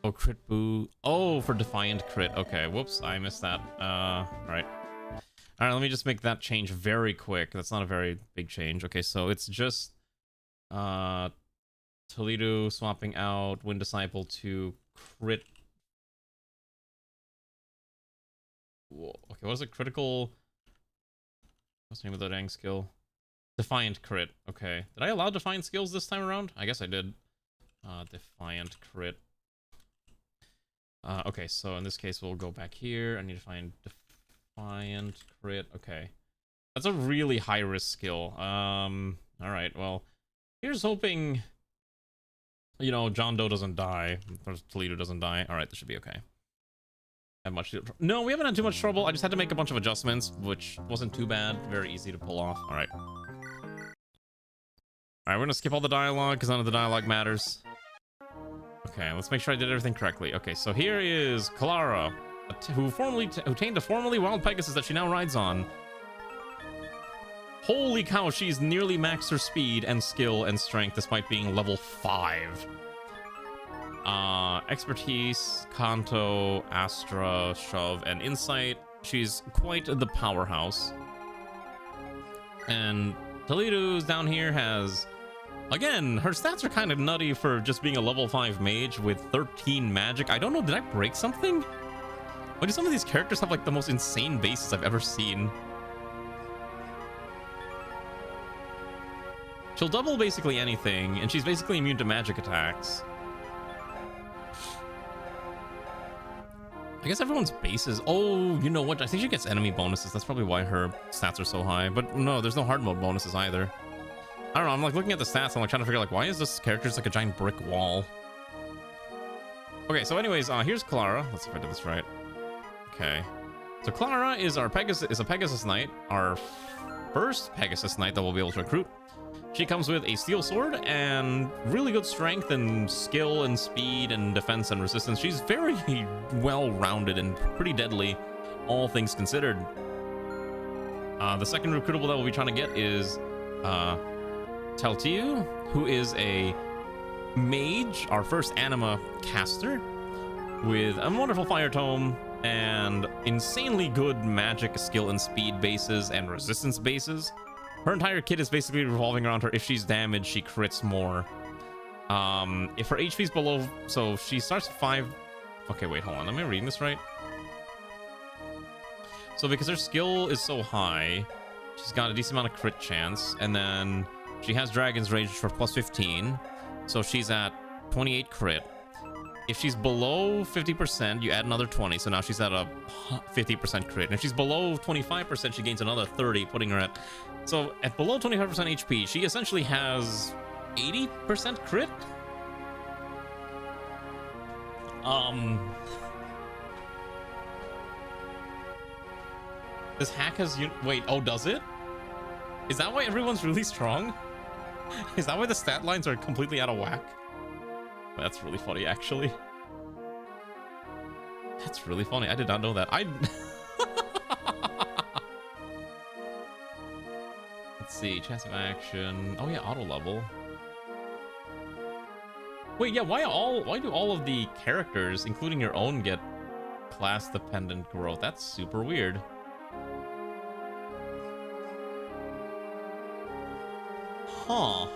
Oh, crit boo. Oh, for Defiant crit. Okay, whoops, I missed that. Right. Alright, let me just make that change very quick. That's not a very big change. Okay, so it's just Toledo swapping out Wind Disciple to crit. Whoa. Okay, what is it? Critical... What's the name of the dang skill? Defiant crit. Okay. Did I allow Defiant skills this time around? I guess I did. Defiant crit. Okay, so in this case, we'll go back here. I need to find Defiant crit. Okay. That's a really high-risk skill. Alright, well, here's hoping, you know, John Doe doesn't die. Or Toledo doesn't die. Alright, this should be okay. No, we haven't had too much trouble. I just had to make a bunch of adjustments, which wasn't too bad. Very easy to pull off. Alright. Alright, we're gonna skip all the dialogue, because none of the dialogue matters. Okay, let's make sure I did everything correctly. Okay, so here is Clara, who tamed a formerly wild Pegasus that she now rides on. Holy cow, she's nearly maxed her speed and skill and strength despite being level 5. Expertise, Kanto, Astra, Shove, and Insight. She's quite the powerhouse. And Toledo's down here has... Again, her stats are kind of nutty for just being a level 5 mage with 13 magic. I don't know, did I break something? Why do some of these characters have like the most insane bases I've ever seen? She'll double basically anything, and she's basically immune to magic attacks. I guess everyone's bases... Oh, you know what? I think she gets enemy bonuses. That's probably why her stats are so high. But no, there's no hard mode bonuses either. I don't know, I'm like looking at the stats, I'm like trying to figure like, why is this character just like a giant brick wall? Okay, so anyways, here's Clara. Let's see if I did this right. Okay. So Clara is our Pegasus Knight, our first Pegasus Knight that we'll be able to recruit. She comes with a steel sword and really good strength and skill and speed and defense and resistance. She's very well-rounded and pretty deadly, all things considered. The second recruitable that we'll be trying to get is Teltiu, who is a mage, our first anima caster, with a wonderful fire tome and insanely good magic skill and speed bases and resistance bases. Her entire kit is basically revolving around her. If she's damaged, she crits more. If her HP's below... So she starts 5... Okay, wait, hold on. Am I reading this right? So because her skill is so high, she's got a decent amount of crit chance. And then she has Dragon's Rage for plus 15. So she's at 28 crit. If she's below 50%, you add another 20. So now she's at a 50% crit. And if she's below 25%, she gains another 30, putting her at... So at below 25% HP, she essentially has 80% crit? This hack has... Wait, oh, does it? Is that why everyone's really strong? Is that why the stat lines are completely out of whack? That's really funny, actually. That's really funny. I did not know that. Let's see. Chance of action. Oh yeah, auto level. Wait, yeah. Why do all of the characters, including your own, get class-dependent growth? That's super weird. Huh.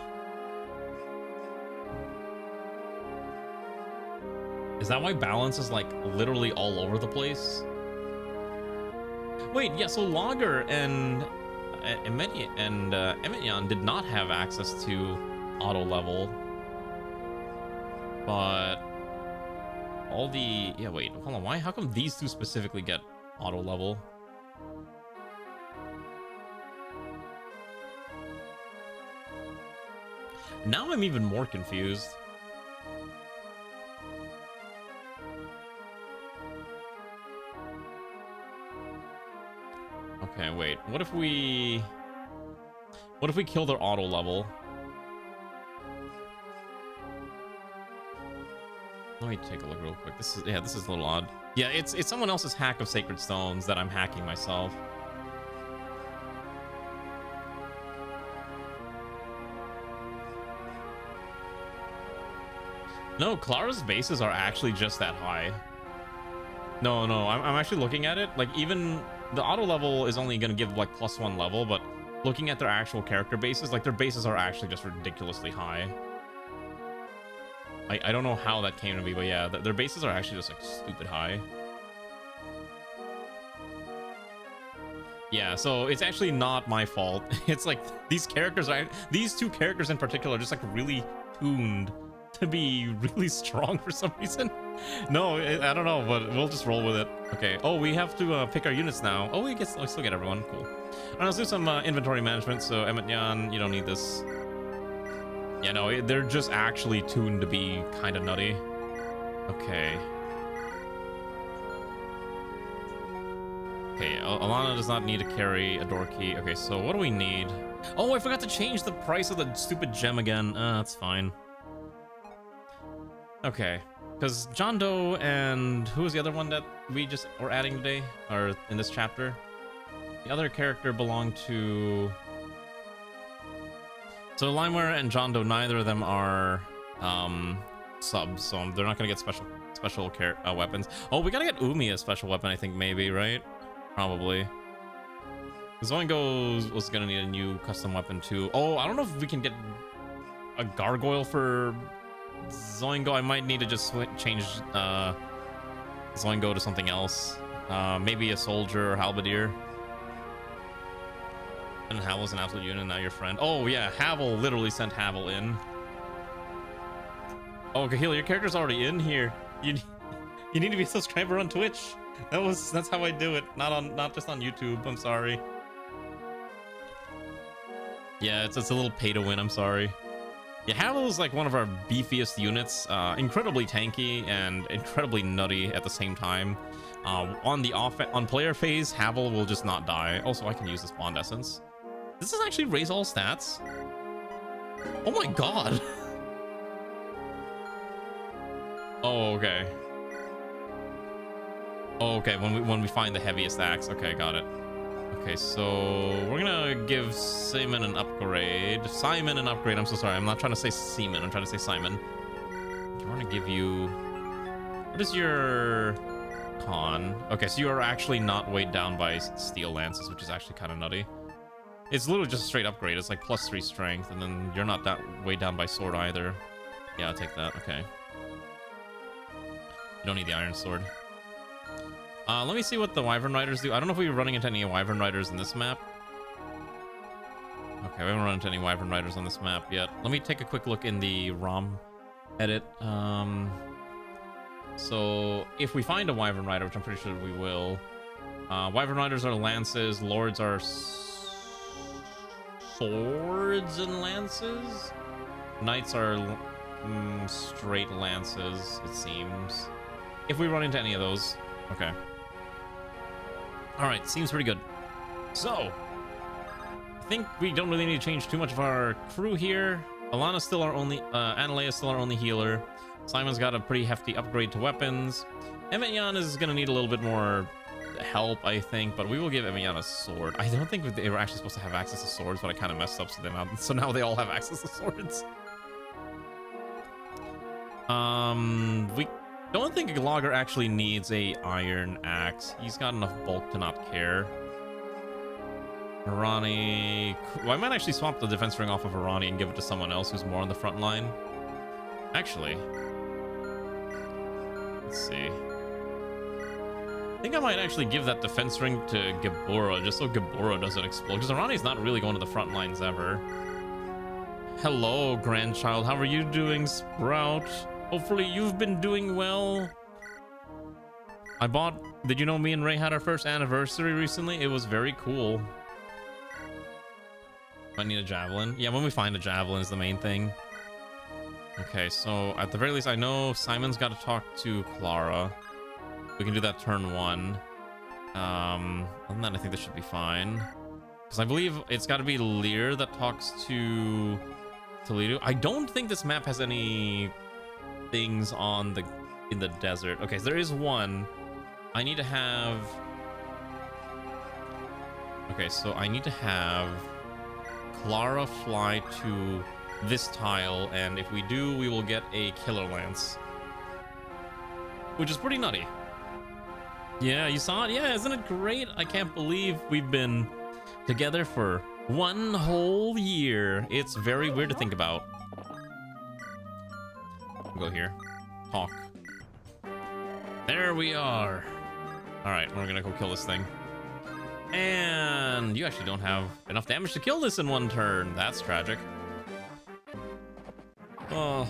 Is that why balance is like literally all over the place? Wait, yeah, so Lager and Emetyan did not have access to auto level. But all the... Yeah, wait, hold on, why? How come these two specifically get auto level? Now I'm even more confused. Okay, wait. What if we kill their auto level? Let me take a look real quick. This is a little odd. Yeah, it's someone else's hack of Sacred Stones that I'm hacking myself. No, Clara's bases are actually just that high. No, I'm actually looking at it. Like, even the auto level is only gonna give like +1 level, but looking at their actual character bases, like their bases are actually just ridiculously high. I don't know how that came to be, but yeah, their bases are actually just like stupid high. Yeah, so it's actually not my fault. It's like these two characters in particular are just like really tuned to be really strong for some reason. No, I don't know, but we'll just roll with it. Okay. Oh, we have to pick our units now. Oh, we still get everyone. Cool. All right, let's do some inventory management. So Emetyan, you don't need this. Yeah, no, they're just actually tuned to be kind of nutty. Okay. Okay, Alana does not need to carry a door key. Okay, so what do we need? Oh, I forgot to change the price of the stupid gem again. That's fine. Okay, because John Doe and who was the other one that we just were adding today, or in this chapter? The other character belonged to So Limeware and John Doe, neither of them are subs, so they're not gonna get special weapons. Oh, we gotta get Umi a special weapon, I think, maybe, right? Probably. Zoingo was gonna need a new custom weapon too. Oh, I don't know if we can get a gargoyle for Zoingo. I might need to just change Zoingo to something else. Maybe a soldier or halberdier. And Havel's an absolute unit, not your friend. Oh yeah, Havel literally sent Havel in. Oh, Kahil, your character's already in here. You need to be a subscriber on Twitch. That's how I do it. Not just on YouTube. I'm sorry. Yeah, it's a little pay to win. I'm sorry. Yeah, Havel is like one of our beefiest units. Incredibly tanky and incredibly nutty at the same time. On player phase, Havel will just not die. Also, I can use this Bond Essence. Does this actually raise all stats? Oh my god. Oh, okay. Oh, okay, when we find the heaviest axe. Okay, got it. Okay, so we're gonna give Simon an upgrade. Simon an upgrade. I'm so sorry. I'm not trying to say Seaman. I'm trying to say Simon. Okay, we're gonna give you... What is your con? Okay, so you are actually not weighed down by steel lances, which is actually kind of nutty. It's literally just a straight upgrade. It's like +3 strength, and then you're not that weighed down by sword either. Yeah, I'll take that. Okay. You don't need the iron sword. Let me see what the Wyvern Riders do. I don't know if we were running into any Wyvern Riders in this map. Okay, we haven't run into any Wyvern Riders on this map yet. Let me take a quick look in the ROM edit. So if we find a Wyvern Rider, which I'm pretty sure we will, Wyvern Riders are lances, Lords are swords and lances, Knights are straight lances, it seems. If we run into any of those. Okay. Alright, seems pretty good. So, I think we don't really need to change too much of our crew here. Alana's still our only, Analea's still our only healer. Simon's got a pretty hefty upgrade to weapons. Emeyan is gonna need a little bit more help, I think, but we will give Emeyan a sword. I don't think they were actually supposed to have access to swords, but I kind of messed up, so now they all have access to swords. We don't think Logger actually needs a iron axe. He's got enough bulk to not care. Arani... Well, I might actually swap the defense ring off of Arani and give it to someone else who's more on the front line. Actually... Let's see. I think I might actually give that defense ring to Gabora, just so Gabora doesn't explode. Because Arani's not really going to the front lines ever. Hello, grandchild. How are you doing, Sprout? Hopefully you've been doing well. Did you know me and Ray had our first anniversary recently? It was very cool. I need a javelin. Yeah, when we find a javelin is the main thing. Okay, so at the very least, I know Simon's got to talk to Clara. We can do that turn 1. Other than that, I think this should be fine. Because I believe it's got to be Lear that talks to Toledo. I don't think this map has any things in the desert. Okay, so there is one. I need to have... Okay, so I need to have Clara fly to this tile, and if we do, we will get a Killer Lance. Which is pretty nutty. Yeah, you saw it? Yeah, isn't it great? I can't believe we've been together for 1 whole year. It's very weird to think about. Go here. Talk. There we are. Alright, we're gonna go kill this thing. And you actually don't have enough damage to kill this in 1 turn. That's tragic. Oh.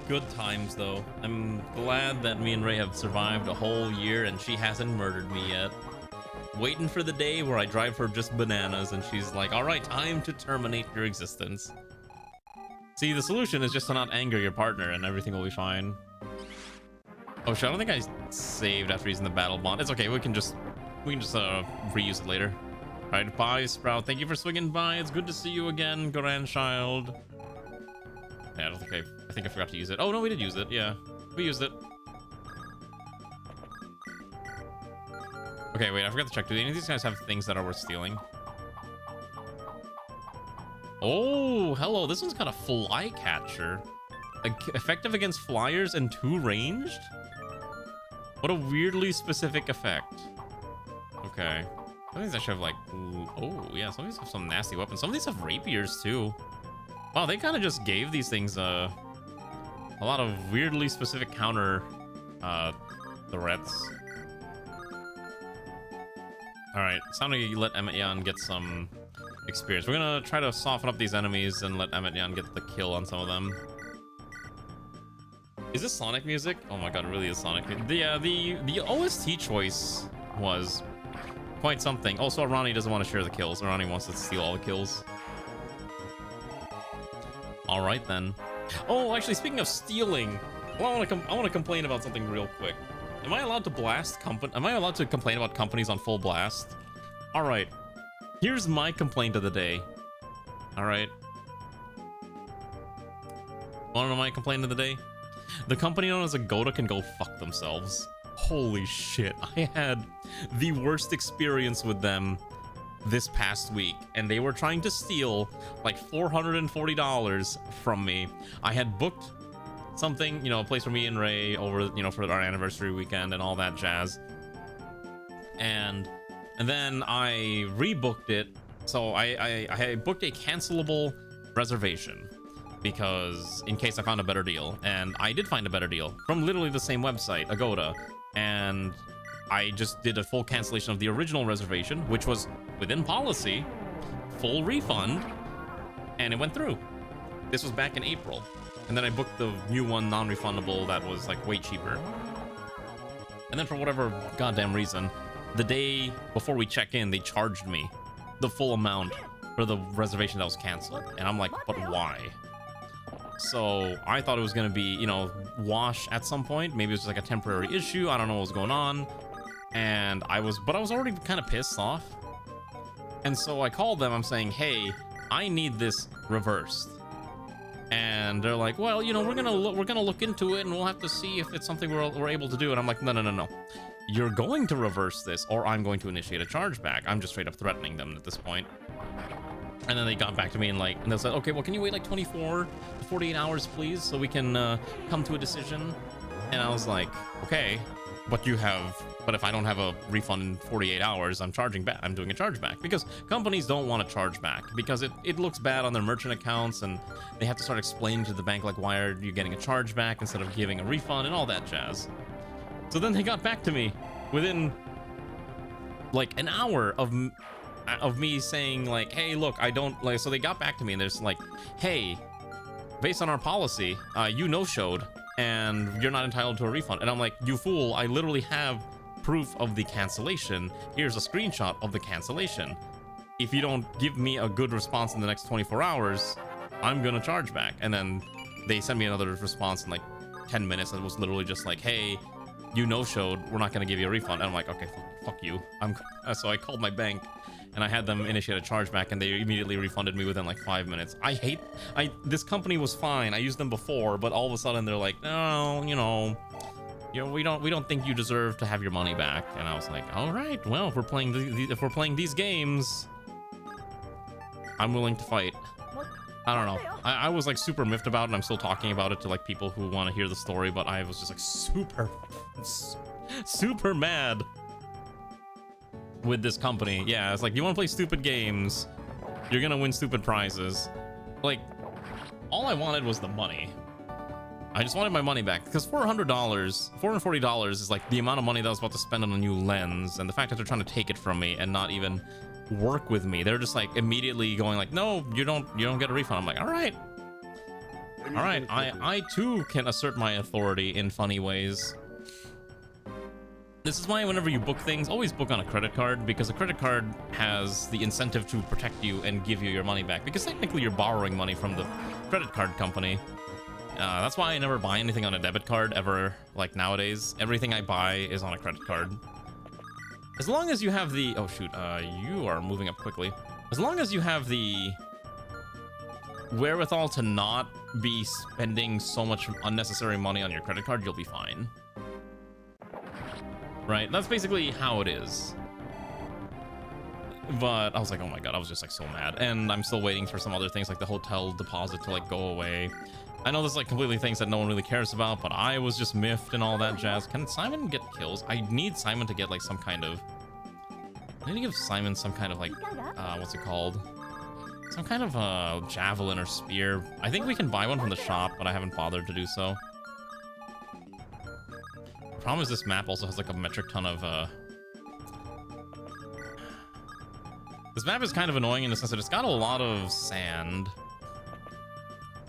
Good times, though. I'm glad that me and Ray have survived a whole year and she hasn't murdered me yet. Waiting for the day where I drive her just bananas and she's like, alright, time to terminate your existence. See, the solution is just to not anger your partner and everything will be fine. Oh shit, I don't think I saved after using the battle bond. It's okay, we can just reuse it later. Alright, bye Sprout. Thank you for swinging by. It's good to see you again, grandchild. Yeah, I think I forgot to use it. Oh no, we did use it. Yeah, we used it. Okay, wait, I forgot to check. Do any of these guys have things that are worth stealing? Oh, hello. This one's got a fly catcher. Effective against flyers and 2 ranged? What a weirdly specific effect. Okay. Some of these actually have like... Oh, yeah. Some of these have some nasty weapons. Some of these have rapiers, too. Wow, they kind of just gave these things a lot of weirdly specific counter threats. Alright, it's time to let Emmett-Yan get some experience. We're gonna try to soften up these enemies and let Emmett-Yan get the kill on some of them. Is this Sonic music? Oh my god, it really is Sonic. The OST choice was quite something. Also, Ronnie doesn't want to share the kills. Ronnie wants to steal all the kills. All right then. Oh, actually, speaking of stealing, well, I want to complain about something real quick. Am I allowed to blast Am I allowed to complain about companies on full blast? All right. Here's my complaint of the day. All right. Want to know my complaint of the day? The company known as Agoda can go fuck themselves. Holy shit. I had the worst experience with them this past week, and they were trying to steal like $440 from me. I had booked something, you know, a place for me and Ray over, you know, for our anniversary weekend and all that jazz. And then I rebooked it. So I booked a cancelable reservation because in case I found a better deal, and I did find a better deal from literally the same website, Agoda, and I just did a full cancellation of the original reservation, which was within policy, full refund, and it went through. This was back in April. And then I booked the new one, non-refundable, that was like way cheaper. And then for whatever goddamn reason, the day before we check in, they charged me the full amount for the reservation that was canceled. And I'm like, but why? So I thought it was going to be, you know, wash at some point. Maybe it was just like a temporary issue. I don't know what was going on. And I was already kind of pissed off. And so I called them. I'm saying, hey, I need this reversed. And they're like, well, you know, we're gonna look into it, and we'll have to see if it's something we're able to do. And I'm like, no. You're going to reverse this, or I'm going to initiate a chargeback. I'm just straight up threatening them at this point. And then they got back to me and they said, okay, well, can you wait like 24 to 48 hours, please, so we can come to a decision? And I was like, okay, but if I don't have a refund in 48 hours, I'm charging back. I'm doing a chargeback, because companies don't want to charge back because it looks bad on their merchant accounts, and they have to start explaining to the bank, like, why are you getting a chargeback instead of giving a refund and all that jazz. So then they got back to me within like an hour of me saying, like, hey, look, I don't like. So they got back to me and they're just like, hey, based on our policy, you no-showed and you're not entitled to a refund. And I'm like, you fool, I literally have proof of the cancellation. Here's a screenshot of the cancellation. If you don't give me a good response in the next 24 hours, I'm gonna charge back. And then they sent me another response in like 10 minutes, and it was literally just like, hey, you no-showed, we're not gonna give you a refund. And I'm like, okay, fuck you. So I called my bank and I had them initiate a chargeback, and they immediately refunded me within like 5 minutes. This company was fine. I used them before, but all of a sudden they're like, no, we don't think you deserve to have your money back. And I was like, all right, well, if we're playing these games, I'm willing to fight. I don't know. I was like super miffed about it, and I'm still talking about it to like people who want to hear the story, but I was just like super mad with this company. Yeah, it's like, you want to play stupid games, you're gonna win stupid prizes. Like, all I wanted was the money. I just wanted my money back, because $440 is like the amount of money that I was about to spend on a new lens, and the fact that they're trying to take it from me and not even work with me. They're just like immediately going like, no, you don't get a refund. I'm like, all right, I too can assert my authority in funny ways. This is why whenever you book things, always book on a credit card, because a credit card has the incentive to protect you and give you your money back, because technically you're borrowing money from the credit card company. That's why I never buy anything on a debit card ever. Like nowadays, everything I buy is on a credit card. As long as you have the... Oh, shoot. You are moving up quickly. As long as you have the wherewithal to not be spending so much unnecessary money on your credit card, you'll be fine. Right? That's basically how it is. But I was like, oh my god, I was just like so mad. And I'm still waiting for some other things like the hotel deposit to like go away. I know there's like completely things that no one really cares about, but I was just miffed and all that jazz. Can Simon get kills? I need Simon to get like some kind of... I need to give Simon some kind of like, what's it called? Some kind of javelin or spear. I think we can buy one from the shop, but I haven't bothered to do so. The problem is this map also has like a metric ton of... This map is kind of annoying in the sense that it's got a lot of sand.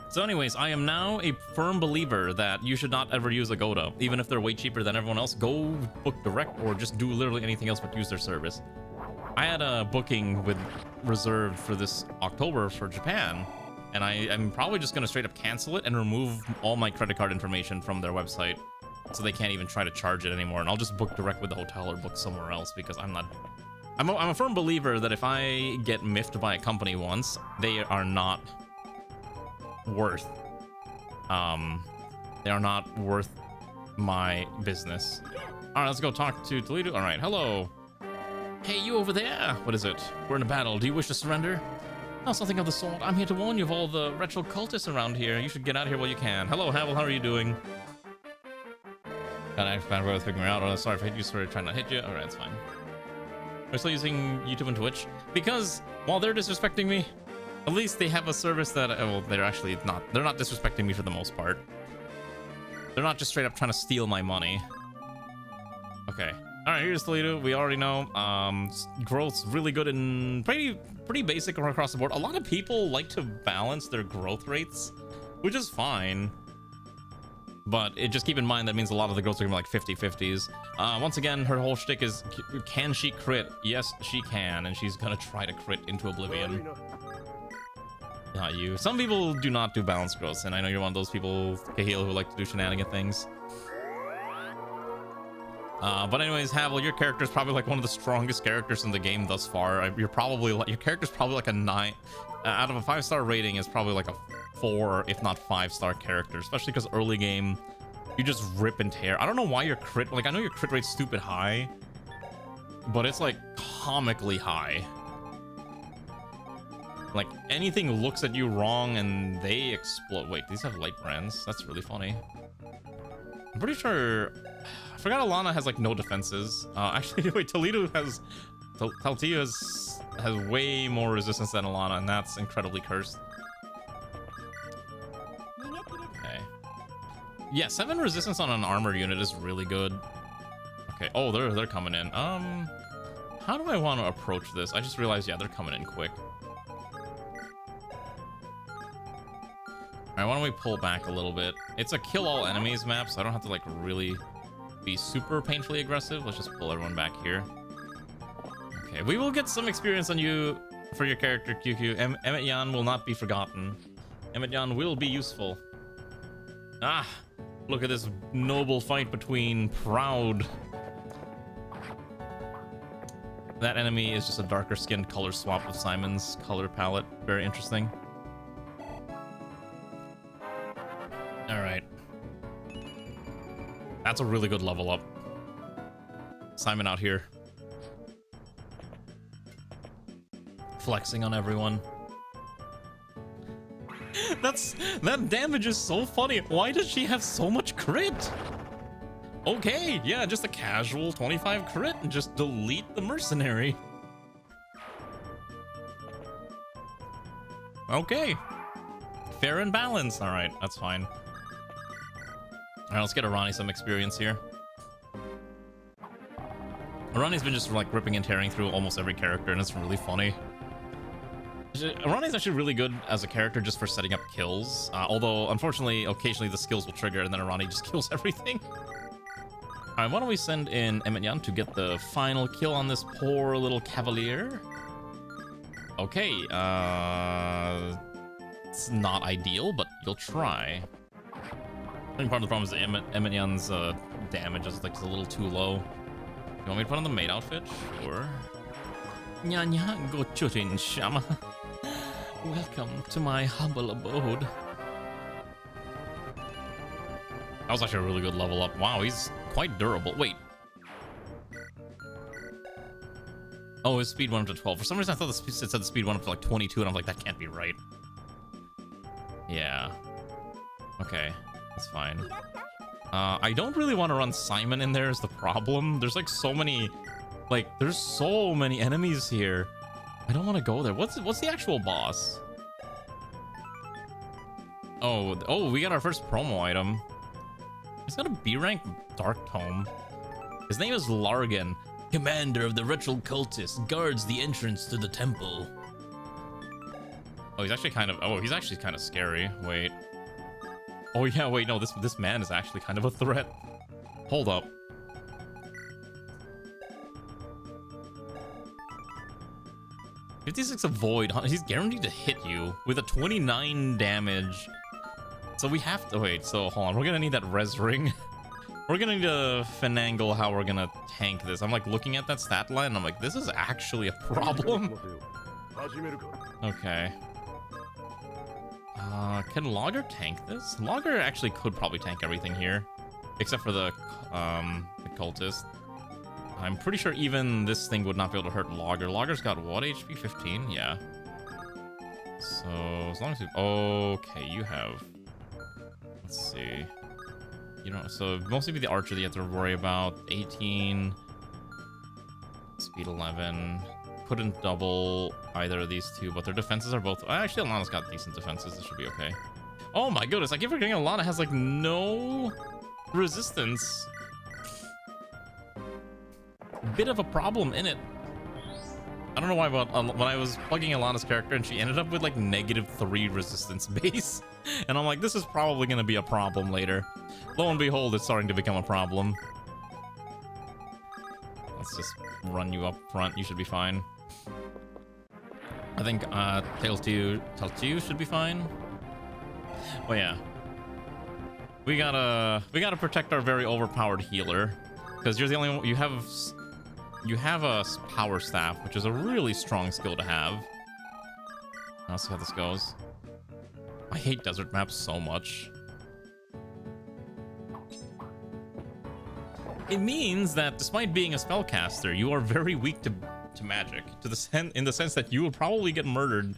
So anyways, I am now a firm believer that you should not ever use Agoda. Even if they're way cheaper than everyone else, go book direct or just do literally anything else but use their service. I had a booking with reserved for this October for Japan, and I'm probably just going to straight up cancel it and remove all my credit card information from their website so they can't even try to charge it anymore. And I'll just book direct with the hotel or book somewhere else because I'm a firm believer that if I get miffed by a company once, they are not worth my business. All right, let's go talk to Toledo. All right, hello. Hey, you over there. What is it? We're in a battle. Do you wish to surrender? No, something of the sort. I'm here to warn you of all the retro cultists around here. You should get out of here while you can. Hello, Havel. How are you doing? Got an extra bad way of figuring out. Oh, sorry if I hit you. Sorry, trying to hit you. All right, it's fine. We're still using YouTube and Twitch because while they're disrespecting me, at least they have a service that, well, they're actually not. They're not disrespecting me for the most part. They're not just straight up trying to steal my money. Okay. All right, here's Toledo. We already know. Growth's really good and pretty basic across the board. A lot of people like to balance their growth rates, which is fine. But just keep in mind that means a lot of the growths are gonna be like 50-50s. Once again, her whole shtick is, can she crit? Yes, she can, and she's gonna try to crit into oblivion. Not you. Some people do not do balanced growths, and I know you're one of those people, Kahil, who like to do shenanigan things. But anyways, Havel, your character is probably like one of the strongest characters in the game thus far. Your character's probably like a 9 out of a 5-star rating is probably like a 4, if not 5-star character, especially because early game you just rip and tear. I don't know why your crit, like I know your crit rate's stupid high, but it's like comically high. Like anything looks at you wrong and they explode. Wait, these have light brands. That's really funny. I'm pretty sure. I forgot Alana has like no defenses. Actually, wait, Toledo has. Taltia has way more resistance than Alana, and that's incredibly cursed. Okay. Yeah, 7 resistance on an armor unit is really good. Okay. Oh, they're coming in. How do I want to approach this? I just realized, yeah, they're coming in quick. Alright, why don't we pull back a little bit? It's a kill all enemies map, so I don't have to like really be super painfully aggressive. Let's just pull everyone back here. Okay, we will get some experience on you for your character, QQ. Emmett Yan will not be forgotten. Emmett Yan will be useful. Ah, look at this noble fight between Proud. That enemy is just a darker skinned color swap with Simon's color palette. Very interesting. Alright. That's a really good level up. Simon out here. Flexing on everyone. That damage is so funny. Why does she have so much crit? Okay, yeah, just a casual 25 crit and just delete the mercenary. Okay. Fair and balanced. Alright, that's fine. Alright, let's get Arani some experience here. Arani's been just like ripping and tearing through almost every character, and it's really funny. Arani's actually really good as a character just for setting up kills. Although, unfortunately, occasionally the skills will trigger and then Arani just kills everything. Alright, why don't we send in Emmett Yan to get the final kill on this poor little cavalier? Okay, it's not ideal, but you'll try. I think part of the problem is that Emmett Yan's damage is like a little too low. You want me to put on the maid outfit? Sure. Nya nya go chutin shama. Welcome to my humble abode. That was actually a really good level up. Wow, he's quite durable. Wait. Oh, his speed went up to 12. For some reason, I thought it said the speed went up to like 22, and I'm like, that can't be right. Yeah. Okay, that's fine. I don't really want to run Simon in there is the problem. There's like so many, there's so many enemies here. I don't want to go there. What's the actual boss? Oh, we got our first promo item. He's got a B rank Dark Tome. His name is Largan, commander of the ritual cultists, guards the entrance to the temple. Oh, he's actually kind of scary. Wait. Oh yeah, wait, no, this man is actually kind of a threat. Hold up. 56 avoid, he's guaranteed to hit you with a 29 damage. So we have to wait, so hold on, we're gonna need that res ring. We're gonna need to finagle how we're gonna tank this. I'm like looking at that stat line and I'm like, this is actually a problem. Okay. Can Logger tank this? Logger actually could probably tank everything here, except for the cultist. I'm pretty sure even this thing would not be able to hurt Logger. Logger's got what HP? 15? Yeah. So as long as you, okay, you have. Let's see. You know, so mostly be the archer that you have to worry about. 18, speed 11. Couldn't double either of these two, but their defenses are both. Actually, Alana's got decent defenses. This should be okay. Oh my goodness! I keep forgetting Alana has like no resistance. Bit of a problem in it. I don't know why, but when I was plugging Alana's character and she ended up with like -3 resistance base, and I'm like, this is probably going to be a problem later. Lo and behold, it's starting to become a problem. Let's just run you up front. You should be fine. I think Tail 2 should be fine. Oh yeah, we gotta protect our very overpowered healer, because you're the only one. You have a power staff, which is a really strong skill to have. Let's see how this goes. I hate desert maps so much. It means that despite being a spellcaster, you are very weak to magic, in the sense that you will probably get murdered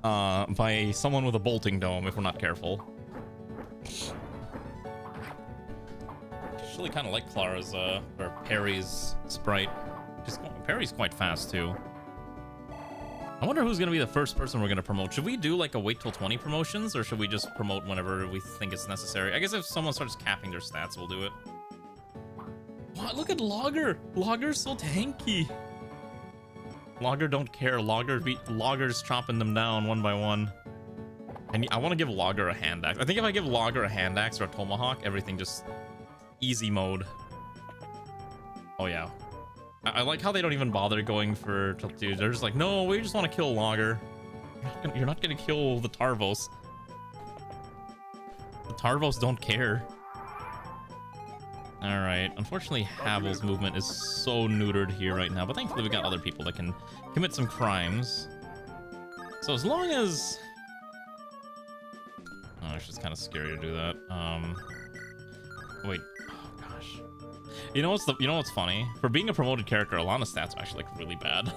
by someone with a bolting dome if we're not careful. I actually kind of like Clara's or Perry's sprite. Perry's quite fast too. I wonder who's gonna be the first person we're gonna promote. Should we do like a wait till 20 promotions, or should we just promote whenever we think it's necessary? I guess if someone starts capping their stats, we'll do it. What? Look at Logger. Logger's so tanky. Logger don't care. Logger's chopping them down one by one. And I want to give Logger a hand axe. I think if I give Logger a hand axe or a tomahawk, everything just easy mode. Oh yeah. I like how they don't even bother going for dude. They're just like, no, we just want to kill Logger. You're not gonna kill the Tarvos. The Tarvos don't care. All right. Unfortunately, Havel's movement is so neutered here right now, but thankfully we got other people that can commit some crimes. So as long as, oh, it's just kind of scary to do that. Wait. Oh gosh. You know what's funny? For being a promoted character, Alana's stats are actually like really bad.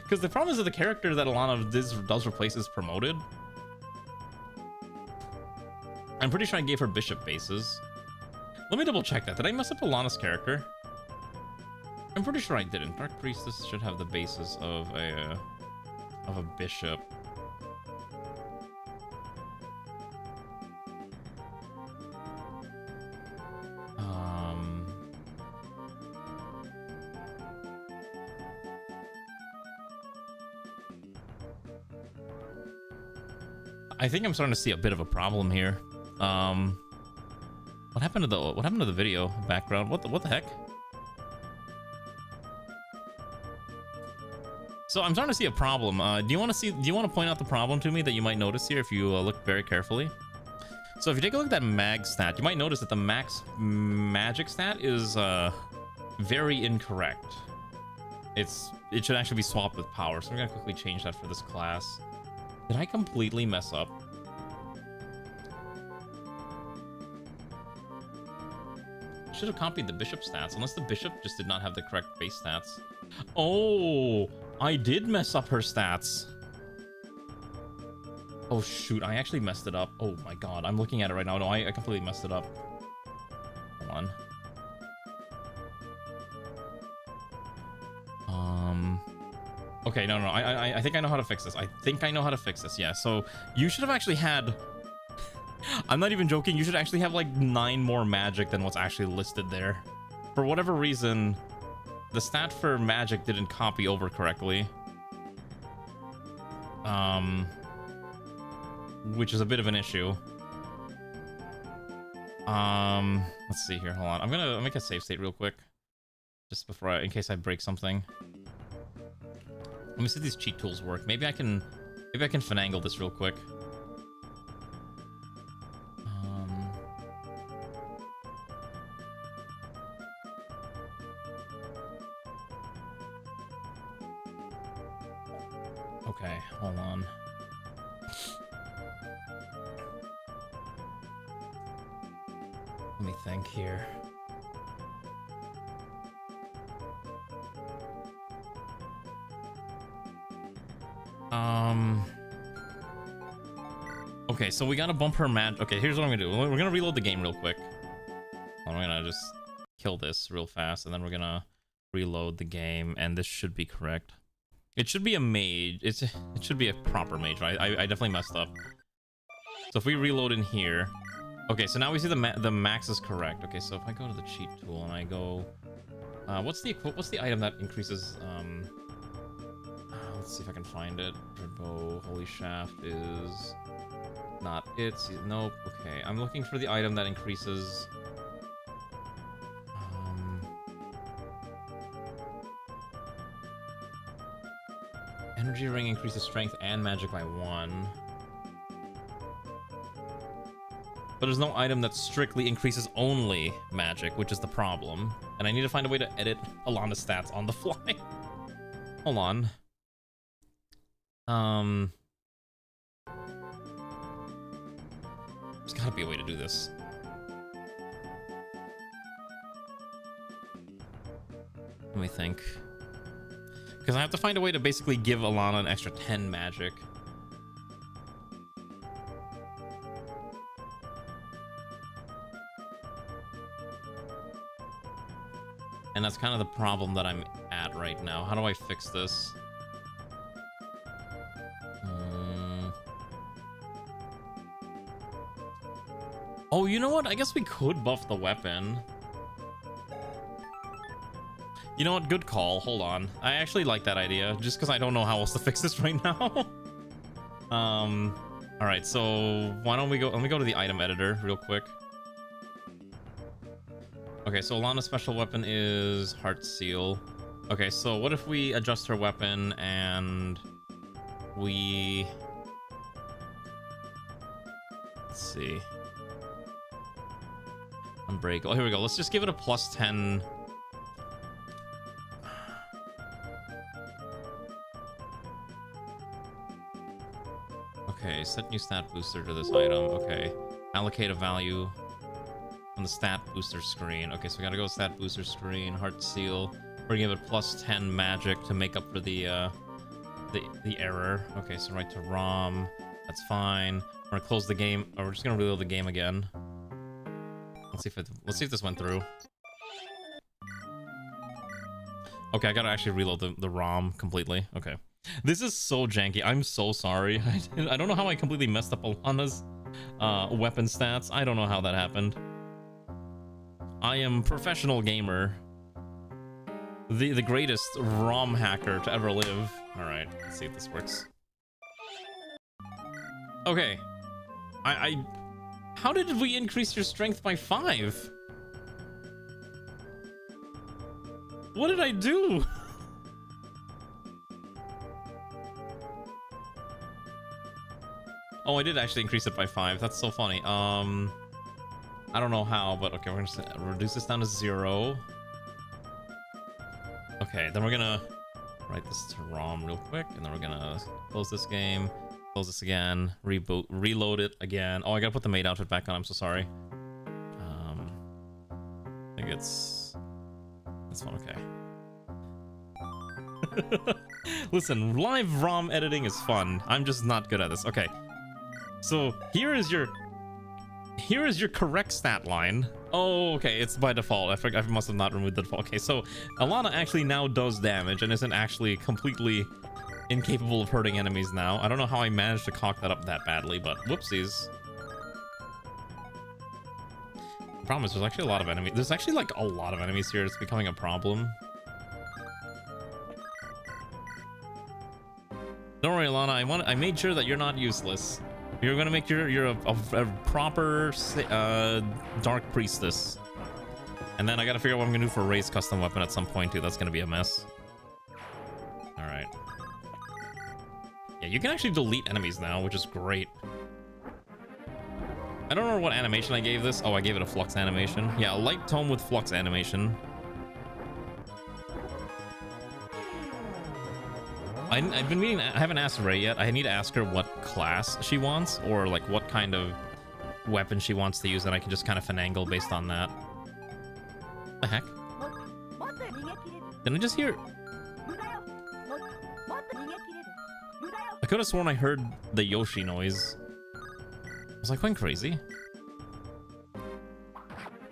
Because the problem is that the character that Alana does replace is promoted. I'm pretty sure I gave her bishop bases. Let me double check that. Did I mess up Alana's character? I'm pretty sure I didn't. Dark Priestess should have the basis of a bishop. I think I'm starting to see a bit of a problem here. What happened to the video background? What the heck? So I'm starting to see a problem. Do you want to point out the problem to me that you might notice here if you look very carefully? So if you take a look at that mag stat, you might notice that the max magic stat is very incorrect. It should actually be swapped with power. So I'm gonna quickly change that for this class. Did I completely mess up? Should have copied the bishop stats, unless the bishop just did not have the correct base stats. Oh, I did mess up her stats. Oh shoot, I actually messed it up. Oh my god, I'm looking at it right now. No, I completely messed it up. Hold on. Okay, no, I think I know how to fix this. I think I know how to fix this, yeah. So, you should have actually had... I'm not even joking, you should actually have like 9 more magic than what's actually listed there. For whatever reason, the stat for magic didn't copy over correctly. Which is a bit of an issue. Let's see here, hold on. I'm gonna make a save state real quick. Just before in case I break something. Let me see if these cheat tools work. Maybe I can finagle this real quick. Okay, hold on. Let me think here. Okay, so we gotta bump her mag. Okay, here's what I'm gonna do. We're gonna reload the game real quick. I'm gonna just kill this real fast, and then we're gonna reload the game, and this should be correct. It should be a mage. It should be a proper mage, right? I definitely messed up. So if we reload in here, okay. So now we see the max is correct. Okay, so if I go to the cheat tool and I go, what's the item that increases? Let's see if I can find it. Red bow, holy shaft is not it. Nope. Okay, I'm looking for the item that increases. Energy ring increases strength and magic by 1. But there's no item that strictly increases only magic, which is the problem. And I need to find a way to edit Alana's stats on the fly. Hold on. There's gotta be a way to do this. Let me think. Because I have to find a way to basically give Alana an extra 10 magic. And that's kind of the problem that I'm at right now. How do I fix this? Oh, you know what? I guess we could buff the weapon. You know what? Good call. Hold on. I actually like that idea, just because I don't know how else to fix this right now. All right. So why don't we go? Let me go to the item editor real quick. Okay. So Alana's special weapon is Heart Seal. Okay. So what if we adjust her weapon and we? Let's see. Unbreak. Oh, here we go. Let's just give it a plus 10. Okay, set new stat booster to this item. Okay, allocate a value on the stat booster screen. Okay, so we gotta go stat booster screen, Heart Seal. We're gonna give it plus 10 magic to make up for the error. Okay, so write to ROM. That's fine. We're gonna close the game, or we're just gonna reload the game again. Let's see if this went through. Okay, I gotta actually reload the ROM completely. Okay. This is so janky. I'm so sorry. I don't know how I completely messed up Alana's weapon stats. I don't know how that happened. I am professional gamer. The greatest ROM hacker to ever live. Alright, let's see if this works. Okay. How did we increase your strength by 5? What did I do? Oh, I did actually increase it by 5. That's so funny. I don't know how, but okay, we're gonna reduce this down to 0. Okay, then we're gonna write this to ROM real quick, and then we're gonna close this game. Close this again, reboot, reload it again. Oh, I gotta put the maid outfit back on. I'm so sorry. I think it's... That's fun, okay. Listen, live ROM editing is fun. I'm just not good at this. Okay. So here is your correct stat line. Oh, okay, it's by default. I must have not removed the default. Okay, so Alana actually now does damage and isn't actually completely incapable of hurting enemies now. I don't know how I managed to cock that up that badly, but whoopsies. The problem is there's actually a lot of enemies. There's actually like a lot of enemies here. It's becoming a problem. Don't worry, Alana. I made sure that you're not useless. You're gonna make you're a proper dark priestess, and then I gotta figure out what I'm gonna do for a race custom weapon at some point too. That's gonna be a mess. All right. Yeah, you can actually delete enemies now, which is great. I don't know what animation I gave this. Oh, I gave it a flux animation. Yeah, a light tone with flux animation. I've been meaning. I haven't asked Ray yet. I need to ask her what class she wants, or like what kind of weapon she wants to use, and I can just kind of finagle based on that. The heck? Did I just hear? I could have sworn I heard the Yoshi noise. Was I going crazy?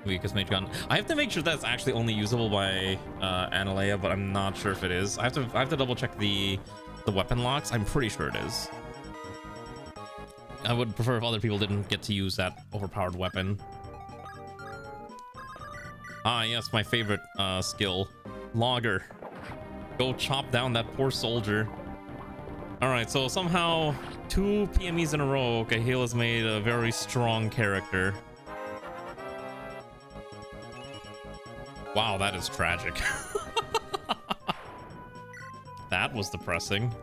Weakest mage gun. I have to make sure that's actually only usable by Analea, but I'm not sure if it is. I have to double check the weapon locks. I'm pretty sure it is. I would prefer if other people didn't get to use that overpowered weapon. Ah, yes, my favorite skill, Logger. Go chop down that poor soldier. All right, so somehow 2 PMEs in a row. Okay, Hala's made a very strong character. Wow, that is tragic. That was depressing.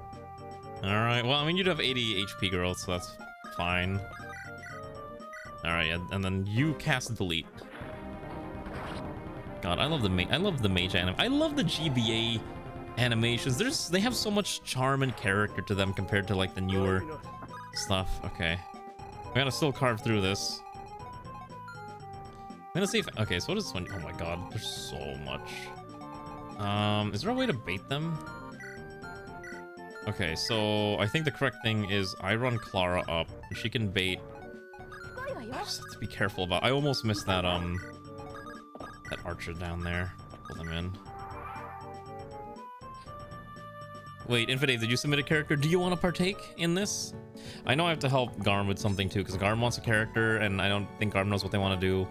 Alright, well, I mean, you'd have 80 HP, girl, so that's fine. Alright, yeah, and then you cast delete. God, I love the mage anim. I love the GBA animations. They have so much charm and character to them compared to, like, the newer stuff. Okay. I gotta still carve through this. I'm gonna see if... Okay, so what is this one? Oh my god, there's so much. Is there a way to bait them? Okay, so I think the correct thing is I run Clara up. She can bait. I just have to be careful about... I almost missed that, that archer down there. Pull them in. Wait, Infidate, did you submit a character? Do you want to partake in this? I know I have to help Garm with something too, because Garm wants a character, and I don't think Garm knows what they want to do.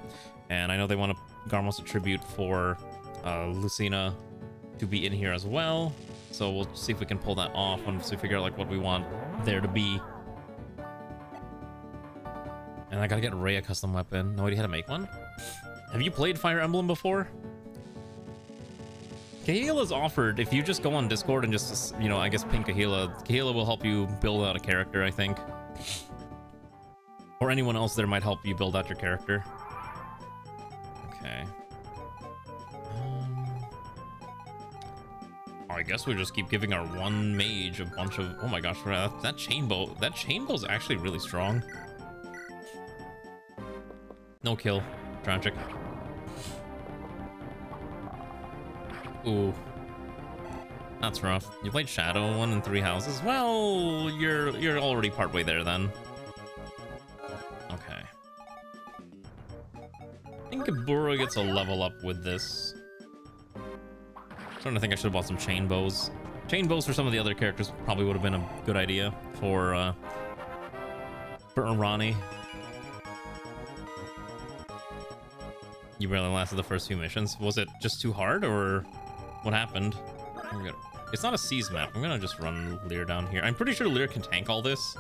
And I know they want to... Garm wants a tribute for Lucina to be in here as well. So we'll see if we can pull that off once we figure out like what we want there to be. And I gotta get Ray a custom weapon. No idea how to make one. Have you played Fire Emblem before? Kahela's offered, if you just go on Discord and just, you know, I guess ping Kahela. Kahela will help you build out a character, I think. Or anyone else there might help you build out your character. Okay. I guess we just keep giving our one mage a bunch of... Oh my gosh, that chain bow. That chain bow is actually really strong. No kill. Tragic. Ooh. That's rough. You played Shadow 1 and 3 houses? Well, you're already partway there then. Okay. I think Kabura gets a level up with this. Starting to think I should have bought some chain bows. Chain bows for some of the other characters probably would have been a good idea for Arani. You barely lasted the first few missions. Was it just too hard, or what happened? It's not a Seas map. I'm gonna just run Lear down here. I'm pretty sure Lear can tank all this.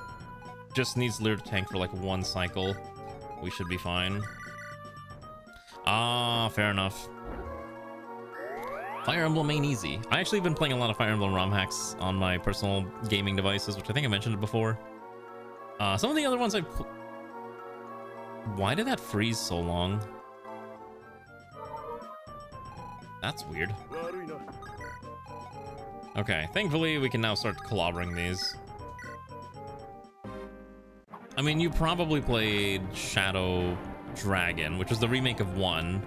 Just needs Lear to tank for like one cycle. We should be fine. Ah, fair enough. Fire Emblem ain't easy. I actually have been playing a lot of Fire Emblem ROM hacks on my personal gaming devices, which I think I mentioned it before. Some of the other ones Why did that freeze so long? That's weird. Okay, thankfully we can now start clobbering these. I mean, you probably played Shadow Dragon, which was the remake of 1.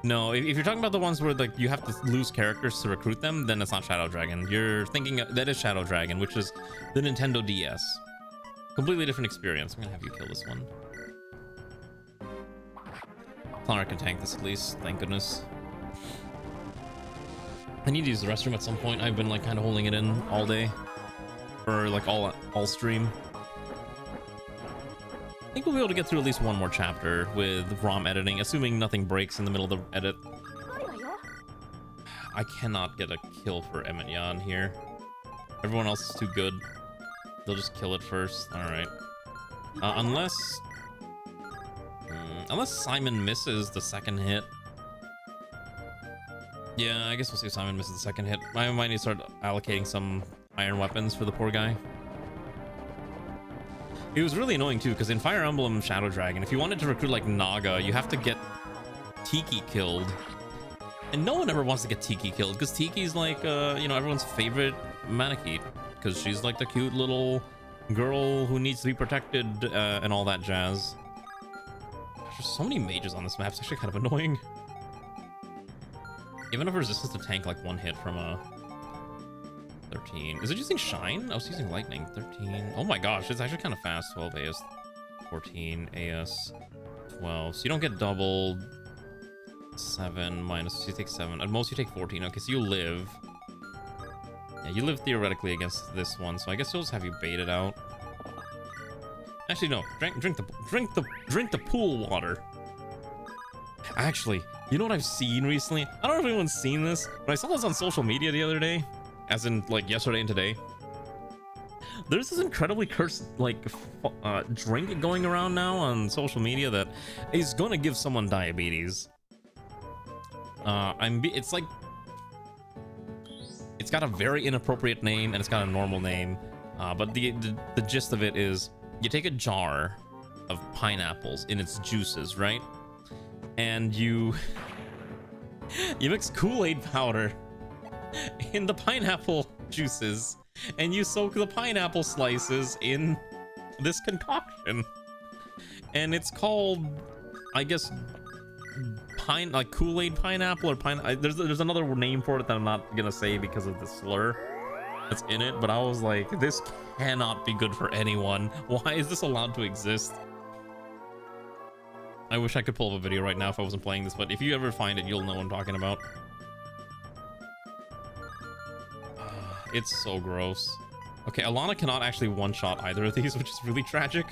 No, if you're talking about the ones where like you have to lose characters to recruit them, then it's not Shadow Dragon. You're thinking that is Shadow Dragon, which is the Nintendo DS. Completely different experience. I'm gonna have you kill this one. Clara can tank this at least, thank goodness. I need to use the restroom at some point. I've been like kind of holding it in all day. Or like all stream. I think we'll be able to get through at least one more chapter with ROM editing, assuming nothing breaks in the middle of the edit. I cannot get a kill for Emmett Yan here. Everyone else is too good. They'll just kill it first. Alright. Unless Simon misses the second hit. Yeah, I guess we'll see if Simon misses the second hit. I might need to start allocating some iron weapons for the poor guy. It was really annoying too, because in Fire Emblem Shadow Dragon, if you wanted to recruit like Naga, you have to get Tiki killed. And no one ever wants to get Tiki killed, because Tiki's like, you know, everyone's favorite Manakete. Because she's like the cute little girl who needs to be protected and all that jazz. Gosh, there's so many mages on this map, it's actually kind of annoying. Even if resistance to tank like one hit from a 13. Is it using Shine? I was using Lightning. 13. Oh my gosh, it's actually kind of fast. 12 AS, 14 AS, 12. So you don't get doubled. 7 minus, you take 7. At most you take 14. Okay, so you live. Yeah, you live theoretically against this one, so I guess you'll just have you baited out. Actually, no. Drink the pool water. Actually, you know what I've seen recently? I don't know if anyone's seen this, but I saw this on social media the other day. As in, like, yesterday and today. There's this incredibly cursed, like, drink going around now on social media that is gonna give someone diabetes. It's like... It's got a very inappropriate name, and it's got a normal name. But the gist of it is, you take a jar of pineapples in its juices, right? And you mix Kool-Aid powder in the pineapple juices, and you soak the pineapple slices in this concoction, and it's called, I guess, like Kool-Aid pineapple or there's another name for it that I'm not gonna say because of the slur that's in it, but I was like, this cannot be good for anyone. Why is this allowed to exist? I wish I could pull up a video right now if I wasn't playing this, but if you ever find it, you'll know what I'm talking about. It's so gross. Okay, Alana cannot actually one-shot either of these, which is really tragic.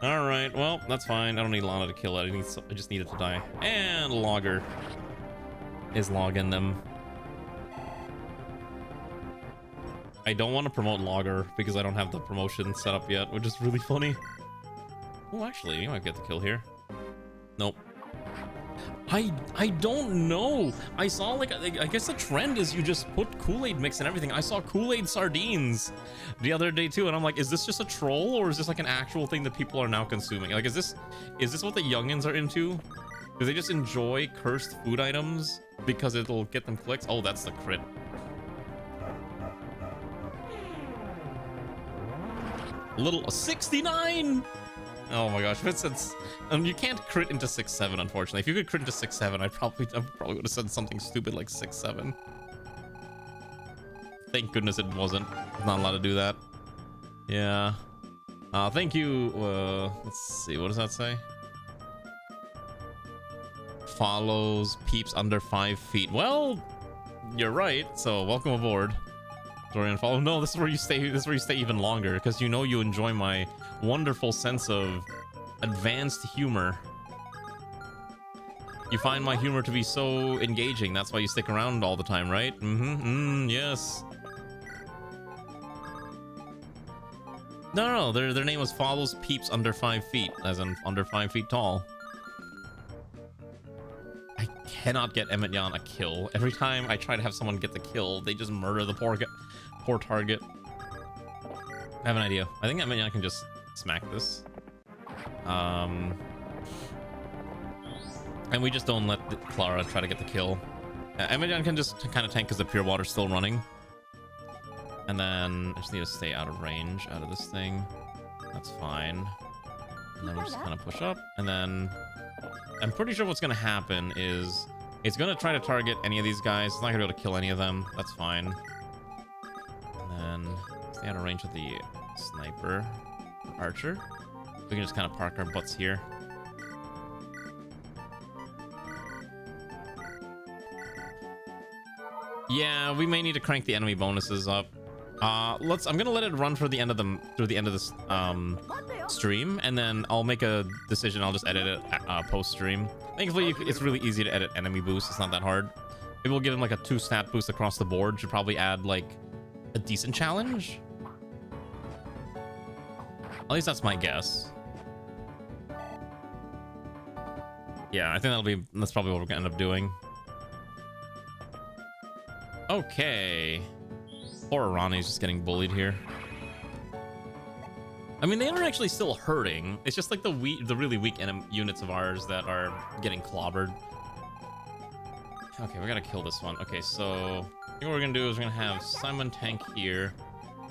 Alright, well, that's fine. I don't need Alana to kill it. I just need it to die. And Logger is logging them. I don't want to promote Logger because I don't have the promotion set up yet, which is really funny. Oh, actually, you might get the kill here. Nope. I don't know. I saw, like, I guess the trend is you just put Kool-Aid mix and everything. I saw Kool-Aid sardines the other day too, and I'm like, is this just a troll, or is this like an actual thing that people are now consuming? Like, is this what the youngins are into? Do they just enjoy cursed food items because it'll get them clicks? Oh, that's the crit. A 69. Oh my gosh, you can't crit into 6-7, unfortunately. If you could crit into 6-7, I probably would have said something stupid like 6-7. Thank goodness it wasn't. I'm not allowed to do that. Yeah. Thank you. Let's see, what does that say? Follows peeps under 5 feet. Well, you're right, so welcome aboard. Dorian follow. No, this is where you stay. This is where you stay even longer, because you know you enjoy my wonderful sense of advanced humor. You find my humor to be so engaging. That's why you stick around all the time, right? Yes. No, their name was follows peeps under 5 feet, as in under 5 feet tall. I cannot get Emmett Yan a kill. Every time I try to have someone get the kill, they just murder the poor target. I have an idea. I think Emmett Yan can just smack this. And we just don't let Clara try to get the kill. Emmett Yan can just kind of tank because the pure water's still running. And then I just need to stay out of range out of this thing. That's fine. And then we just kind of push up, and then I'm pretty sure what's gonna happen is it's gonna try to target any of these guys. It's not gonna be able to kill any of them. That's fine. And then stay out of range of the sniper archer. We can just kind of park our butts here. Yeah, we may need to crank the enemy bonuses up. I'm gonna let it run for the end of through the end of this stream, and then I'll make a decision. I'll just edit it post stream. Thankfully, it's really easy to edit enemy boosts. It's not that hard. Maybe we'll give him like a 2 stat boost across the board. Should probably add like a decent challenge. At least that's my guess. Yeah, I think that's probably what we're gonna end up doing. Okay. Poor Ronnie's just getting bullied here. I mean, they are actually still hurting. It's just like the really weak units of ours that are getting clobbered. Okay, we gotta kill this one. Okay, so I think what we're gonna do is we're gonna have Simon tank here,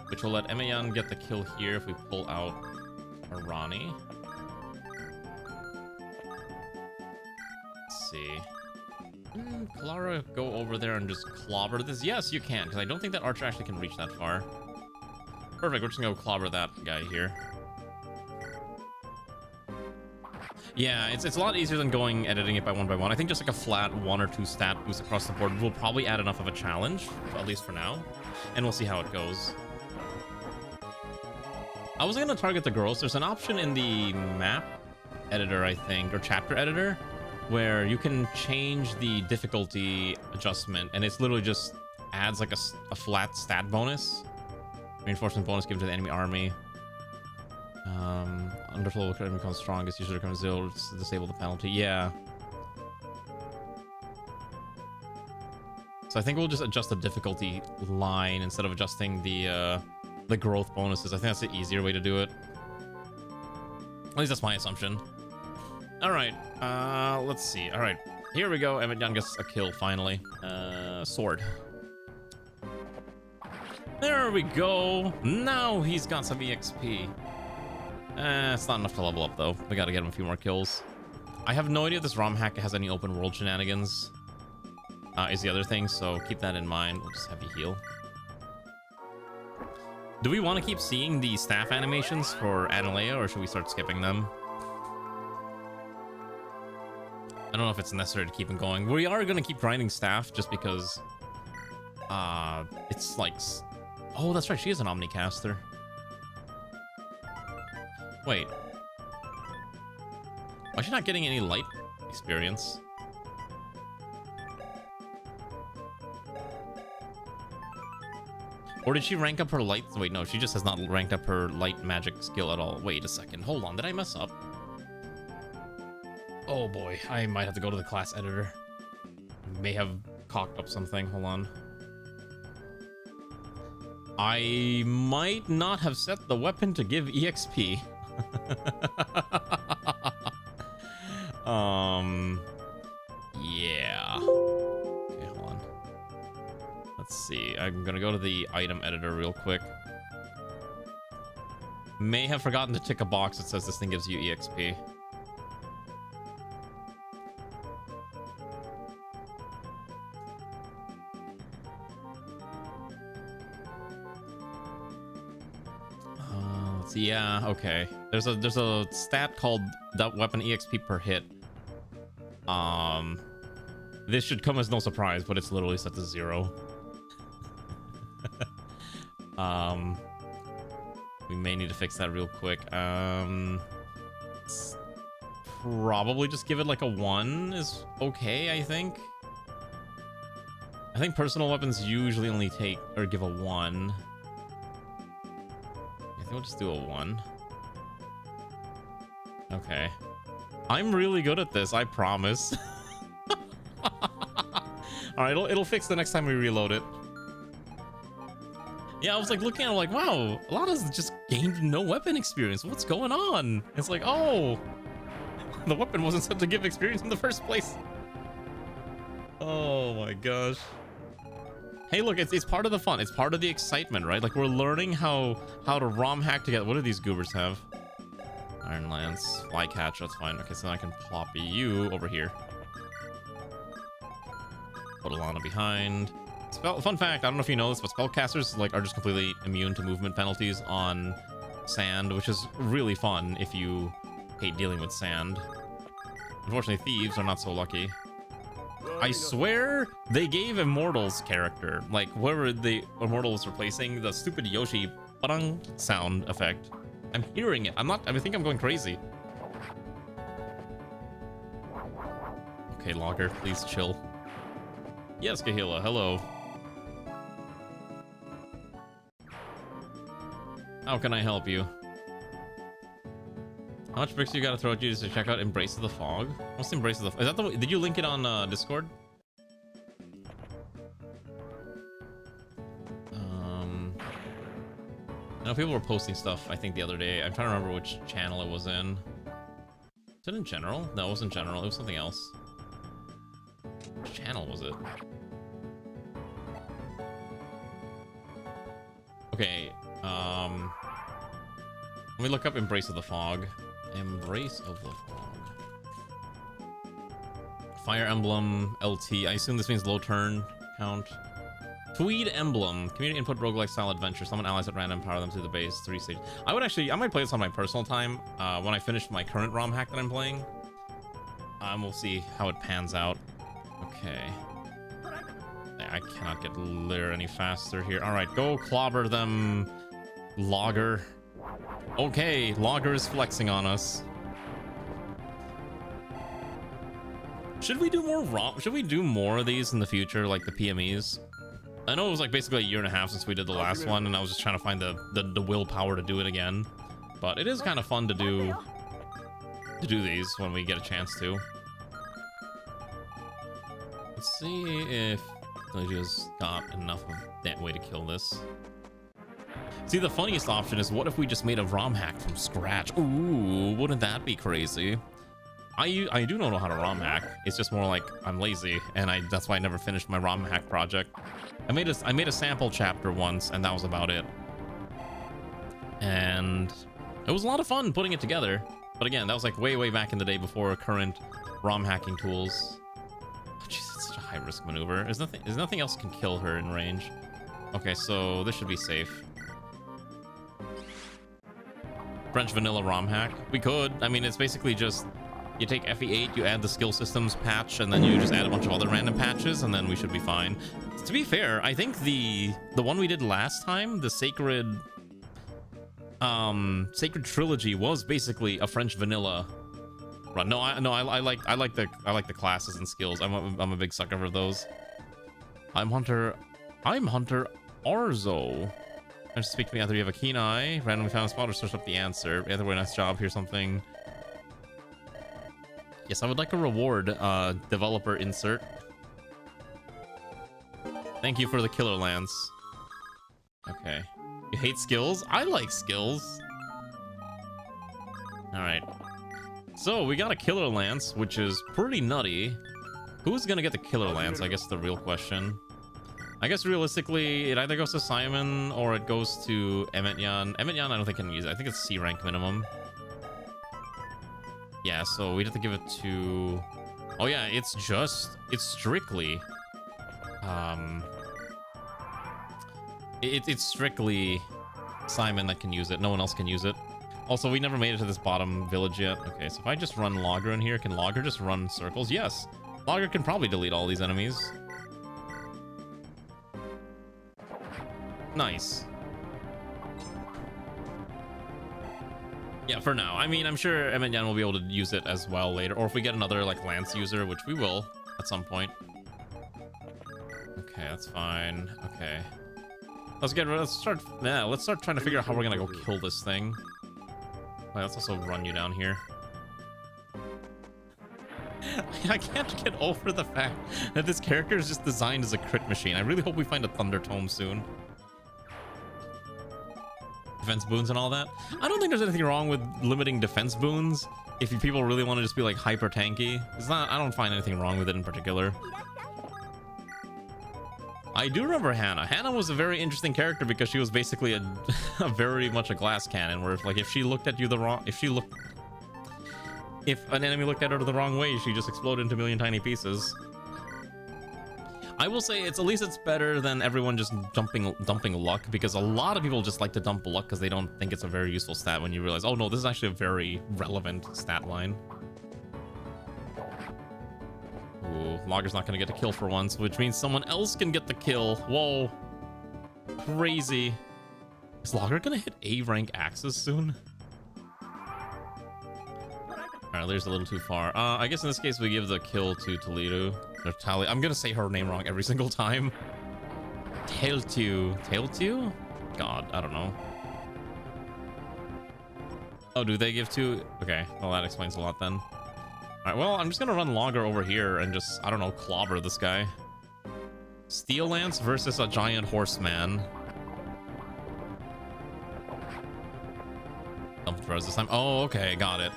which will let Emayan get the kill here if we pull out our Ronnie. Let's see. Can Clara go over there and just clobber this? Yes, you can, because I don't think that Archer actually can reach that far. Perfect, we're just gonna go clobber that guy here. Yeah, it's a lot easier than editing it by one. I think just like a flat 1 or 2 stat boost across the board will probably add enough of a challenge, at least for now. And we'll see how it goes. I was gonna target the girls. There's an option in the map editor, I think, or chapter editor, where you can change the difficulty adjustment, and it's literally just adds like a flat stat bonus. Reinforcement bonus given to the enemy army. Underflow will become strongest, usually becomes 0 to disable the penalty. Yeah. So I think we'll just adjust the difficulty line instead of adjusting the growth bonuses. I think that's the easier way to do it. At least that's my assumption. All right, let's see. All right, here we go. Emmett Young gets a kill finally. Sword. There we go. Now he's got some EXP. It's not enough to level up though. We gotta get him a few more kills. I have no idea if this ROM hack has any open world shenanigans. Is the other thing, so keep that in mind. We'll just have you heal. Do we want to keep seeing the staff animations for Analea, or should we start skipping them? I don't know if it's necessary to keep them going. We are going to keep grinding staff just because it's like... Oh, that's right. She is an Omnicaster. Wait. Why is she not getting any light experience? Or did she rank up her light? Wait, no, she just has not ranked up her light magic skill at all. Wait a second. Hold on. Did I mess up? Oh boy, I might have to go to the class editor. May have cocked up something. Hold on. I might not have set the weapon to give EXP. Yeah. Okay, hold on. Let's see. I'm gonna go to the item editor real quick. May have forgotten to tick a box that says this thing gives you EXP. Yeah, okay. There's a stat called that weapon EXP per hit. This should come as no surprise, but it's literally set to 0. We may need to fix that real quick. Probably just give it like a 1 is okay, I think. I think personal weapons usually only take or give a 1. I think we'll just do a 1. Okay. I'm really good at this, I promise. Alright, it'll fix the next time we reload it. Yeah, I was like looking at it like, wow, Lana's just gained no weapon experience. What's going on? It's like, oh, the weapon wasn't set to give experience in the first place. Oh my gosh. Hey, look, it's part of the fun. It's part of the excitement, right? Like, we're learning how to ROM hack together. What do these goobers have? Iron Lance, Flycatcher, that's fine. Okay, so then I can plop you over here. Put Alana behind. Fun fact, I don't know if you know this, but spellcasters like are just completely immune to movement penalties on sand, which is really fun if you hate dealing with sand. Unfortunately, thieves are not so lucky. I swear they gave Immortal's character, like whoever the Immortal was replacing, the stupid Yoshi parang sound effect. I'm hearing it. I think I'm going crazy. Okay, Logger, please chill. Yes, Kahila, hello. How can I help you? How much bricks you gotta throw at you to check out Embrace of the Fog? What's Embrace of the Fog? Is that the? Did you link it on Discord? I know people were posting stuff, I think, the other day. I'm trying to remember which channel it was in. Is it in general? No, it wasn't general. It was something else. Which channel was it? Okay, let me look up Embrace of the Fog. Embrace of the Fog. Fire Emblem LT. I assume this means low turn count. Tweed Emblem. Community input roguelike style adventure. Summon allies at random, power them to the base. 3 stages. I might play this on my personal time when I finish my current ROM hack that I'm playing. We'll see how it pans out. Okay. I cannot get there any faster here. Alright, go clobber them, Logger. Okay, Logger is flexing on us. Should we do more ROM? Should we do more of these in the future, like the PMEs? I know it was like basically a year and a half since we did the last one, and I was just trying to find the willpower to do it again. But it is kind of fun to do these when we get a chance to. Let's see if I just got enough of that way to kill this. See, the funniest option is what if we just made a ROM hack from scratch? Ooh, wouldn't that be crazy? I do know how to ROM hack. It's just more like I'm lazy, and that's why I never finished my ROM hack project. I made a sample chapter once, and that was about it. And it was a lot of fun putting it together. But again, that was like way back in the day before current ROM hacking tools. Oh, jeez, it's such a high risk maneuver. There's nothing else can kill her in range. Okay, so this should be safe. French vanilla ROM hack. We could. I mean, it's basically just you take FE8, you add the skill systems patch, and then you just add a bunch of other random patches, and then we should be fine. To be fair, I think the one we did last time, the Sacred Trilogy, was basically a French vanilla run. No, I like the classes and skills. I'm a big sucker for those. I'm Hunter Arzo. I just speak to me either you have a keen eye, randomly found a spot, or search up the answer. Either way, nice job. Here's something. Yes, I would like a reward, developer insert. Thank you for the killer lance. Okay. You hate skills? I like skills. Alright. So, we got a killer lance, which is pretty nutty. Who's gonna get the killer lance? I guess is the real question. I guess realistically, it either goes to Simon or it goes to Emetyan. Emetyan, I don't think can use it. I think it's C rank minimum. Yeah, so we'd have to give it to... Oh yeah, it's strictly... It's strictly Simon that can use it. No one else can use it. Also, we never made it to this bottom village yet. Okay, so if I just run Logger in here, can Logger just run circles? Yes! Logger can probably delete all these enemies. Nice. Yeah, for now. I mean, I'm sure Emetyan will be able to use it as well later. Or if we get another, like, Lance user, which we will at some point. Okay, that's fine. Okay. Let's start trying to figure out how we're gonna go kill this thing. Right, let's also run you down here. I can't get over the fact that this character is just designed as a crit machine. I really hope we find a Thunder Tome soon. Defense boons and all that. I don't think there's anything wrong with limiting defense boons if people really want to just be like hyper tanky. I don't find anything wrong with it in particular. I do remember Hannah. Hannah was a very interesting character because she was basically a very much a glass cannon, where if she looked at you If an enemy looked at her the wrong way, she just exploded into a million tiny pieces. I will say at least it's better than everyone just dumping luck, because a lot of people just like to dump luck because they don't think it's a very useful stat when you realize, oh no, this is actually a very relevant stat line. Ooh, Logger's not gonna get a kill for once, which means someone else can get the kill. Whoa. Crazy. Is Logger gonna hit A rank axes soon? Alright, there's a little too far. I guess in this case we give the kill to Toledo. Or Tally. I'm gonna say her name wrong every single time. Tailtew. Tailtew? God, I don't know. Oh, do they give two? Okay, well that explains a lot then. Alright, well, I'm just gonna run Logger over here and just, I don't know, clobber this guy. Steel Lance versus a giant horseman. Dump throws this time. Oh, okay, got it.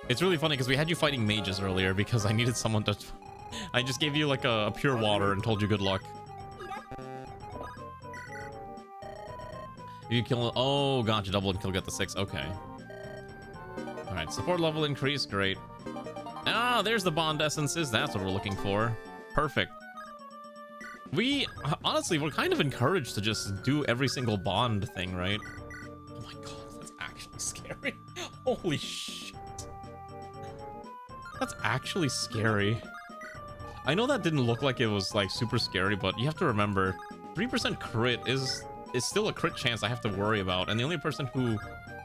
It's really funny because we had you fighting mages earlier because I needed someone to... I just gave you like a pure water and told you good luck. You kill... Oh, gotcha. Double and kill, get the 6. Okay. Alright, support level increase. Great. Ah, there's the bond essences. That's what we're looking for. Perfect. We... Honestly, we're kind of encouraged to just do every single bond thing, right? Oh my god, that's actually scary. Holy shit. That's actually scary. I know that didn't look like it was like super scary, but you have to remember 3% crit is still a crit chance I have to worry about, and the only person who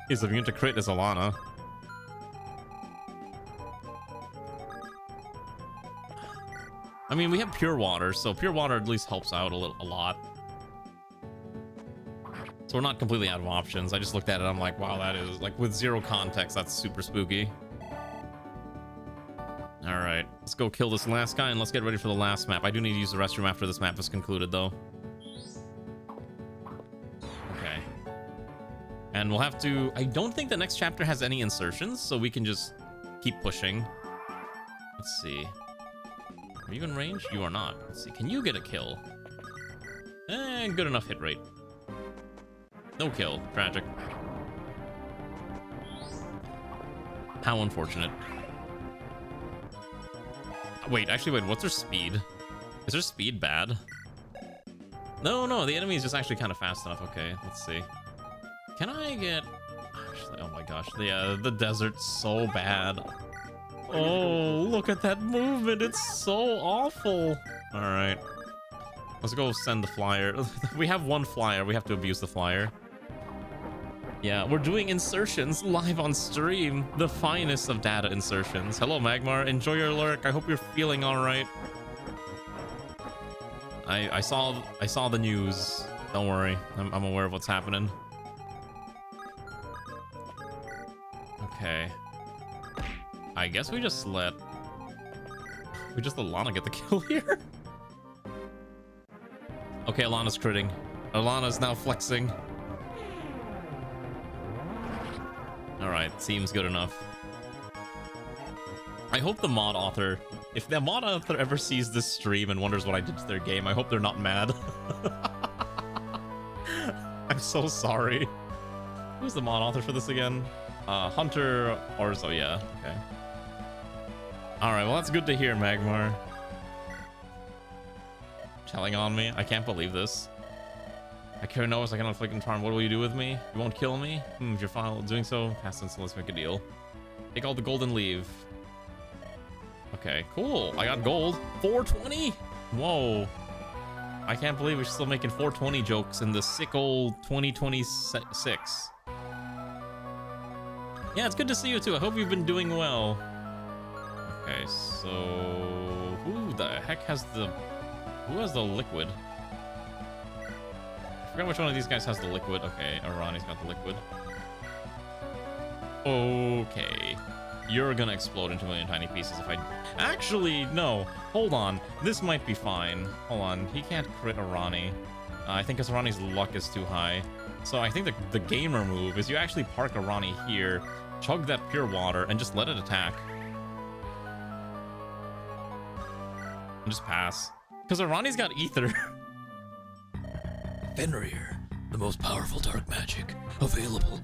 is immune to crit is Alana. I mean, we have pure water, so pure water at least helps out a lot. So we're not completely out of options. I just looked at it, I'm like, wow, that is like with zero context, that's super spooky. All right, let's go kill this last guy and let's get ready for the last map. I do need to use the restroom after this map is concluded, though. Okay. And we'll have to... I don't think the next chapter has any insertions, so we can just keep pushing. Let's see. Are you in range? You are not. Let's see. Can you get a kill? Good enough hit rate. No kill. Tragic. How unfortunate. Wait, actually, wait, what's their speed? Is their speed bad? No, the enemy is just actually kind of fast enough. Okay, let's see. Can I get... Actually, oh my gosh, the desert's so bad. Oh, look at that movement, it's so awful. All right, let's go send the flyer. We have one flyer, we have to abuse the flyer. Yeah, we're doing insertions live on stream. The finest of data insertions. Hello, Magmar. Enjoy your lurk. I hope you're feeling all right. I saw the news. Don't worry. I'm aware of what's happening. Okay. I guess we just let Alana get the kill here. Okay, Alana's critting. Alana's now flexing. Alright, seems good enough. I hope the mod author, if the mod author ever sees this stream and wonders what I did to their game, I hope they're not mad. I'm so sorry. Who's the mod author for this again? Hunter Orzo, yeah, okay. Alright, well that's good to hear, Magmar. Telling on me? I can't believe this. I care knows I cannot inflict and charm. What will you do with me? You won't kill me? If you're fine doing so, pass this and let's make a deal. Take all the gold and leave. Okay, cool. I got gold. 420? Whoa. I can't believe we're still making 420 jokes in the sick old 2026. Yeah, it's good to see you too. I hope you've been doing well. Okay, so who the heck has the... Who has the liquid? I forgot which one of these guys has the liquid. Okay, Arani's got the liquid. Okay. You're gonna explode into a million tiny pieces if I... Actually, no. Hold on. This might be fine. Hold on. He can't crit Arani. I think because Arani's luck is too high. So I think the gamer move is you actually park Arani here, chug that pure water, and just let it attack. And just pass. Because Arani's got ether. Fenrir, the most powerful dark magic available.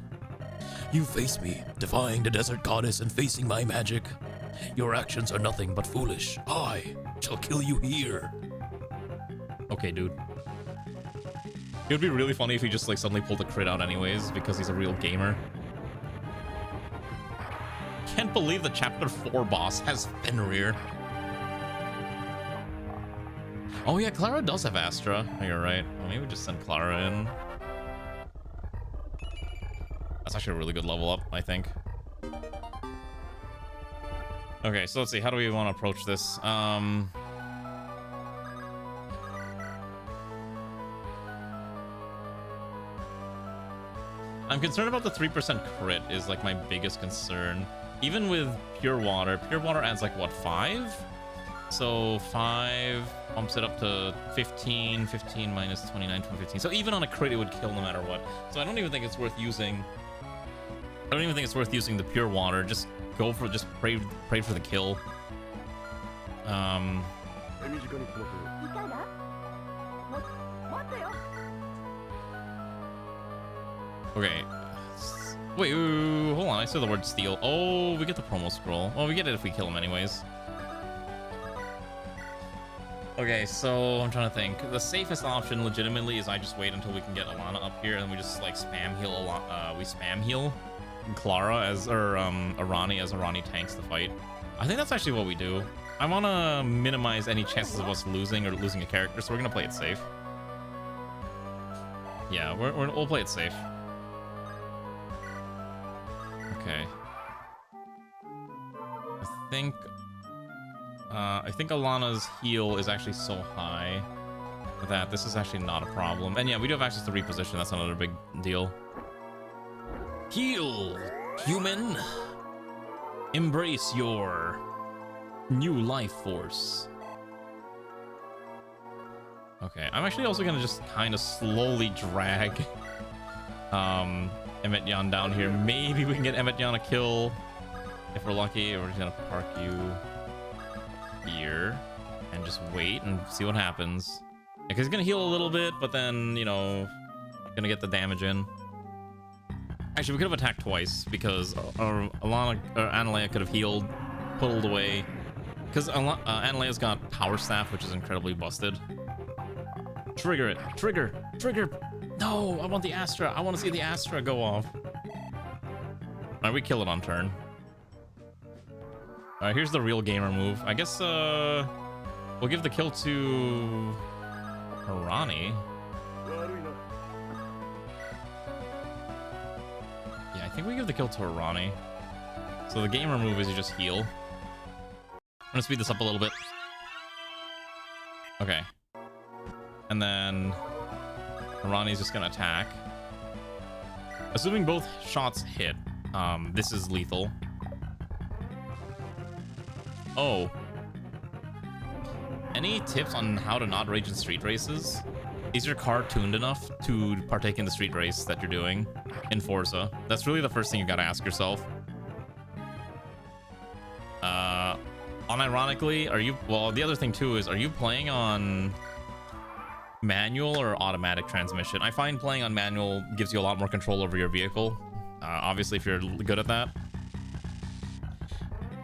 You face me, defying the desert goddess and facing my magic. Your actions are nothing but foolish. I shall kill you here. Okay, dude. It would be really funny if he just like suddenly pulled a crit out anyways because he's a real gamer. Can't believe the chapter 4 boss has Fenrir. Oh yeah, Clara does have Astra. Oh, you're right. Well, maybe we just send Clara in. That's actually a really good level up, I think. Okay, so let's see. How do we want to approach this? I'm concerned about the 3% crit is like my biggest concern. Even with pure water adds like what, 5? So 5 bumps it up to 15, 15 minus 29, 15. So even on a crit, it would kill no matter what. So I don't even think it's worth using. I don't even think it's worth using the pure water. Just go for, just pray for the kill. Okay. Wait, hold on. I said the word steal. Oh, we get the promo scroll. Well, we get it if we kill him anyways. Okay, so I'm trying to think. The safest option, legitimately, is I just wait until we can get Alana up here, and we just like spam heal we spam heal Clara as, or Arani as Arani tanks the fight. I think that's actually what we do. I want to minimize any chances of us losing or losing a character, so we're gonna play it safe. Yeah, we'll play it safe. Okay. I think Alana's heal is actually so high that this is actually not a problem. And yeah, we do have access to reposition. That's another big deal. Heal, human. Embrace your new life force. Okay, I'm actually also gonna just kind of slowly drag Emmet-Yan down here. Maybe we can get Emmet-Yan a kill if we're lucky, or we're just gonna park you here and just wait and see what happens. Because he's gonna heal a little bit, but then, you know, gonna get the damage in. Actually, we could have attacked twice because Alana or Analea could have healed, pulled away. Because Analea's got Power Staff, which is incredibly busted. Trigger it. Trigger. No, I want the Astra. I want to see the Astra go off. Alright, we kill it on turn. Alright, here's the real gamer move. I guess we'll give the kill to Arani. Yeah, I think we give the kill to Arani. So the gamer move is you just heal. I'm gonna speed this up a little bit. Okay. And then Arani's just gonna attack. Assuming both shots hit, this is lethal. Oh. Any tips on how to not rage in street races? Is your car tuned enough to partake in the street race that you're doing in Forza? That's really the first thing you gotta ask yourself. Unironically, are you... Well, the other thing too is, are you playing on manual or automatic transmission? I find playing on manual gives you a lot more control over your vehicle. Obviously, if you're good at that.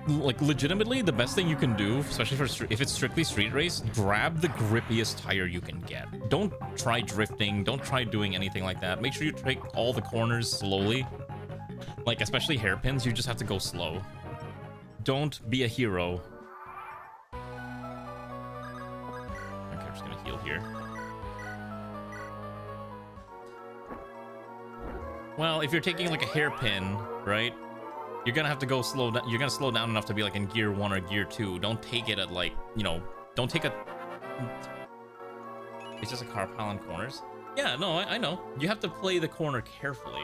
Like, legitimately, the best thing you can do, especially for if it's strictly street race, grab the grippiest tire you can get. Don't try drifting. Don't try doing anything like that. Make sure you take all the corners slowly. Like, especially hairpins, you just have to go slow. Don't be a hero. Okay, I'm just gonna heal here. Well, if you're taking like a hairpin, right? You're gonna have to go slow down. You're gonna slow down enough to be like in gear 1 or gear 2. Don't take it at like, you know, don't take a... It's just a car pile on corners. Yeah, no, I know. You have to play the corner carefully.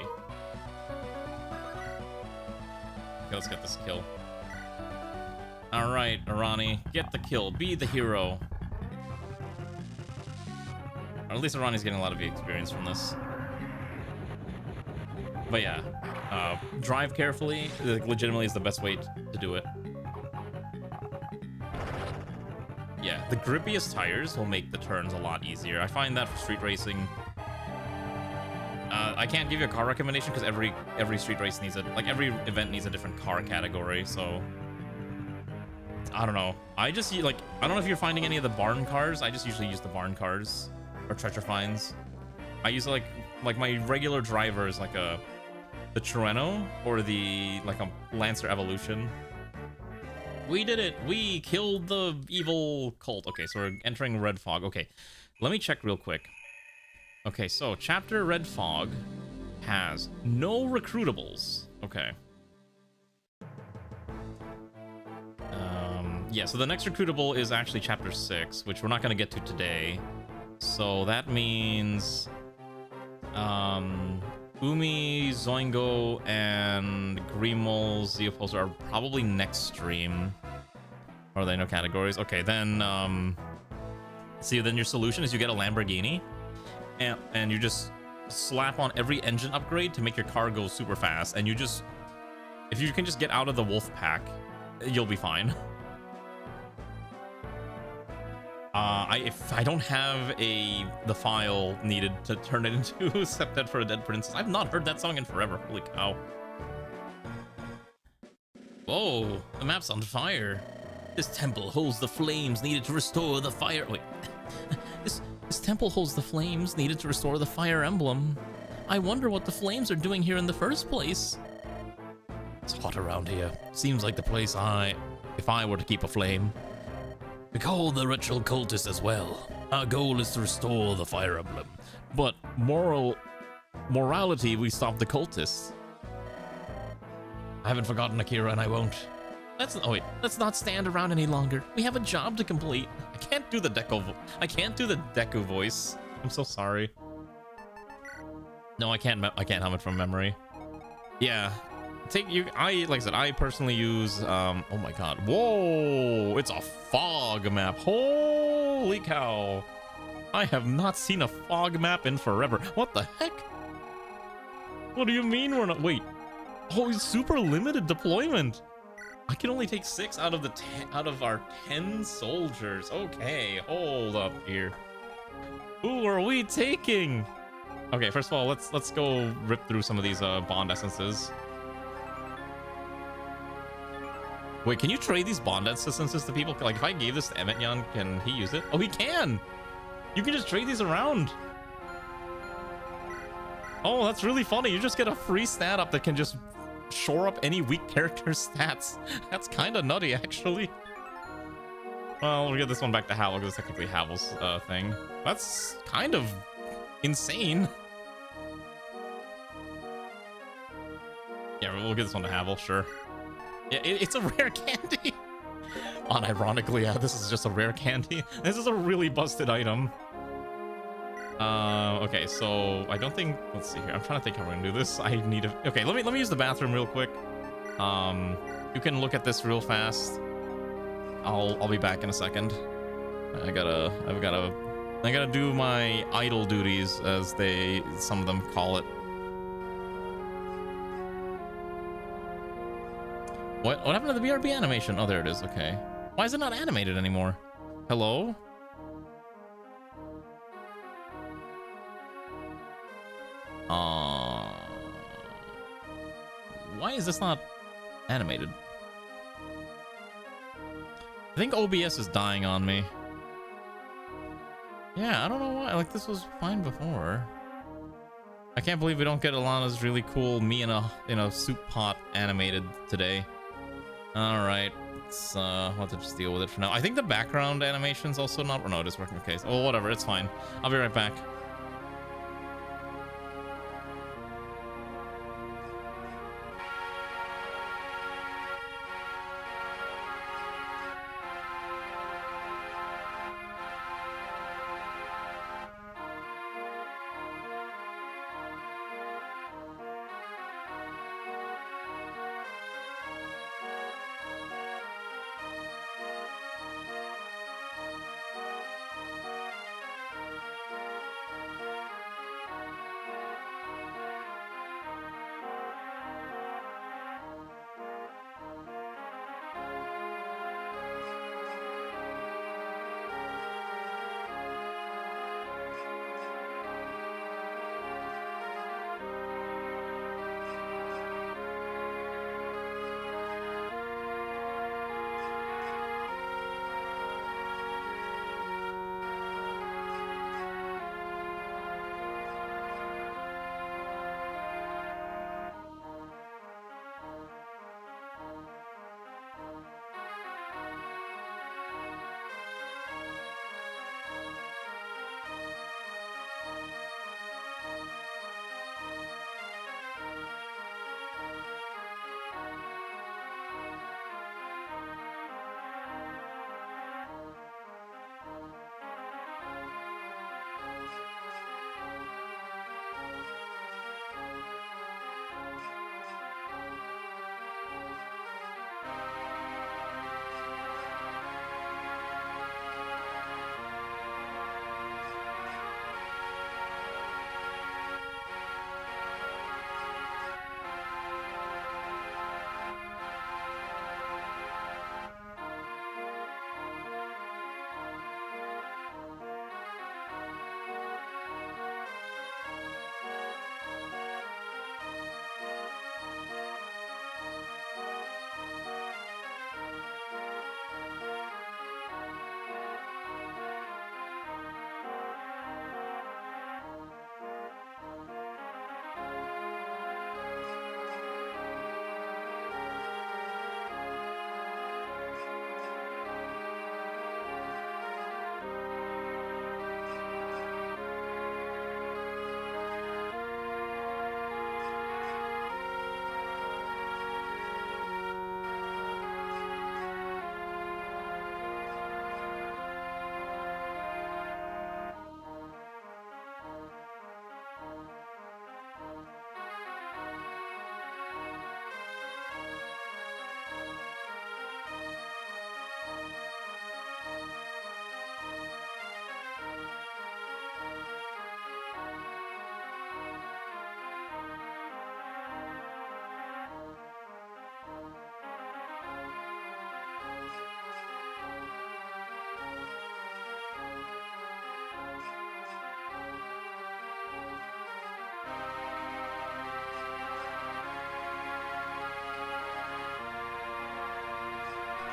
Okay, let's get this kill. All right, Arani, get the kill. Be the hero. Or at least Arani's getting a lot of experience from this. But yeah, drive carefully. Legitimately is the best way to do it. Yeah, the grippiest tires will make the turns a lot easier. I find that for street racing. I can't give you a car recommendation because every street race needs every event needs a different car category. So I don't know. I just I don't know if you're finding any of the barn cars. I just usually use the barn cars or treasure finds. I use like my regular drivers the Trueno or the a Lancer Evolution. We did it. We killed the evil cult. Okay, so we're entering Red Fog. Okay, let me check real quick. Okay, so chapter Red Fog has no recruitables. Okay. Yeah, so the next recruitable is actually chapter 6, which we're not going to get to today. So that means Umi, Zoingo, and Grimel Zeopolster are probably next stream. Are they no categories? Okay, then see, then your solution is you get a Lamborghini and you just slap on every engine upgrade to make your car go super fast, and if you can just get out of the wolf pack, you'll be fine. If I don't have the file needed to turn it into Septet for a Dead Princess. I've not heard that song in forever. Holy cow. Whoa, the map's on fire. This temple holds the flames needed to restore the fire. Wait. This temple holds the flames needed to restore the fire emblem. I wonder what the flames are doing here in the first place. It's hot around here. Seems like the place if I were to keep a flame. We call the ritual cultists as well. Our goal is to restore the fire emblem. But morality, we stop the cultists. I haven't forgotten Akira, and I won't. Let's not stand around any longer. We have a job to complete. I can't do the Deku voice. I'm so sorry. No, I can't hum it from memory. Yeah. Like I said, I personally use oh my god. Whoa, it's a fog map. Holy cow. I have not seen a fog map in forever. What the heck? What do you mean we're not? Wait. Oh, it's super limited deployment. I can only take 6 out of our 10 soldiers. Okay, hold up here. Who are we taking? Okay, first of all, let's go rip through some of these bond essences. Wait, can you trade these bond essences to people? Like, if I gave this to Emetyan, can he use it? Oh, he can! You can just trade these around. Oh, that's really funny. You just get a free stat up that can just shore up any weak character's stats. That's kind of nutty, actually. Well, we'll get this one back to Havel, because it's technically Havel's thing. That's kind of insane. Yeah, we'll get this one to Havel, sure. Yeah, it's a rare candy. Unironically, yeah, this is just a rare candy. This is a really busted item. Okay, so I don't think. Let's see here. I'm trying to think how we're gonna do this. I need to. Okay, let me use the bathroom real quick. You can look at this real fast. I'll be back in a second. I gotta do my idol duties, as some of them call it. What happened to the BRB animation? Oh, there it is. Okay. Why is it not animated anymore? Hello? Why is this not animated? I think OBS is dying on me. Yeah, I don't know why. Like, this was fine before. I can't believe we don't get Alana's really cool me in a soup pot animated today. All right, we'll have to just deal with it for now. I think the background animation's also not. No, it is working. Okay, well, whatever. It's fine. I'll be right back.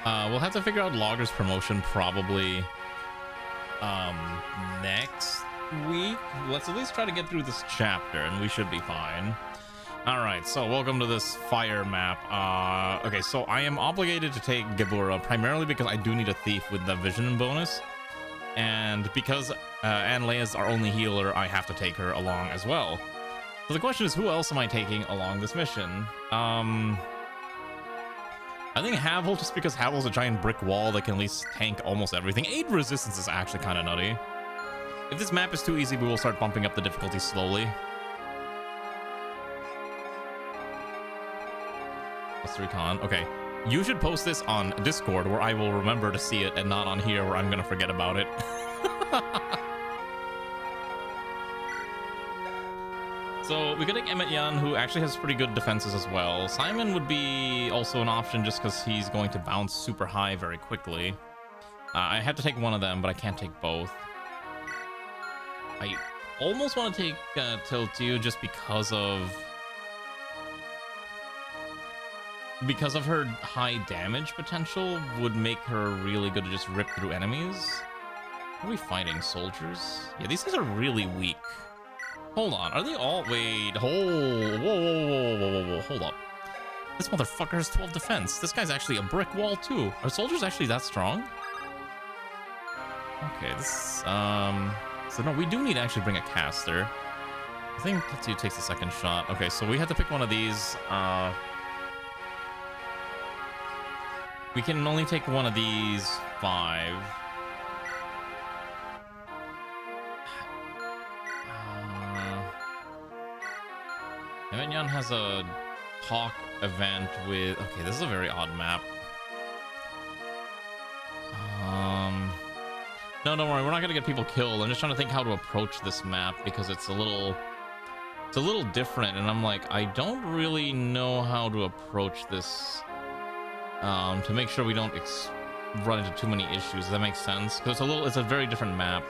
We'll have to figure out Logger's promotion probably next week. Let's at least try to get through this chapter and we should be fine. All right, so welcome to this fire map. Okay, so I am obligated to take Gebura primarily because I do need a thief with the vision bonus, and because Anlea is our only healer, I have to take her along as well. So the question is, who else am I taking along this mission? I think Havel, just because Havel's a giant brick wall that can at least tank almost everything. 8 resistance is actually kind of nutty. If this map is too easy, we will start bumping up the difficulty slowly. Recon. Okay, you should post this on Discord where I will remember to see it and not on here where I'm gonna forget about it. So we could take Emmett Yan, who actually has pretty good defenses as well. Simon would be also an option just because he's going to bounce super high very quickly. I have to take one of them, but I can't take both. I almost want to take Tiltiu just because of her high damage potential would make her really good to just rip through enemies. Are we fighting soldiers? Yeah, these guys are really weak. Hold on, are they all... Wait, whoa, hold up. This motherfucker has 12 defense. This guy's actually a brick wall too. Are soldiers actually that strong? Okay, this... So no, we do need to actually bring a caster. I think Tetsu takes the second shot. Okay, so we have to pick one of these. We can only take one of these 5. Evanyan has a talk event with... Okay, this is a very odd map. No, don't worry, we're not gonna get people killed. I'm just trying to think how to approach this map because it's a little different, and I'm like, I don't really know how to approach this to make sure we don't run into too many issues. Does that make sense? Because it's a very different map.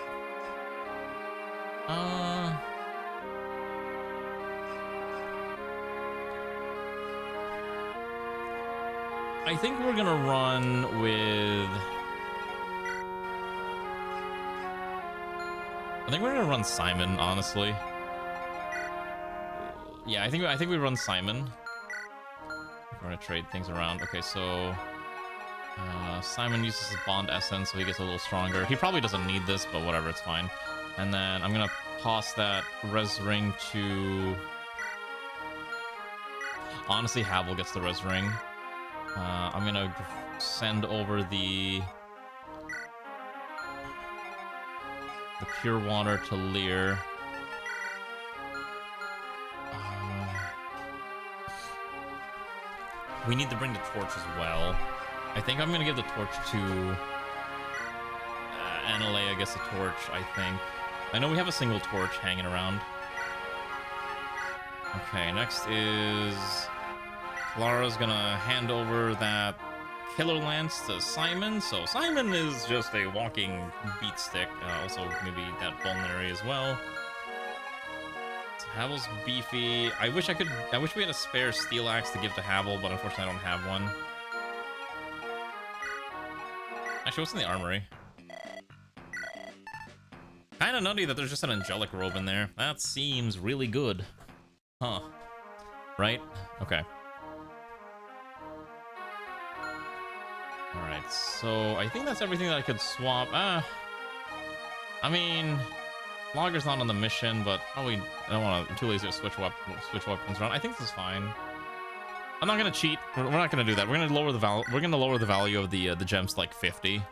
I think we're gonna run with... I think we're gonna run Simon, honestly. Yeah, I think we run Simon. We're gonna trade things around. Okay, so Simon uses his bond essence, so he gets a little stronger. He probably doesn't need this, but whatever, it's fine. And then I'm gonna toss that res ring to... Honestly, Havel gets the res ring. I'm gonna send over the pure water to Lear. We need to bring the torch as well. I think I'm gonna give the torch to Anilea gets a torch, I think. I know we have a single torch hanging around. Okay, next is Lara's gonna hand over that Killer Lance to Simon. So Simon is just a walking beat stick. Also maybe that Vulnerary as well. So Havel's beefy. I wish we had a spare steel axe to give to Havel, but unfortunately I don't have one. Actually, what's in the armory? Kinda nutty that there's just an angelic robe in there. That seems really good. Huh. Right? Okay. Alright, so I think that's everything that I could swap. I mean, Logger's not on the mission, but probably I don't want to. I'm too lazy to switch weapons around. I think this is fine. I'm not gonna cheat. We're not gonna do that. We're gonna lower the value. We're gonna lower the value of the gems to like 50.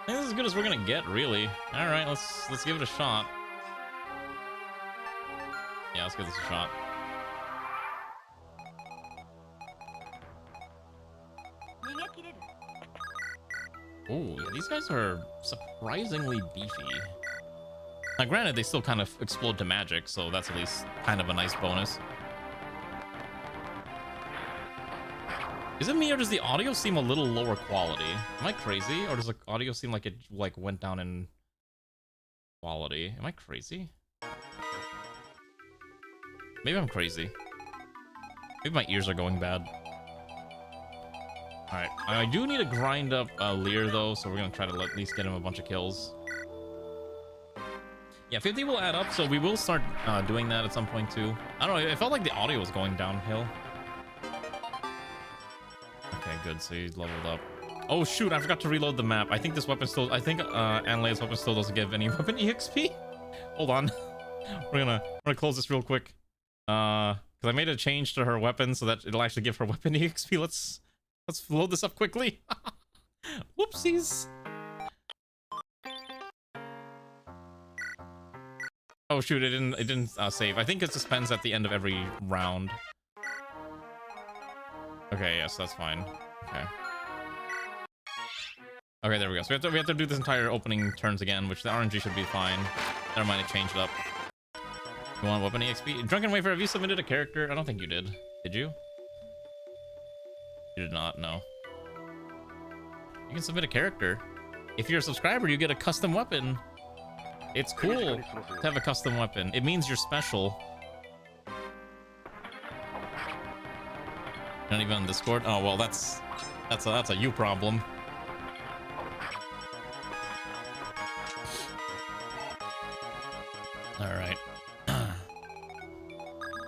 I think this is as good as we're gonna get, really. All right, let's give it a shot. Yeah, let's give this a shot. Oh, yeah, these guys are surprisingly beefy. Now, granted, they still kind of explode to magic, so that's at least kind of a nice bonus. Is it me, or does the audio seem a little lower quality? Am I crazy, or does the audio seem like it went down in quality? Am I crazy? Maybe I'm crazy. Maybe my ears are going bad. Alright, I do need to grind up Lear though, so we're gonna try to at least get him a bunch of kills. Yeah, 50 will add up, so we will start doing that at some point too. I don't know, it felt like the audio was going downhill. Okay, good, so he's leveled up. Oh shoot, I forgot to reload the map. I think this weapon still, I think Anleia's weapon still doesn't give any weapon EXP. Hold on. we're gonna close this real quick. Because I made a change to her weapon so that it'll actually give her weapon EXP. Let's load this up quickly. Whoopsies. Oh shoot, it didn't save. I think it suspends at the end of every round. Okay, yes, that's fine. Okay. Okay, there we go. So we have to do this entire opening turns again, which the RNG should be fine. Never mind, it changed it up. You want weapon EXP? Drunken Wafer, have you submitted a character? I don't think you did. Did you? You did not, no. You can submit a character. If you're a subscriber, you get a custom weapon. It's cool to have a custom weapon. It means you're special. Not even on Discord? Oh, well, that's a you problem. All right.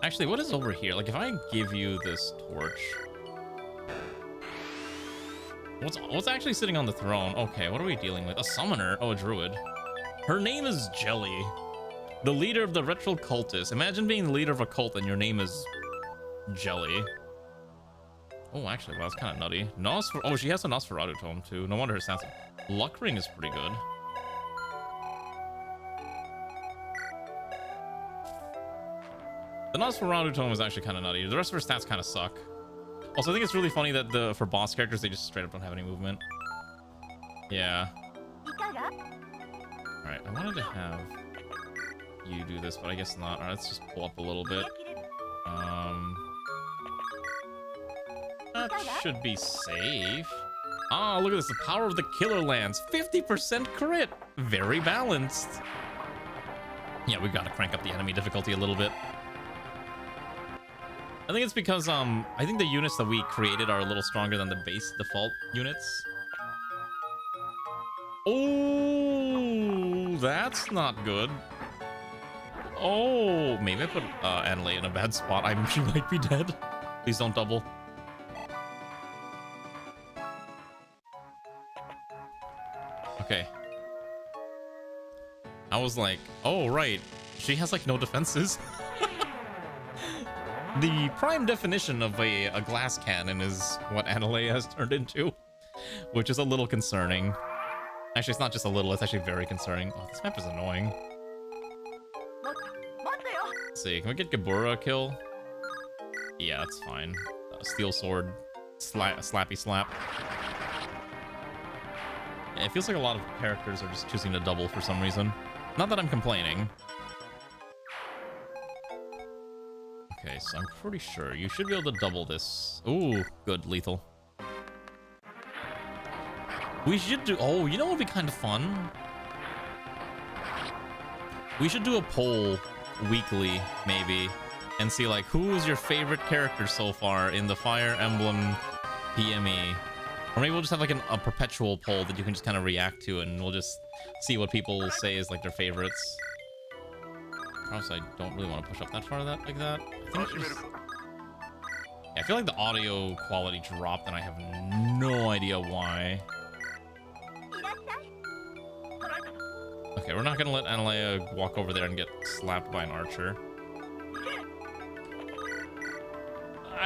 Actually, what is over here? Like, if I give you this torch, what's actually sitting on the throne? Okay, what are we dealing with? A summoner? Oh, a druid. Her name is Jelly, the leader of the retro cultists. Imagine being the leader of a cult and your name is Jelly. Oh, actually, well, that's kind of nutty. Oh, she has a Nosferatu tome too. No wonder her stats. Luck ring is pretty good. The Nosferatu tome is actually kind of nutty. The rest of her stats kind of suck. Also, I think it's really funny that for boss characters, they just straight up don't have any movement. Yeah. Alright, I wanted to have you do this, but I guess not. Alright, let's just pull up a little bit. That should be safe. Ah, look at this. The power of the Killer Lance. 50% crit. Very balanced. Yeah, we gotta crank up the enemy difficulty a little bit. I think it's because, I think the units that we created are a little stronger than the base default units. Oh, that's not good. Oh, maybe I put Anleia in a bad spot. She might be dead. Please don't double. Okay. I was like, oh, right. She has, like, no defenses. The prime definition of a glass cannon is what Anleia has turned into, which is a little concerning. Actually, it's not just a little, it's actually very concerning. Oh, this map is annoying. Let's see, can we get Gabura a kill? Yeah, that's fine. Steel sword, slappy slap. Yeah, it feels like a lot of characters are just choosing to double for some reason. Not that I'm complaining. Okay, so I'm pretty sure you should be able to double this. Ooh, good, lethal. We should do... Oh, you know what would be kind of fun? We should do a poll weekly, maybe, and see, like, who is your favorite character so far in the Fire Emblem PME? Or maybe we'll just have, like, a perpetual poll that you can just kind of react to, and we'll just see what people say is, like, their favorites. Honestly, I don't really want to push up that far like that. I think yeah, I feel like the audio quality dropped, and I have no idea why. Okay, we're not gonna let Anleia walk over there and get slapped by an archer.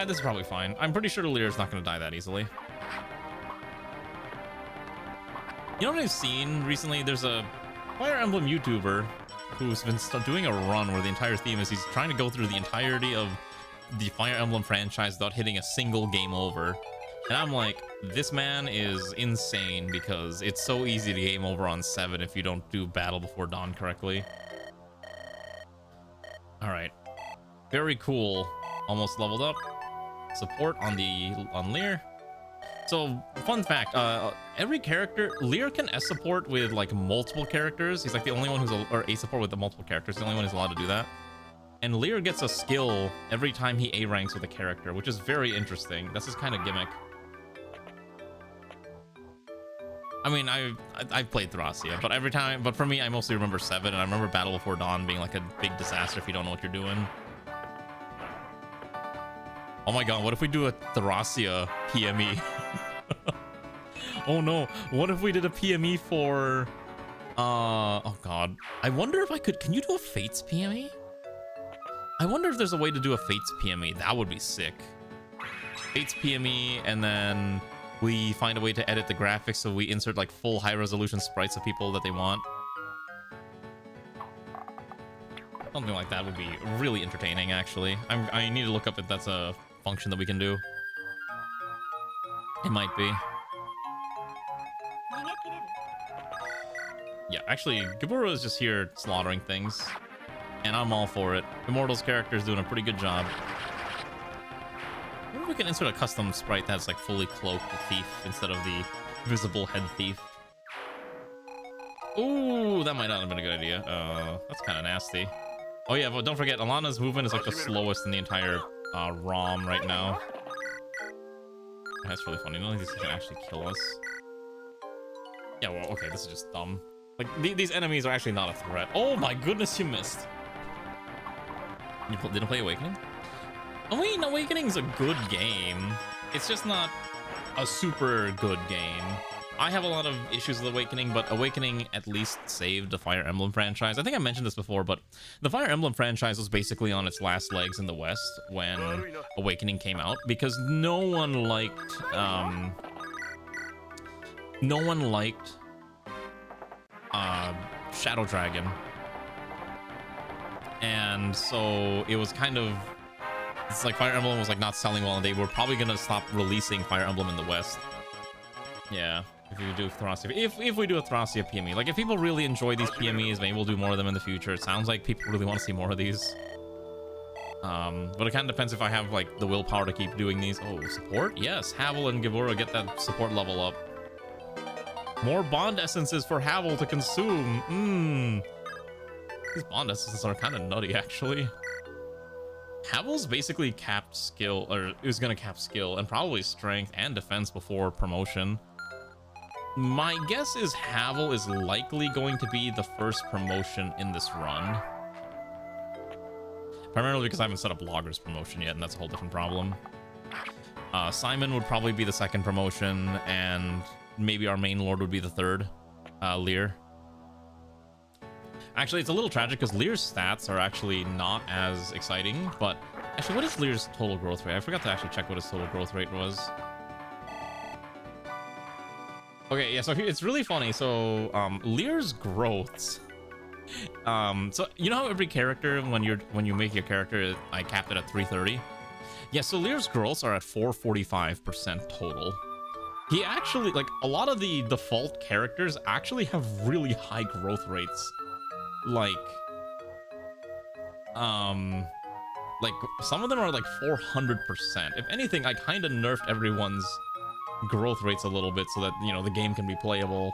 This is probably fine. I'm pretty sure Lear's not gonna die that easily. You know what I've seen recently? There's a Fire Emblem YouTuber who's been doing a run where the entire theme is he's trying to go through the entirety of the Fire Emblem franchise without hitting a single game over. And I'm like, this man is insane because it's so easy to game over on 7 if you don't do Battle Before Dawn correctly. All right, very cool. Almost leveled up. Support on Lear. So, fun fact, every character, Lear can S support with, like, multiple characters. He's, like, the only one who's, or A support with the multiple characters. The only one who's allowed to do that. And Lear gets a skill every time he A ranks with a character, which is very interesting. That's his kind of gimmick. I mean, I've played Thracia, but for me, I mostly remember 7, and I remember Battle Before Dawn being like a big disaster if you don't know what you're doing. Oh my god, what if we do a Thracia PME? Oh no, what if we did a PME for... oh god. I wonder if I could... Can you do a Fates PME? I wonder if there's a way to do a Fates PME. That would be sick. Fates PME, and then we find a way to edit the graphics so we insert like full high-resolution sprites of people that they want. Something like that would be really entertaining, actually. I need to look up if that's a function that we can do. It might be. Yeah, actually, Gaburo is just here slaughtering things, and I'm all for it. Immortal's character is doing a pretty good job. Maybe we can insert a custom sprite that's like fully cloaked thief instead of the visible head thief. Ooh, that might not have been a good idea. That's kind of nasty. Oh yeah, but don't forget, Alana's movement is like the slowest in the entire ROM right now. That's really funny. None of these can actually kill us. Yeah, well, okay, this is just dumb. Like, these enemies are actually not a threat. Oh my goodness, you missed. You didn't play Awakening? I mean, Awakening's a good game. It's just not a super good game. I have a lot of issues with Awakening, but Awakening at least saved the Fire Emblem franchise. I think I mentioned this before, but the Fire Emblem franchise was basically on its last legs in the West when Awakening came out, because no one liked Shadow Dragon. And so it was kind of, it's like Fire Emblem was like not selling well, and they were probably gonna stop releasing Fire Emblem in the West. Yeah, if you do Thracia, if we do a Thracia PME, like if people really enjoy these PMEs, maybe we'll do more of them in the future. It sounds like people really want to see more of these. But it kind of depends if I have like the willpower to keep doing these. Oh, support? Yes, Havel and Gavura get that support level up. More bond essences for Havel to consume. These bond essences are kind of nutty, actually. Havel's basically capped skill, or is gonna cap skill, and probably strength and defense before promotion. My guess is Havel is likely going to be the first promotion in this run. Primarily because I haven't set up Logger's promotion yet, and that's a whole different problem. Simon would probably be the second promotion, and maybe our main lord would be the third, Lear. Actually, it's a little tragic because Lear's stats are actually not as exciting, but actually, what is Lear's total growth rate? I forgot to actually check what his total growth rate was. Okay, yeah, so it's really funny. So, Lear's growths. So you know how every character, when you make your character, I capped it at 330. Yeah, so Lear's growths are at 445% total. He actually, like, a lot of the default characters actually have really high growth rates. Like some of them are like 400%. If anything, I kind of nerfed everyone's growth rates a little bit so that, you know, the game can be playable.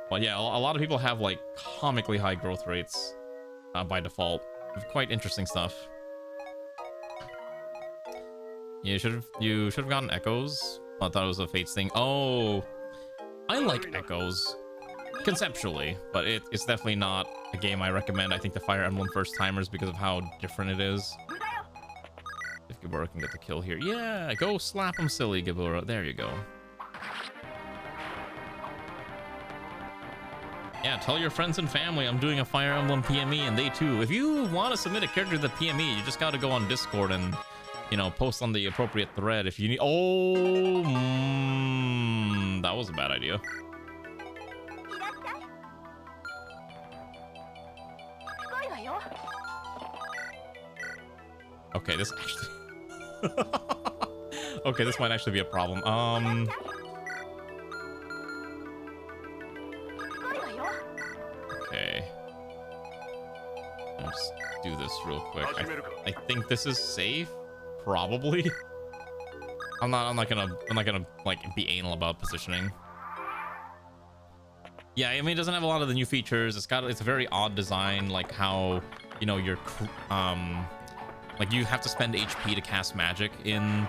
But yeah, a lot of people have like comically high growth rates by default. Quite interesting stuff. You should have gotten Echoes. I thought it was a Fates thing. Oh, I like Echoes conceptually, but it's definitely not a game I recommend. I think the Fire Emblem first timers, because of how different it is. If Gabura can get the kill here, yeah, go slap him silly, Gabura. There you go. Yeah, tell your friends and family I'm doing a Fire Emblem PME, and they too. If you want to submit a character to the PME, you just got to go on Discord and, you know, post on the appropriate thread if you need. Oh, that was a bad idea. Okay, this actually... okay, this might actually be a problem. Okay. Let's do this real quick. I think this is safe. Probably. I'm not gonna like be anal about positioning. Yeah, I mean, it doesn't have a lot of the new features. It's a very odd design, like how you know, your like you have to spend HP to cast magic in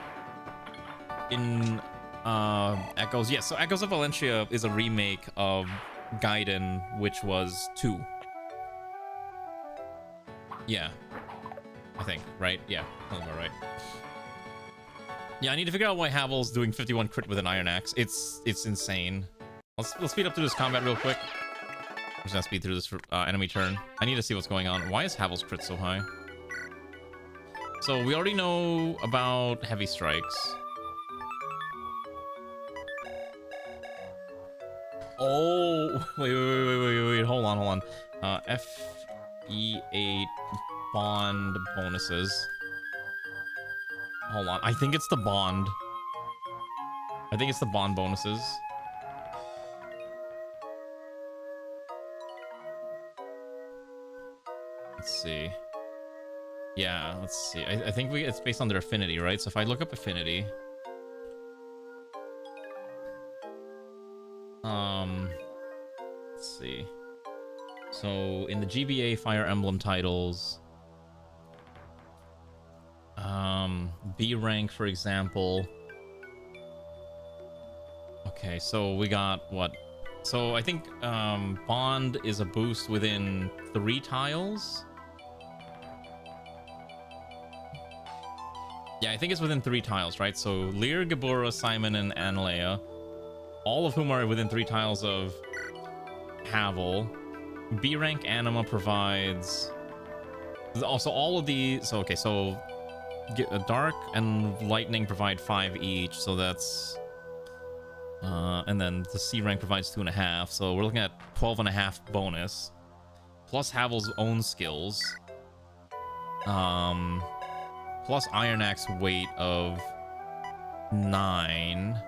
Echoes. Yeah, so Echoes of Valencia is a remake of Gaiden, which was 2. Yeah, I think, right? Yeah, sounds about right. Yeah, I need to figure out why Havel's doing 51 crit with an Iron Axe. It's insane. Let's speed up through this combat real quick. I'm just gonna speed through this enemy turn. I need to see what's going on. Why is Havel's crit so high? So we already know about heavy strikes. Oh, wait, hold on. FE8 bond bonuses. Hold on, I think it's the bond. I think it's the bond bonuses. Let's see. Yeah, let's see. I think it's based on their affinity, right? So if I look up affinity, let's see. So in the GBA Fire Emblem titles, B rank, for example. Okay, so we got what? So I think Bond is a boost within 3 tiles. Yeah, I think it's within 3 tiles, right? So Lear, Gabura, Simon, and Analea, all of whom are within 3 tiles of Havel. B rank Anima provides also all of these. So okay, so Dark and Lightning provide 5 each, so that's and then the C rank provides 2.5, so we're looking at 12.5 bonus plus Havel's own skills, plus Iron Axe weight of 9,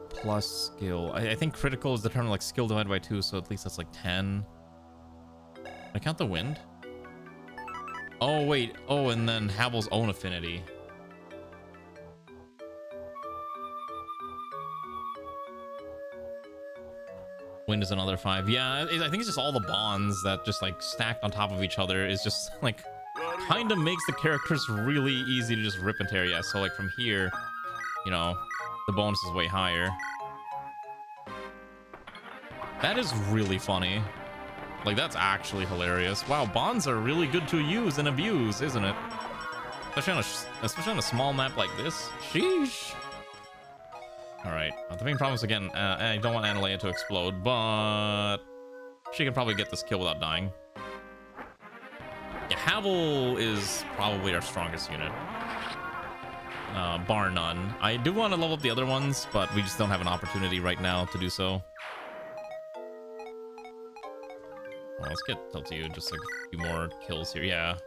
plus skill. I think critical is determined like skill divided by 2, so at least that's like 10. Can I count the wind? Oh wait, oh, and then Havel's own affinity. Wind is another 5. Yeah, I think it's just all the bonds that just like stacked on top of each other is just like kind of makes the characters really easy to just rip and tear. Yeah, so like from here, you know, the bonus is way higher. That is really funny. Like, that's actually hilarious. Wow, bonds are really good to use and abuse, isn't it? Especially on a small map like this. Sheesh. Alright, the main problem is, again, I don't want Analea to explode, but she can probably get this kill without dying. Yeah, Havel is probably our strongest unit. Bar none. I do want to level up the other ones, but we just don't have an opportunity right now to do so. Well, let's get Tiltiu just like a few more kills here. Yeah.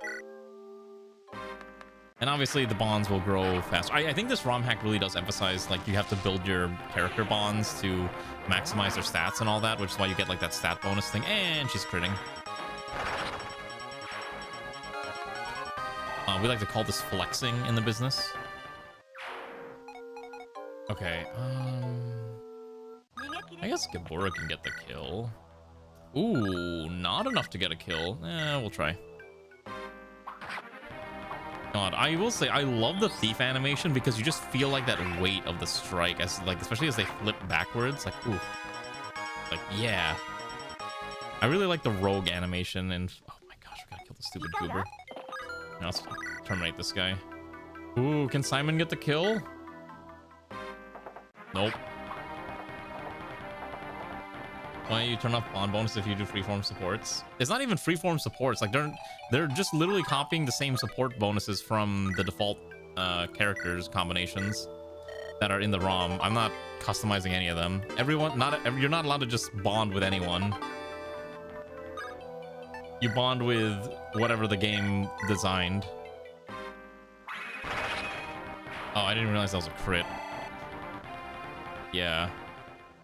And obviously the bonds will grow faster. I think this ROM hack really does emphasize like you have to build your character bonds to maximize their stats and all that, which is why you get like that stat bonus thing. And she's critting. We like to call this flexing in the business. Okay, I guess Gabura can get the kill. Ooh, not enough to get a kill. We'll try. God, I will say I love the thief animation because you just feel like that weight of the strike, as like especially as they flip backwards. Like, ooh, like yeah. I really like the rogue animation, and oh my gosh, we gotta kill the stupid goober. Now let's terminate this guy. Ooh, can Simon get the kill? Nope. Why don't you turn off bond bonus if you do freeform supports? It's not even freeform supports. Like they're just literally copying the same support bonuses from the default characters combinations that are in the ROM. I'm not customizing any of them. You're not allowed to just bond with anyone. You bond with whatever the game designed. Oh, I didn't realize that was a crit. Yeah.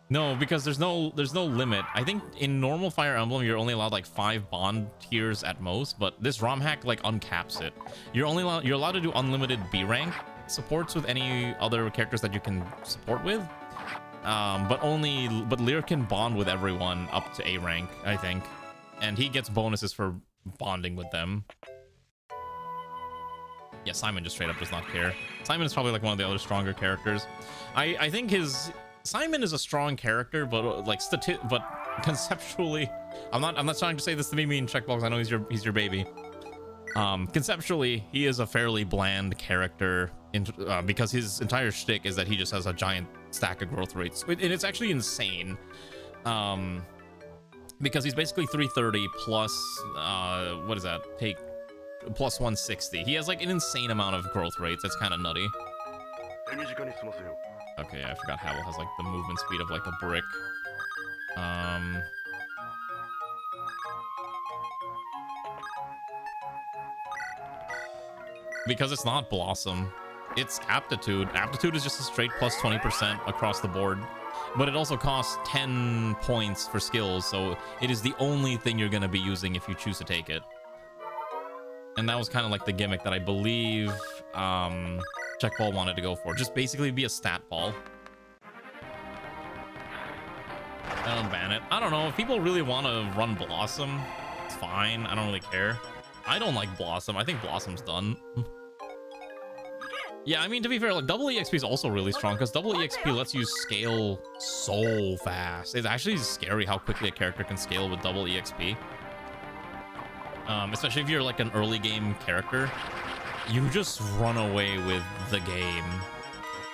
No, because there's no limit. I think in normal Fire Emblem you're only allowed like 5 bond tiers at most, but this ROM hack like uncaps it. You're allowed to do unlimited B rank supports with any other characters that you can support with. But Lear can bond with everyone up to A rank, I think. And he gets bonuses for bonding with them. Yeah, Simon just straight up does not care. Simon is probably like one of the other stronger characters. I think Simon is a strong character, but like but conceptually, I'm not trying to say this to be mean, Checkbox. I know he's your baby. Conceptually, he is a fairly bland character because his entire shtick is that he just has a giant stack of growth rates, and it's actually insane. Because he's basically 330 plus what is that? Take plus 160. He has like an insane amount of growth rates. It's kind of nutty. Okay, I forgot Havel has like the movement speed of like a brick. Because it's not Blossom, it's Aptitude. Aptitude is just a straight plus 20% across the board, but it also costs 10 points for skills, so it is the only thing you're going to be using if you choose to take it. And that was kind of like the gimmick that I believe Checkball wanted to go for. Just basically be a stat ball. I don't ban it. I don't know. If people really want to run Blossom, it's fine. I don't really care. I don't like Blossom. I think Blossom's done. Yeah, I mean, to be fair, like double EXP is also really strong because double EXP lets you scale so fast. It's actually scary how quickly a character can scale with double EXP. Especially if you're like an early game character, you just run away with the game.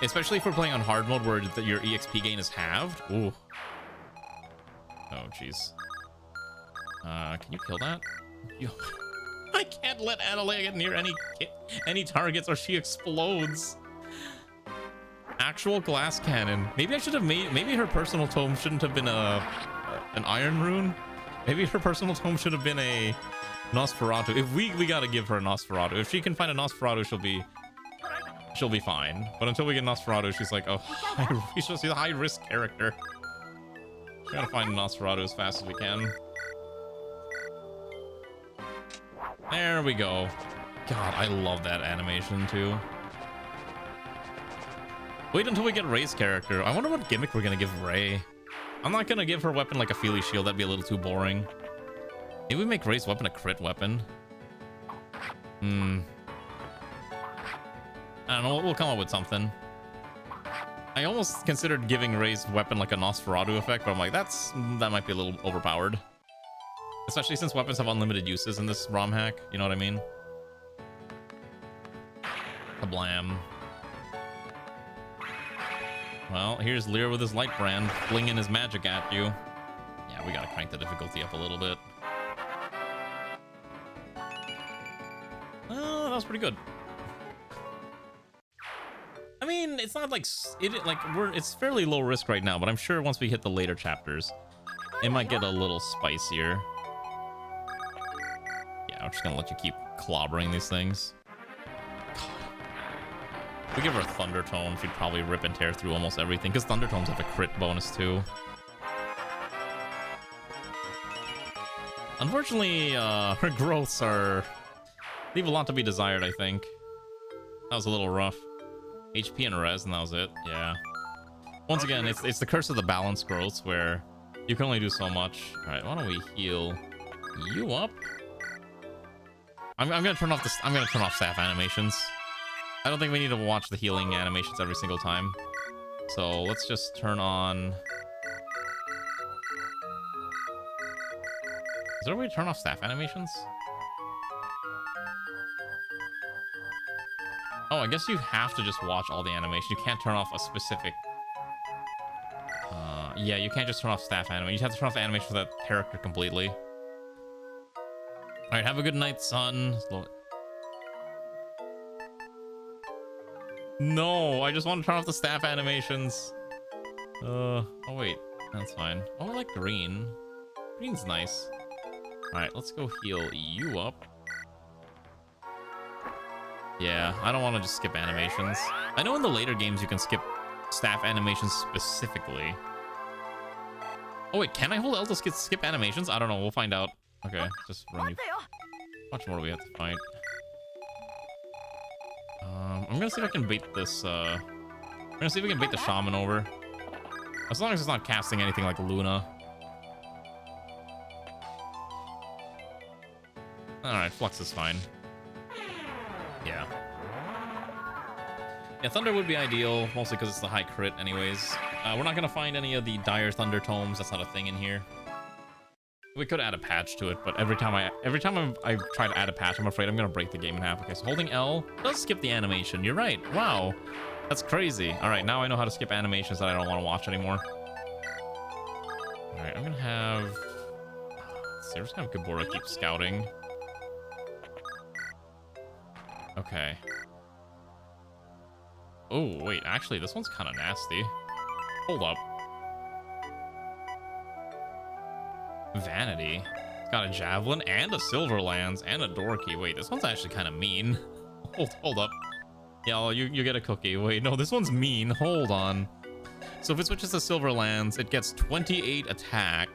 Especially if we're playing on hard mode where your EXP gain is halved. Ooh. Oh, jeez. Can you kill that? I can't let Adelaide get near any targets or she explodes. Actual glass cannon. Maybe I should have maybe her personal tome shouldn't have been an iron rune. Maybe her personal tome should have been a Nosferatu. If we gotta give her a Nosferatu. If she can find a Nosferatu, she'll be fine. But until we get Nosferatu, she's like, oh, she's a high risk character. We gotta find a Nosferatu as fast as we can. There we go. God, I love that animation too. Wait until we get Ray's character. I wonder what gimmick we're gonna give Ray. I'm not gonna give her weapon like a Feely Shield. That'd be a little too boring. Maybe we make Ray's weapon a crit weapon. I don't know. We'll come up with something. I almost considered giving Ray's weapon like a Nosferatu effect, but I'm like, that might be a little overpowered. Especially since weapons have unlimited uses in this ROM hack. You know what I mean? Kablam. Well, here's Lear with his light brand, flinging his magic at you. Yeah, we gotta crank the difficulty up a little bit. Oh, that was pretty good. I mean, it's not like it's fairly low risk right now, but I'm sure once we hit the later chapters, it might get a little spicier. Yeah, I'm just gonna let you keep clobbering these things. God. If we give her Thunder Tome, she'd probably rip and tear through almost everything, because Thunder Tomes have a crit bonus too. Unfortunately, her growths leave a lot to be desired, I think. That was a little rough. HP and res, and that was it. Yeah. Once again, it's the curse of the balance growths where you can only do so much. All right, why don't we heal you up? I'm gonna turn off staff animations. I don't think we need to watch the healing animations every single time. So let's just turn on. Is there a way to turn off staff animations? Oh, I guess you have to just watch all the animation. You can't turn off a specific... yeah, you can't just turn off staff animation. You have to turn off the animation for that character completely. Alright, have a good night, son. No, I just want to turn off the staff animations. Oh wait, that's fine. Oh, I like green. Green's nice. Alright, let's go heal you up. Yeah, I don't want to just skip animations. I know in the later games you can skip staff animations specifically. Oh wait, can I hold L to skip animations? I don't know, we'll find out. Okay, just run you. How much more do we have to fight? I'm gonna see if I can bait this, I'm gonna see if we can bait the shaman over. As long as it's not casting anything like Luna. Alright, Flux is fine. Yeah. Yeah, Thunder would be ideal, mostly because it's the high crit anyways. We're not gonna find any of the Dire Thunder Tomes. That's not a thing in here. We could add a patch to it, but every time I try to add a patch, I'm afraid I'm gonna break the game in half. Okay, so holding L does skip the animation. You're right. Wow, that's crazy. All right, now I know how to skip animations that I don't want to watch anymore. All right, I'm gonna have. Let's see, I'm just gonna have Gabora keep scouting. Okay. Oh wait, actually, this one's kind of nasty. Hold up. Vanity. It's got a Javelin and a Silverlands and a Dorky. Wait, this one's actually kind of mean. Hold up. Yeah, you get a cookie. Wait, no, this one's mean. Hold on. So if it switches to Silverlands, it gets 28 attack.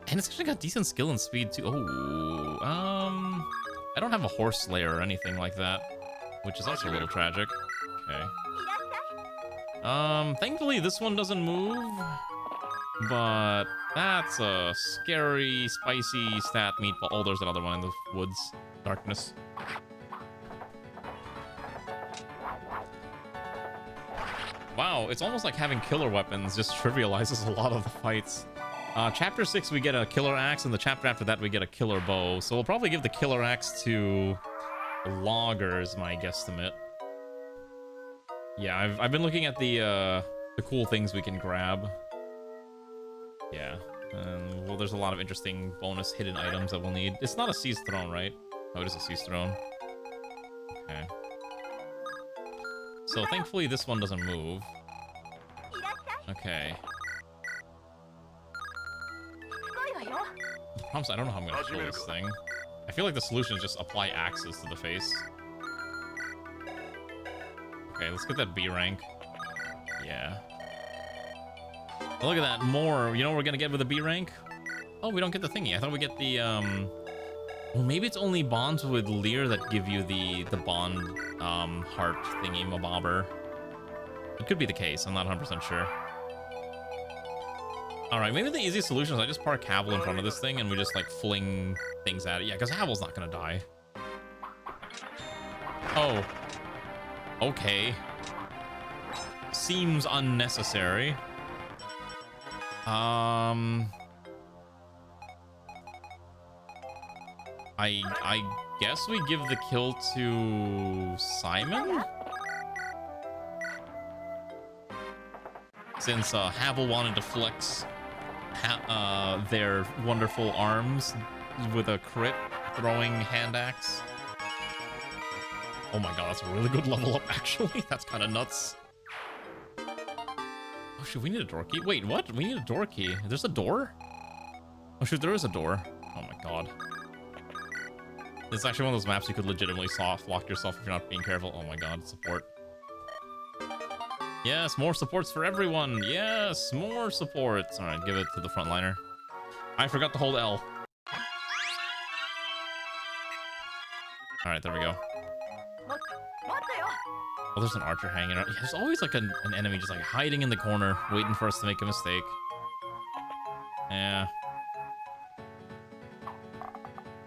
And it's actually got decent skill and speed too. Oh, I don't have a Horse Slayer or anything like that, which is also a little tragic. Okay. Thankfully this one doesn't move, but that's a scary, spicy stat meatball. Oh, there's another one in the woods. Darkness. Wow, it's almost like having killer weapons just trivializes a lot of the fights. Chapter 6, we get a killer axe, and the chapter after that, we get a killer bow. So we'll probably give the killer axe to loggers, my guesstimate. Yeah, I've been looking at the cool things we can grab. Yeah, well, there's a lot of interesting bonus hidden items that we'll need. It's not a Seized Throne, right? Oh, it is a Seized Throne. Okay. So thankfully this one doesn't move. Okay. The problem is I don't know how I'm gonna kill this thing. I feel like the solution is just apply axes to the face. Okay, let's get that B rank. Yeah. Oh, look at that, more. You know what we're gonna get with a B rank? Oh, we don't get the thingy. I thought we get the, well, maybe it's only bonds with Lear that give you the bond, heart thingy, mabobber. It could be the case, I'm not 100% sure. Alright, maybe the easiest solution is I just park Havel in front of this thing and we just, like, fling things at it. Yeah, because Havel's not gonna die. Oh. Okay. Seems unnecessary. I guess we give the kill to Simon? Since Havel wanted to flex their wonderful arms with a crit throwing hand axe. Oh my god, that's a really good level up, actually. That's kind of nuts. Oh shoot, we need a door key. Wait, what? We need a door key. There's a door? Oh shoot, there is a door. Oh my god. It's actually one of those maps you could legitimately soft lock yourself if you're not being careful. Oh my god, support. Yes, more supports for everyone. Yes, more supports. All right, give it to the frontliner. I forgot to hold L. All right, there we go. Oh, there's an archer hanging out. Yeah, there's always like an enemy just like hiding in the corner, waiting for us to make a mistake. Yeah.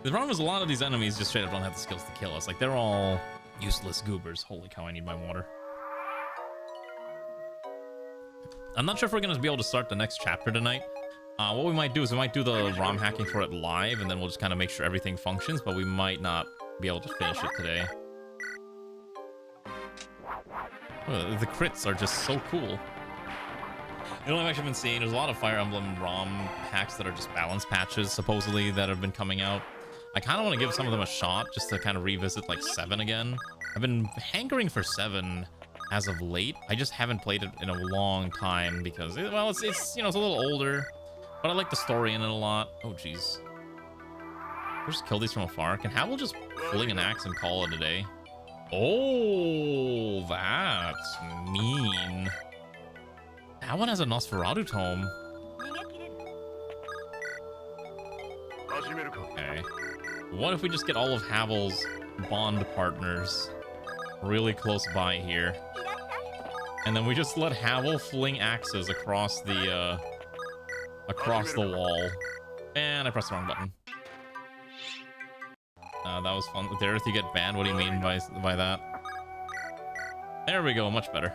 The problem is a lot of these enemies just straight up don't have the skills to kill us. Like, they're all useless goobers. Holy cow, I need my water. I'm not sure if we're going to be able to start the next chapter tonight. What we might do is we might do the ROM hacking for it live, and then we'll just kind of make sure everything functions, but we might not be able to finish it today. Oh, the crits are just so cool. You know what I've actually been seeing? There's a lot of Fire Emblem ROM hacks that are just balance patches, supposedly, that have been coming out. I kind of want to give some of them a shot, just to kind of revisit, like, 7 again. I've been hankering for 7 as of late. I just haven't played it in a long time because, well, it's you know, it's a little older, but I like the story in it a lot. Oh, jeez. We'll just kill these from afar. Can Havel just fling an axe and call it a day? Oh, that's mean. That one has a Nosferatu tome. Okay. What if we just get all of Havel's bond partners really close by here? And then we just let Havel fling axes across the wall. And I pressed the wrong button. That was fun. There, if you get banned, what do you mean by that? There we go, much better.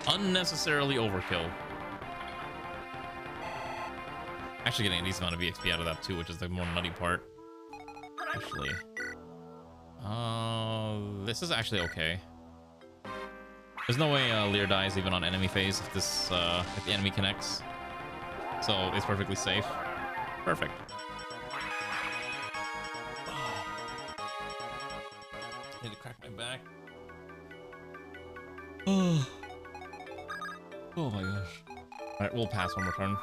Unnecessarily overkill. Actually getting a decent amount of EXP out of that too, which is the more nutty part. Actually. This is actually okay. There's no way Lear dies even on enemy phase if if the enemy connects. So it's perfectly safe. Perfect. Need to crack my back. Oh my gosh. Alright, we'll pass one more turn.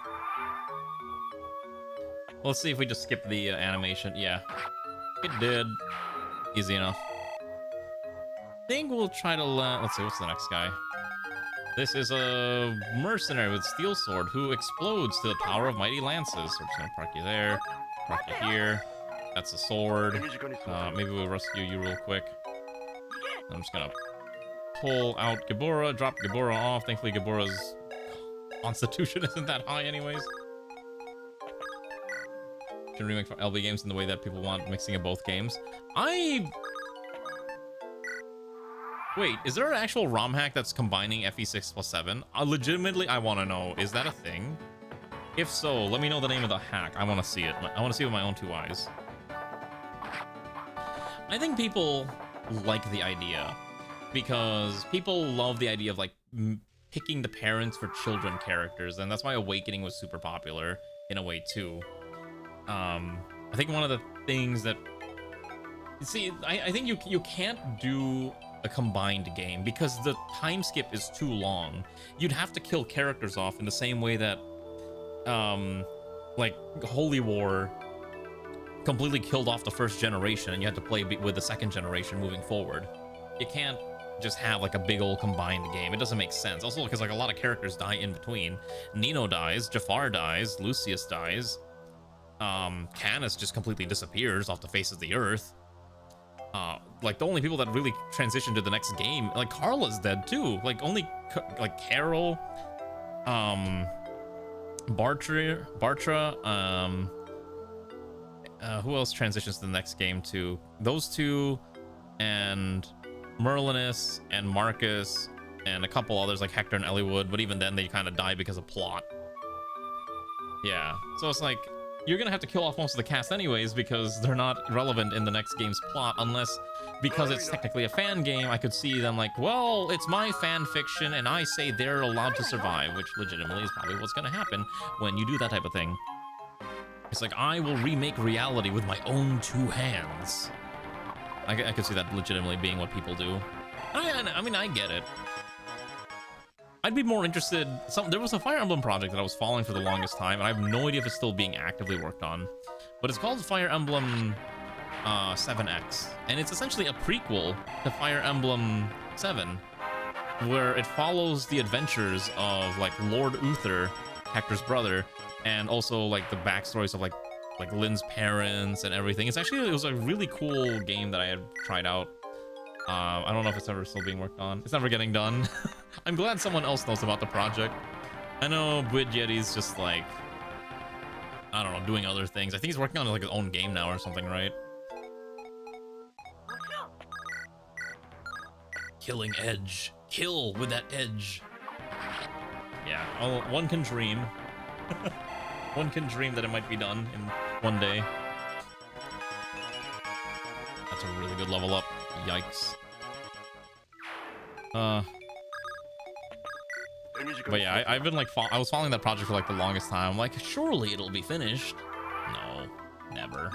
Let's see if we just skip the animation. Yeah, it did. Easy enough. I think we'll try to let's see, what's the next guy? This is a mercenary with steel sword who explodes to the power of mighty lances. So we're just gonna park you there, park you here. That's a sword. Maybe we'll rescue you real quick. I'm just gonna pull out Gibora, drop Gibora off. Thankfully, Gibora's constitution isn't that high anyways. Should remake LB games in the way that people want, mixing of both games. Wait, is there an actual ROM hack that's combining FE6 plus 7? Legitimately, I want to know. Is that a thing? If so, let me know the name of the hack. I want to see it. I want to see it with my own 2 eyes. I think people like the idea because people love the idea of like picking the parents for children characters, and that's why Awakening was super popular in a way too. I think one of the things that I think you can't do a combined game because the time skip is too long. You'd have to kill characters off in the same way that like Holy War completely killed off the first generation and you had to play with the second generation moving forward. You can't just have like a big old combined game. It doesn't make sense. Also because like a lot of characters die in between. Nino dies, Jafar dies, Lucius dies, Canis just completely disappears off the face of the earth. Like the only people that really transition to the next game, like Carla's dead too. Like only like Carol, Bartra, who else transitions to the next game too? Those two, and Merlinus and Marcus and a couple others like Hector and Elliewood, but even then they kind of die because of plot. Yeah, so it's like you're gonna have to kill off most of the cast anyways because they're not relevant in the next game's plot, unless because it's technically a fan game, I could see them like, well, it's my fan fiction and I say they're allowed to survive, which legitimately is probably what's gonna happen when you do that type of thing. It's like, I will remake reality with my own 2 hands. I could see that legitimately being what people do. I mean, I get it. I'd be more interested. There was a Fire Emblem project that I was following for the longest time, and I have no idea if it's still being actively worked on. But it's called Fire Emblem 7X, and it's essentially a prequel to Fire Emblem 7, where it follows the adventures of like Lord Uther, Hector's brother, and also like the backstories of like Lynn's parents and everything. It was a really cool game that I had tried out. I don't know if it's ever still being worked on. It's never getting done. I'm glad someone else knows about the project. I know Bwid Yeti's just like, I don't know, doing other things. I think he's working on like his own game now or something, right? Killing edge. Kill with that edge. Yeah, well, one can dream. One can dream that it might be done in one day. That's a really good level up. Yikes. But yeah, I've been like, I was following that project for like the longest time. I'm like, surely it'll be finished. No, never.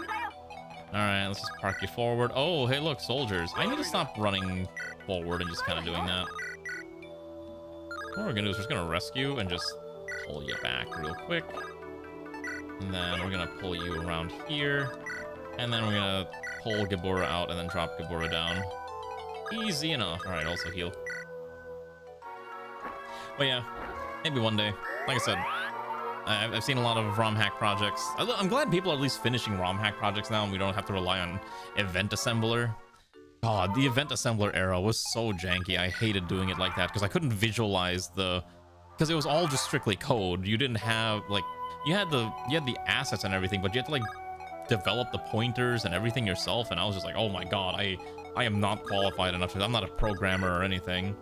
All right, let's just park you forward. Oh, hey, look, soldiers. I need to stop running forward and just kind of doing that. What we're gonna do is we're just gonna rescue and just pull you back real quick. And then we're gonna pull you around here. And then we're gonna pull Gibora out and then drop Gibora down. Easy enough. All right, also heal. But yeah, maybe one day. Like I said, I've seen a lot of ROM hack projects. I'm glad people are at least finishing ROM hack projects now and we don't have to rely on Event Assembler. God, the Event Assembler era was so janky. I hated doing it like that because I couldn't visualize because it was all just strictly code. You didn't have, like, you had the assets and everything, but you had to like develop the pointers and everything yourself, and I was just like, oh my god, I am not qualified enough. I'm not a programmer or anything.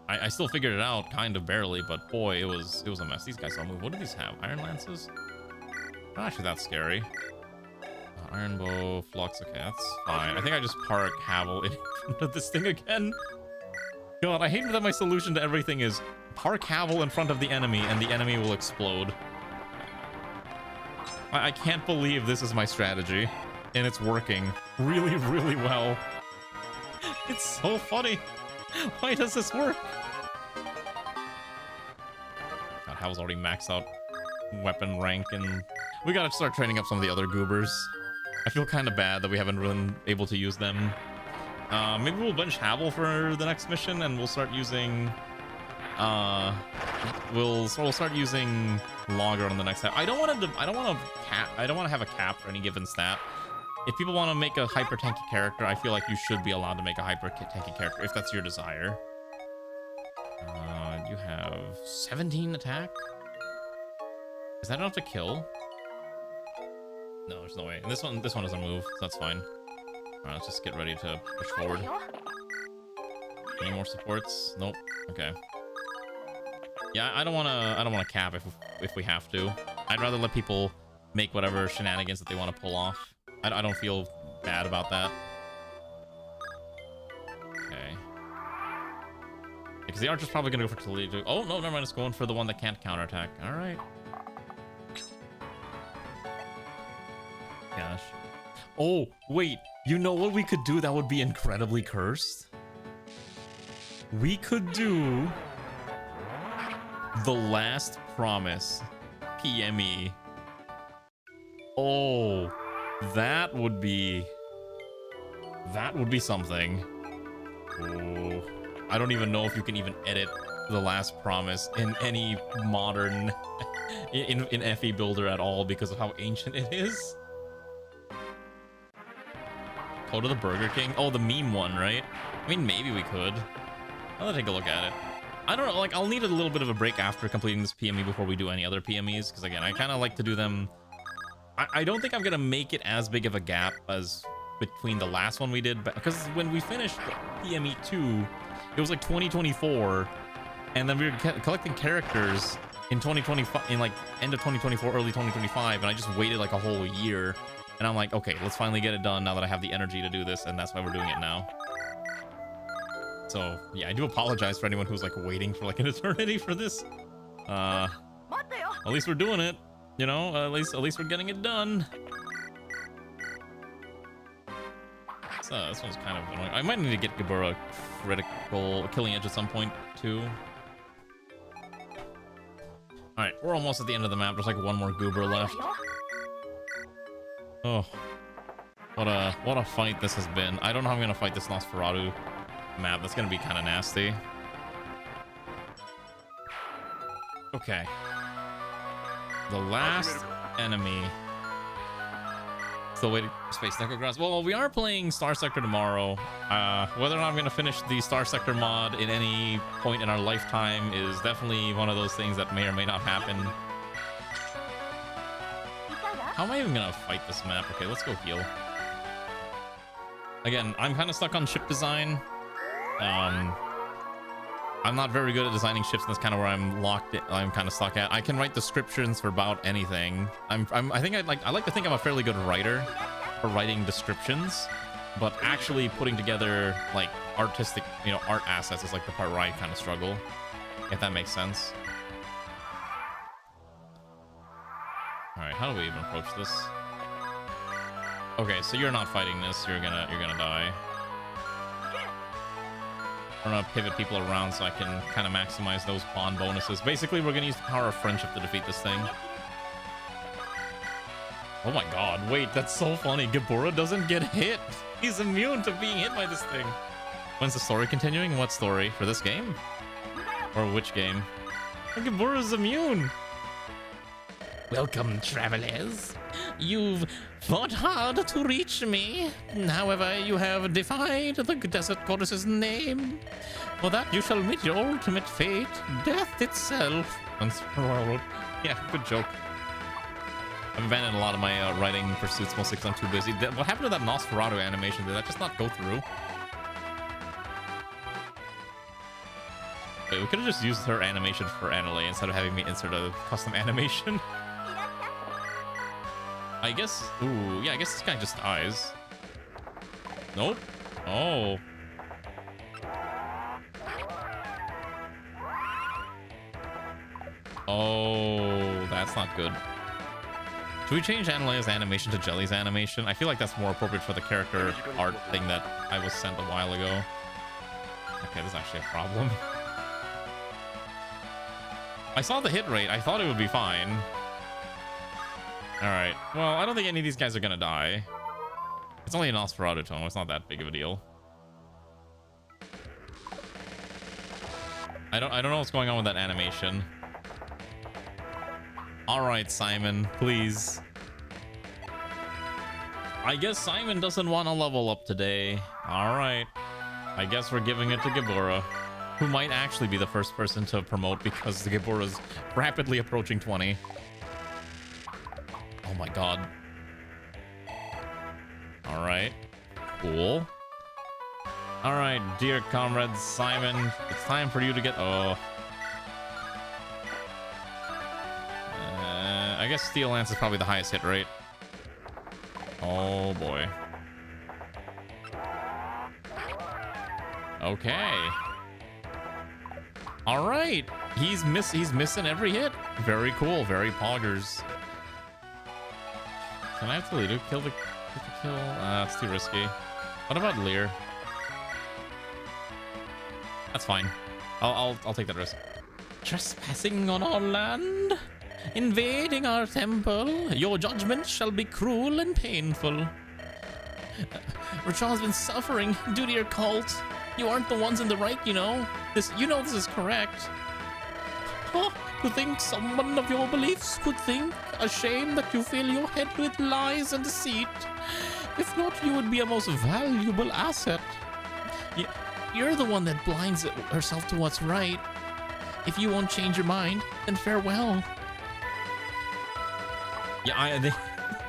I still figured it out, kind of barely, but boy, it was a mess. These guys don't move. What do these have? Iron lances? Not actually that scary. Iron bow, flux. Okay, that's fine. I think I just park Havel in front of this thing again. God, I hate that my solution to everything is park Havel in front of the enemy and the enemy will explode. I can't believe this is my strategy, and it's working really, really well. It's so funny. Why does this work? God, Havel's already maxed out weapon rank, and we gotta start training up some of the other goobers. I feel kind of bad that we haven't been able to use them. Maybe we'll bench Havel for the next mission, and we'll start using we'll start using Logger on the next time. I don't want to have a cap for any given stat. If people want to make a hyper tanky character, I feel like you should be allowed to make a hyper tanky character if that's your desire. You have 17 attack. Is that enough to kill? No, there's no way. And this one doesn't move, so that's fine. Alright, let's just get ready to push forward. Any more supports? Nope. Okay. Yeah, I don't wanna cap if we have to. I'd rather let people make whatever shenanigans that they want to pull off. I don't feel bad about that. Okay. Because the archer's probably gonna go for Toledo. Oh no, never mind. It's going for the one that can't counterattack. All right. Gosh. Oh wait, you know what we could do that would be incredibly cursed? We could do the Last Promise PME. Oh, that would be something. Oh, I don't even know if you can even edit the Last Promise in any modern in FE Builder at all because of how ancient it is. Code of the Burger King. Oh, the meme one, right? I mean, maybe we could. I'll take a look at it. I don't know, like, I'll need a little bit of a break after completing this PME before we do any other PMEs, because again, I kind of like to do them. I don't think I'm gonna make it as big of a gap as between the last one we did, because when we finished PME2, it was like 2024, and then we were collecting characters in 2025, in like end of 2024, early 2025, and I just waited like a whole year, and I'm like, okay, let's finally get it done now that I have the energy to do this, and that's why we're doing it now. So yeah, I do apologize for anyone who's like waiting for like an eternity for this. At least we're doing it, you know. At least we're getting it done. So this one's kind of annoying. I might need to get Gabura critical killing edge at some point too. All right, we're almost at the end of the map. There's like one more goober left. Oh, what a fight this has been. I don't know how I'm gonna fight this Nosferatu map. That's gonna be kind of nasty. Okay, the last enemy. Still waiting for Space Necrograss. Well, we are playing Star Sector tomorrow. Whether or not I'm gonna finish the Star Sector mod in any point in our lifetime is definitely one of those things that may or may not happen. How am I even gonna fight this map? Okay, let's go heal. Again, I'm kind of stuck on ship design. I'm not very good at designing ships, and that's kind of where I'm kind of stuck at. I can write descriptions for about anything. I like to think I'm a fairly good writer for writing descriptions, but actually putting together like artistic, art assets is like the part where I kind of struggle, if that makes sense. All right, how do we even approach this? Okay, so you're not fighting this. You're gonna die. I'm gonna pivot people around so I can kind of maximize those bond bonuses. Basically, we're gonna use the power of friendship to defeat this thing. Oh my god, wait, that's so funny. Gabura doesn't get hit. He's immune to being hit by this thing. When's the story continuing? What story? For this game? Or which game? Gabura's immune. Welcome, travelers. You've fought hard to reach me. However, you have defied the Desert Goddess's name. For that you shall meet your ultimate fate, death itself. Yeah, good joke. I've abandoned a lot of my writing pursuits mostly because I'm too busy. What happened to that Nosferatu animation? Did that just not go through? Wait, we could have just used her animation for Annalie instead of having me insert a custom animation. I guess... Ooh, yeah, I guess this guy just dies. Nope. Oh. Oh, that's not good. Should we change Annalea's animation to Jelly's animation? I feel like that's more appropriate for the character art thing that I was sent a while ago. Okay, this is actually a problem. I saw the hit rate. I thought it would be fine. Alright. Well, I don't think any of these guys are gonna die. It's only an Nosferatu tome. It's not that big of a deal. I don't know what's going on with that animation. Alright, Simon, please. I guess Simon doesn't want to level up today. Alright. I guess we're giving it to Gibora, who might actually be the first person to promote because the Gibora's rapidly approaching 20. Oh my god. Alright. Cool. Alright, dear comrade Simon, it's time for you to get... Oh. I guess Steel Lance is probably the highest hit rate. Oh boy. Okay. All right. He's missing every hit. Very cool. Very poggers. Can I actually do kill the kill? It's too risky. What about Lear? That's fine. I'll take that risk. Trespassing on our land, invading our temple. Your judgment shall be cruel and painful. Rachal's been suffering due to your cult. You aren't the ones in the right, you know. This is correct. Oh, to think someone of your beliefs could think. A shame that you fill your head with lies and deceit. If not, you would be a most valuable asset. You're the one that blinds herself to what's right. If you won't change your mind, then farewell. Yeah, the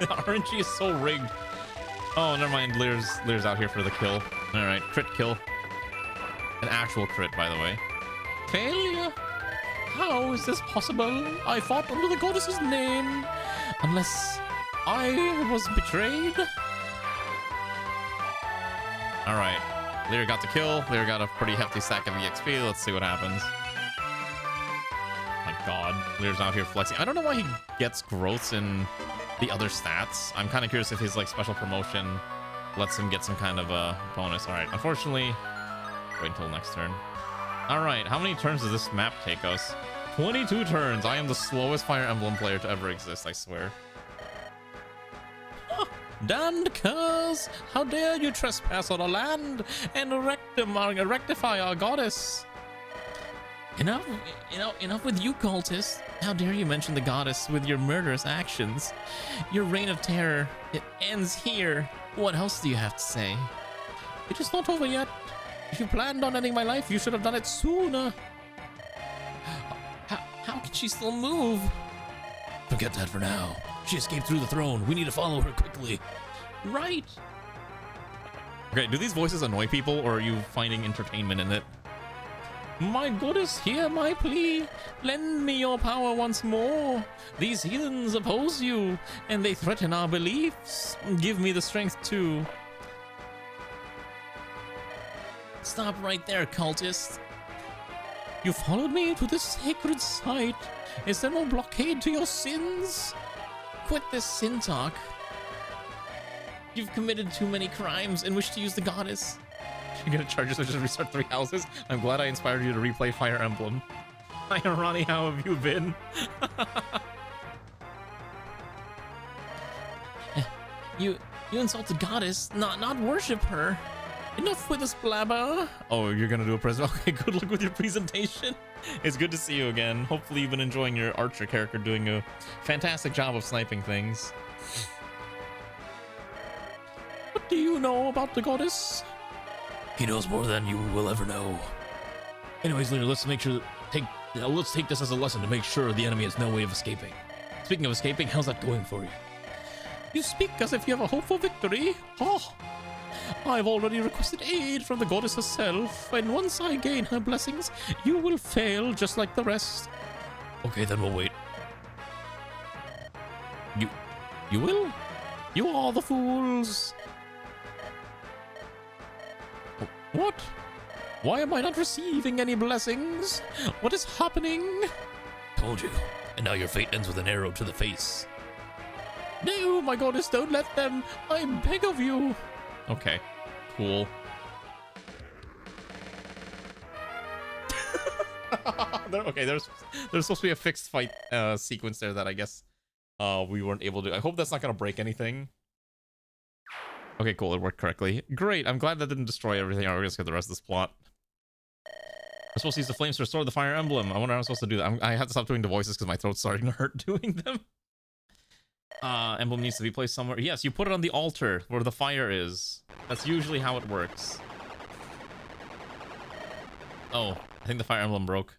RNG is so rigged. Oh, never mind. Lear's out here for the kill. All right, crit kill. An actual crit, by the way. Failure? How is this possible? I fought under the goddess's name. Unless I was betrayed? All right. Lear got the kill. Lear got a pretty hefty stack of EXP. Let's see what happens. My god. Lear's out here flexing. I don't know why he gets growths in the other stats. I'm kind of curious if his like special promotion lets him get some kind of a bonus. All right. Unfortunately, wait until next turn. All right. How many turns does this map take us? 22 turns. I am the slowest Fire Emblem player to ever exist, I swear. Damned curs! How dare you trespass on our land and rectify our goddess? Enough with you, cultists. How dare you mention the goddess with your murderous actions? Your reign of terror, it ends here. What else do you have to say? It is not over yet. If you planned on ending my life, you should have done it sooner. How can she still move? Forget that for now. She escaped through the throne. We need to follow her quickly. Right. Okay, do these voices annoy people, or are you finding entertainment in it? My goddess, hear my plea. Lend me your power once more. These heathens oppose you, and they threaten our beliefs. Give me the strength to... Stop right there, cultist. You followed me to this sacred site. Is there no blockade to your sins? Quit this sin talk. You've committed too many crimes and wish to use the goddess. You're gonna charge us to just restart 3 houses? I'm glad I inspired you to replay Fire Emblem. Hi, Ronnie, how have you been? You insult the goddess, not worship her. Enough with this blabber. Oh, you're gonna do a presentation? Okay, good luck with your presentation. It's good to see you again. Hopefully you've been enjoying your archer character doing a fantastic job of sniping things. What do you know about the goddess? He knows more than you will ever know. Anyways, Leader, let's take this as a lesson to make sure the enemy has no way of escaping. Speaking of escaping, how's that going for you? You speak as if you have a hope for victory. Oh, I've already requested aid from the goddess herself, and once I gain her blessings, you will fail just like the rest. Okay, then we'll wait. You will? You are the fools. What? Why am I not receiving any blessings? What is happening? Told you. And now your fate ends with an arrow to the face. No, my goddess, don't let them. I beg of you. Okay, cool. Okay, there's supposed to be a fixed fight sequence there that I guess we weren't able to. I hope that's not gonna break anything. Okay, cool, it worked correctly. Great, I'm glad that didn't destroy everything. Alright, we're gonna skip the rest of this plot. I'm supposed to use the flames to restore the fire emblem. I wonder how I'm supposed to do that. I have to stop doing the voices because my throat's starting to hurt doing them. Emblem needs to be placed somewhere. Yes, you put it on the altar where the fire is. That's usually how it works. Oh, I think the fire emblem broke.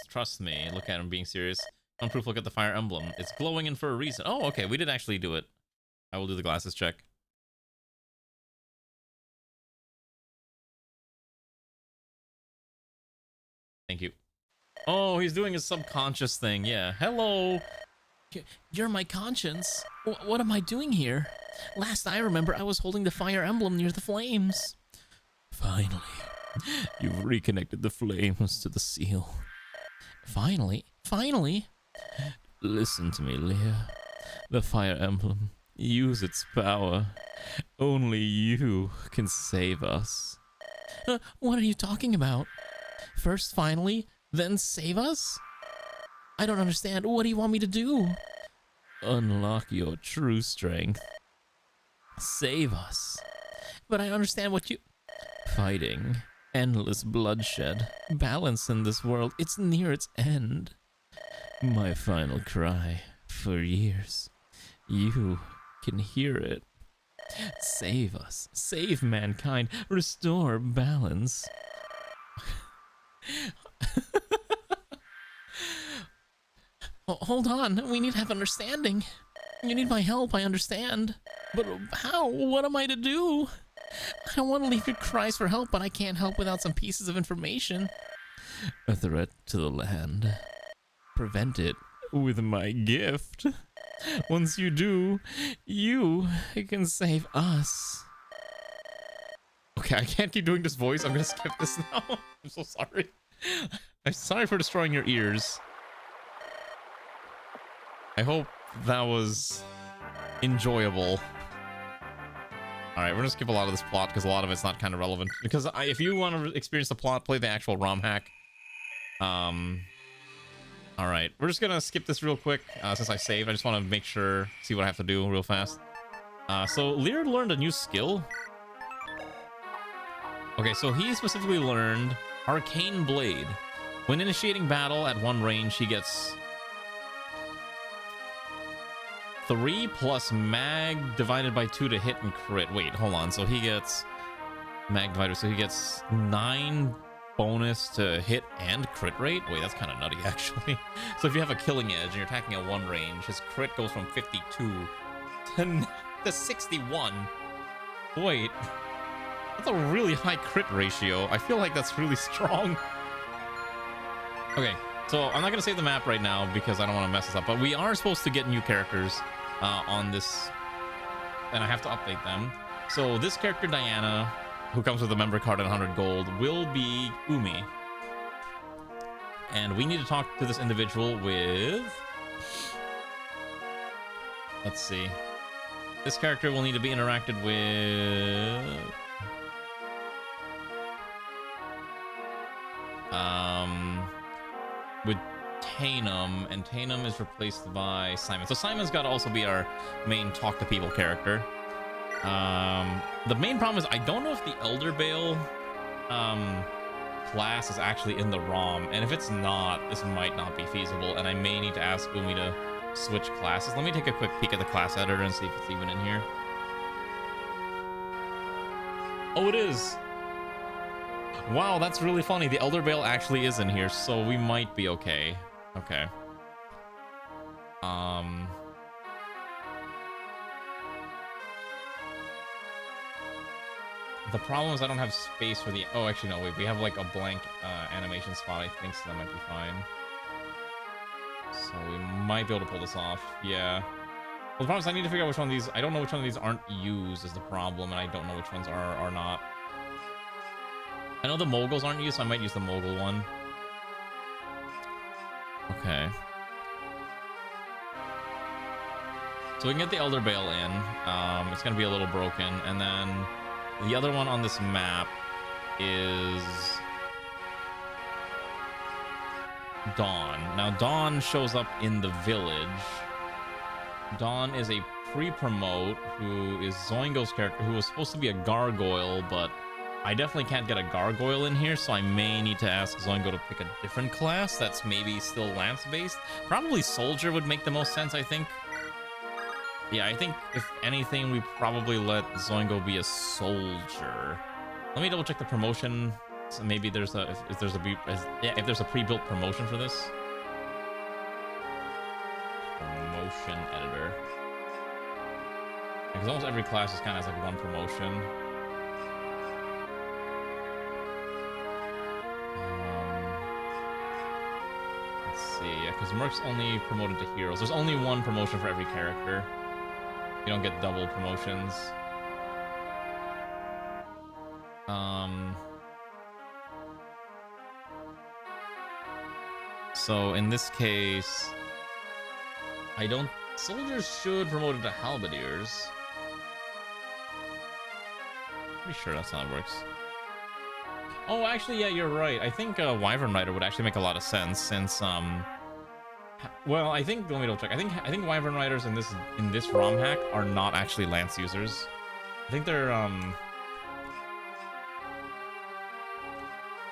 Trust me. Look at him being serious. On proof, look at the fire emblem. It's glowing in for a reason. Oh, okay, we did actually do it. I will do the glasses check. Thank you. Oh, he's doing his subconscious thing. Yeah. Hello. You're my conscience. What am I doing here? Last I remember, I was holding the fire emblem near the flames. Finally, you've reconnected the flames to the seal. Finally? Listen to me, Leah. The fire emblem. Use its power. Only you can save us. What are you talking about? First finally, then save us? I don't understand. What do you want me to do? Unlock your true strength. Save us. But I understand what you... Fighting. Endless bloodshed. Balance in this world. It's near its end. My final cry. For years. You can hear it. Save us. Save mankind. Restore balance. Hold on. We need to have understanding. You need my help, I understand. But how? What am I to do? I don't want to leave your cries for help, but I can't help without some pieces of information. A threat to the land. Prevent it with my gift. Once you do, you can save us. Okay, I can't keep doing this voice. I'm gonna skip this now. I'm so sorry. I'm sorry for destroying your ears. I hope that was enjoyable. Alright, we're gonna skip a lot of this plot because a lot of it's not kind of relevant. Because if you want to experience the plot, play the actual ROM hack. Alright, we're just gonna skip this real quick since I saved. I just want to make sure, see what I have to do real fast. So Lear learned a new skill. Okay, so he specifically learned Arcane Blade. When initiating battle at one range, he gets 3 plus mag divided by 2 to hit and crit. Wait, hold on. So he gets mag divided, so he gets 9 bonus to hit and crit rate. Wait, that's kind of nutty, actually. So if you have a killing edge and you're attacking at one range, his crit goes from 52 to 61. Wait, that's a really high crit ratio. I feel like that's really strong. Okay, so I'm not gonna save the map right now because I don't want to mess this up, but we are supposed to get new characters on this, and I have to update them. So this character, Diana, who comes with a member card and 100 gold, will be Umi. And we need to talk to this individual with... Let's see. This character will need to be interacted with... with Tainum, and Tainum is replaced by Simon. So Simon's got to also be our main talk to people character. The main problem is I don't know if the Elder Bale class is actually in the ROM, and if it's not, this might not be feasible, and I may need to ask Umi to switch classes. Let me take a quick peek at the class editor and see if it's even in here. Oh, it is. Wow, that's really funny. The Elder Bale actually is in here, so we might be okay. Okay. The problem is I don't have space for the... Oh, actually, no, wait. We have, like, a blank animation spot, I think, so that might be fine. So we might be able to pull this off. Yeah. Well, the problem is I need to figure out which one of these... I don't know which one of these aren't used is the problem, and I don't know which ones are not. I know the moguls aren't used, so I might use the mogul one. Okay. So we can get the Elder Bale in. It's going to be a little broken, and then... The other one on this map is Dawn. Now, Dawn shows up in the village. Dawn is a pre-promote who is Zoingo's character, who was supposed to be a gargoyle, but I definitely can't get a gargoyle in here, so I may need to ask Zoingo to pick a different class that's maybe still lance-based. Probably soldier would make the most sense, I think. Yeah, I think if anything, we probably let Zoingo be a soldier. Let me double check the promotion. So maybe there's a if there's a pre-built promotion for this. Promotion editor. Because almost every class just kind of has like one promotion. Let's see. Yeah, because Merc's only promoted to heroes. There's only one promotion for every character. You don't get double promotions. So in this case, soldiers should promote it to halberdiers. Pretty sure that's how it works. Oh, actually, yeah, you're right. I think Wyvern Rider would actually make a lot of sense since well, I think let me double check. I think Wyvern Riders in this ROM hack are not actually lance users. I think they're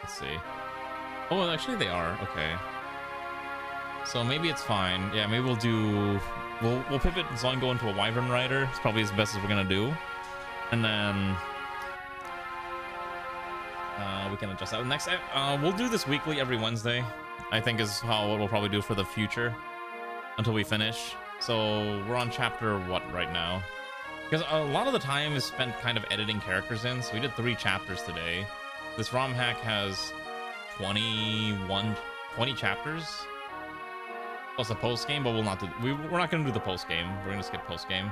let's see. Oh, actually they are. Okay. So maybe it's fine. Yeah, maybe we'll pivot Zoingo into a Wyvern Rider. It's probably as best as we're gonna do. And then we can adjust that. Next, we'll do this weekly every Wednesday. I think is how we'll probably do for the future until we finish. So we're on chapter what right now? Because a lot of the time is spent kind of editing characters in. So we did 3 chapters today. This ROM hack has 20 chapters plus a post game, but we're not going to do the post game. We're going to skip post game.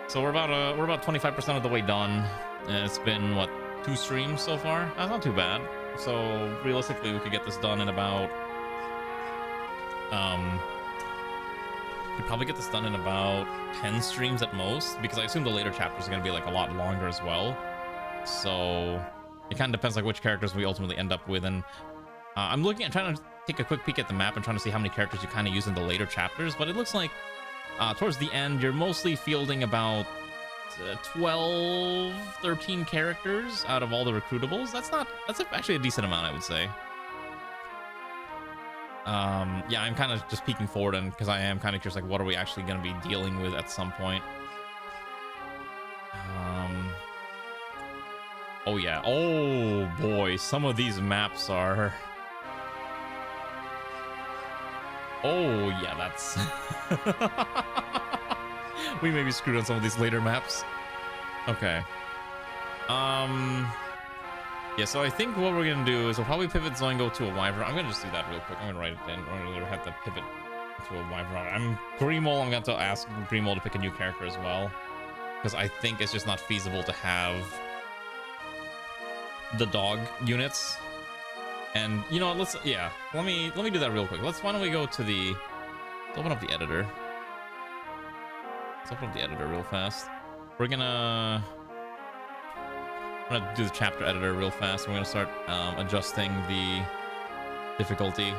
So we're about 25% of the way done. It's been what, 2 streams so far? That's not too bad. So realistically, we could get this done in about could probably get this done in about 10 streams at most, because I assume the later chapters are going to be like a lot longer as well. So it kind of depends like which characters we ultimately end up with. And I'm trying to take a quick peek at the map and trying to see how many characters you kind of use in the later chapters, but it looks like towards the end you're mostly fielding about 12 13 characters out of all the recruitables. That's actually a decent amount, I would say. Yeah, I'm kind of just peeking forward, and because I am kind of curious, like, what are we actually going to be dealing with at some point? Oh yeah, oh boy, some of these maps are... Oh yeah, that's... We may be screwed on some of these later maps. Okay. Yeah, so I think what we're gonna do is we'll probably pivot Zoingo to a Wyvern. I'm gonna just do that real quick. I'm gonna write it in. We're gonna have to pivot to a Wyvern. Grimol, I'm going to ask Grimol to pick a new character as well, because I think it's just not feasible to have the dog units. And you know what, let me do that real quick. Why don't we go to let's open up the editor. Let's open up the editor real fast. I'm gonna do the chapter editor real fast. We're gonna start adjusting the difficulty.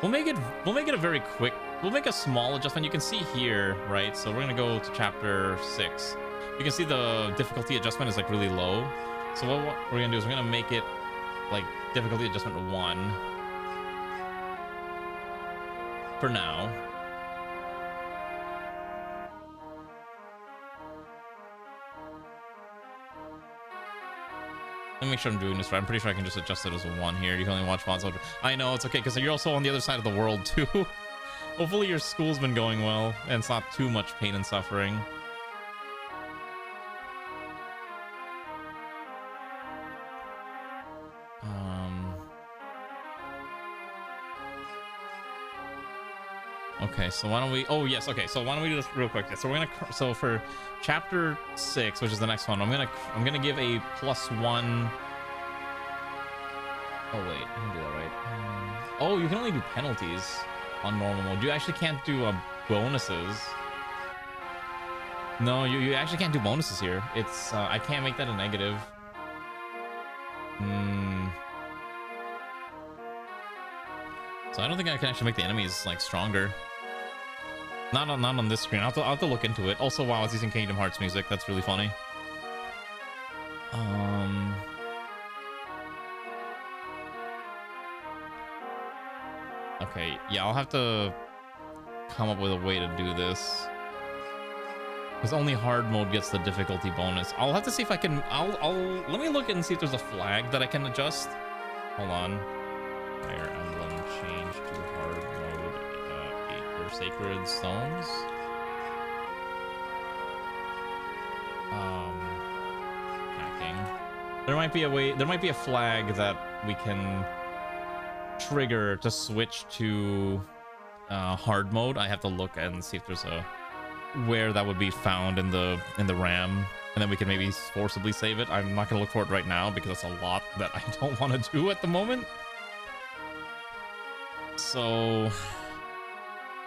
We'll make it a very quick. We'll make a small adjustment. You can see here, right? So we're gonna go to chapter 6. You can see the difficulty adjustment is like really low. So what we're gonna do is we're gonna make it like difficulty adjustment 1 for now. Let me make sure I'm doing this right. I'm pretty sure I can just adjust it as a 1 here. You can only watch VODs. I know, it's okay, because you're also on the other side of the world, too. Hopefully your school's been going well, and it's not too much pain and suffering. Okay, so why don't we... Oh, yes, okay, so why don't we do this real quick? So we're gonna... So for chapter 6, which is the next one, I'm gonna give a +1... Oh, wait, I can do that, right? Oh, you can only do penalties on normal mode. You actually can't do bonuses. No, you actually can't do bonuses here. It's... I can't make that a negative. So I don't think I can actually make the enemies, like, stronger. Not on this screen. I'll have to look into it. Also, wow, it's using Kingdom Hearts music. That's really funny. Okay, yeah, I'll have to come up with a way to do this. Because only hard mode gets the difficulty bonus. I'll have to see if I can... Let me look and see if there's a flag that I can adjust. Hold on. Fire Emblem change to hard mode. Sacred stones. Hacking. There might be a way. There might be a flag that we can trigger to switch to hard mode. I have to look and see if there's a where that would be found in the RAM, and then we can maybe forcibly save it. I'm not gonna look for it right now because that's a lot that I don't want to do at the moment. So.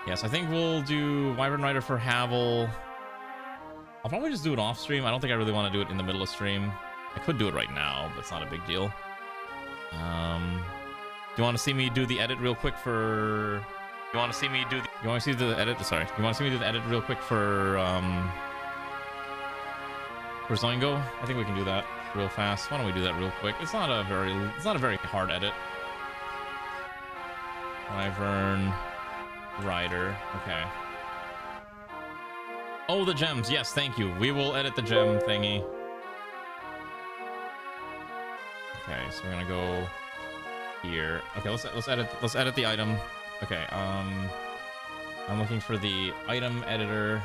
Yes, I think we'll do Wyvern Rider for Havel. I'll probably just do it off stream. I don't think I really want to do it in the middle of stream. I could do it right now, but it's not a big deal. Do you want to see me do the edit real quick for... You want to see me do the... You want to see the edit? Sorry. You want to see me do the edit real quick for Zoingo? I think we can do that real fast. Why don't we do that real quick? It's not a very hard edit. Wyvern Rider. Okay. Oh, the gems. Yes, thank you. We will edit the gem thingy. Okay, so we're gonna go here. Okay, let's edit the item. Okay, I'm looking for the item editor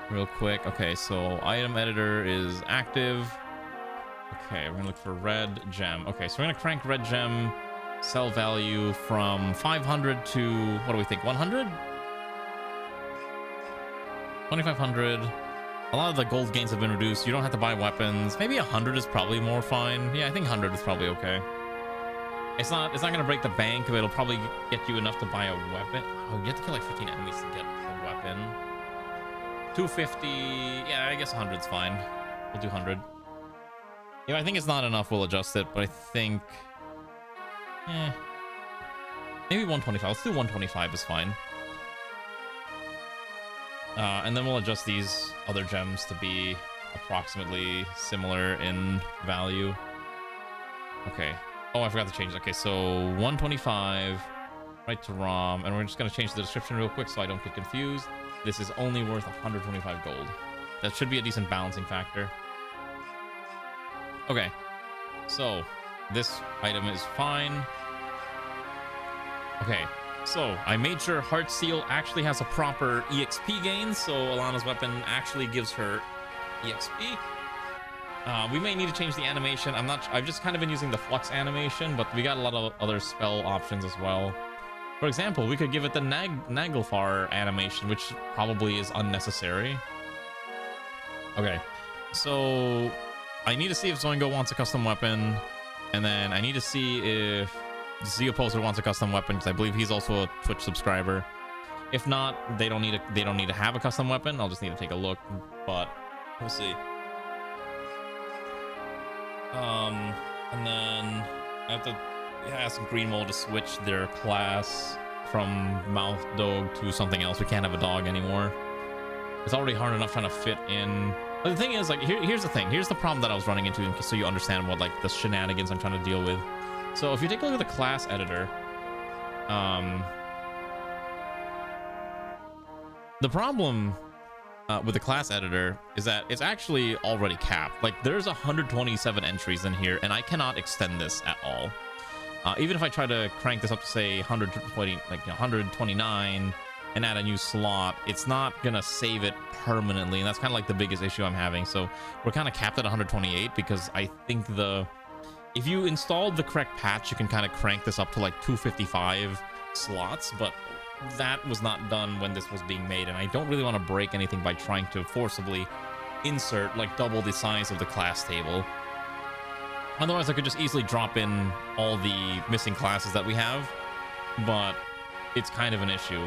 real quick. Okay, so item editor is active. Okay, we're gonna look for red gem. Okay, so we're gonna crank red gem sell value from 500 to, what do we think, 100? 2500. A lot of the gold gains have been reduced. You don't have to buy weapons. Maybe 100 is probably more fine. Yeah, I think 100 is probably okay. It's not gonna break the bank, but it'll probably get you enough to buy a weapon. Oh, you have to kill like 15 enemies to get a weapon. 250. Yeah, I guess 100's fine. We'll do 100. Yeah, I think it's not enough. We'll adjust it, but I think... maybe 125. Let's do 125 is fine. And then we'll adjust these other gems to be approximately similar in value. Okay. Oh, I forgot to change. Okay, so 125, right to ROM, and we're just gonna change the description real quick so I don't get confused. This is only worth 125 gold. That should be a decent balancing factor. Okay, so this item is fine. Okay, so I made sure Heart Seal actually has a proper EXP gain, so Alana's weapon actually gives her EXP. We may need to change the animation. I've just kind of been using the Flux animation, but we got a lot of other spell options as well. For example, we could give it the Naglfar animation, which probably is unnecessary. Okay, so I need to see if Zoingo wants a custom weapon, and then I need to see if Zeoposer wants a custom weapon, because I believe he's also a Twitch subscriber. If not, they don't need to have a custom weapon. I'll just need to take a look, but we'll see. And then I have to ask Greenwall to switch their class from Mouth Dog to something else. We can't have a dog anymore. It's already hard enough trying to fit in But the thing is, like, here's the thing. Here's the problem that I was running into, so you understand what, like, the shenanigans I'm trying to deal with. So if you take a look at the class editor, the problem with the class editor is that it's actually already capped. Like, there's 127 entries in here, and I cannot extend this at all. Even if I try to crank this up to, say, 120, like, 129 and add a new slot, it's not gonna save it permanently, and that's kind of like the biggest issue I'm having. So we're kind of capped at 128 because I think if you installed the correct patch, you can kind of crank this up to like 255 slots, but that was not done when this was being made, and I don't really want to break anything by trying to forcibly insert like double the size of the class table. Otherwise, I could just easily drop in all the missing classes that we have, but it's kind of an issue.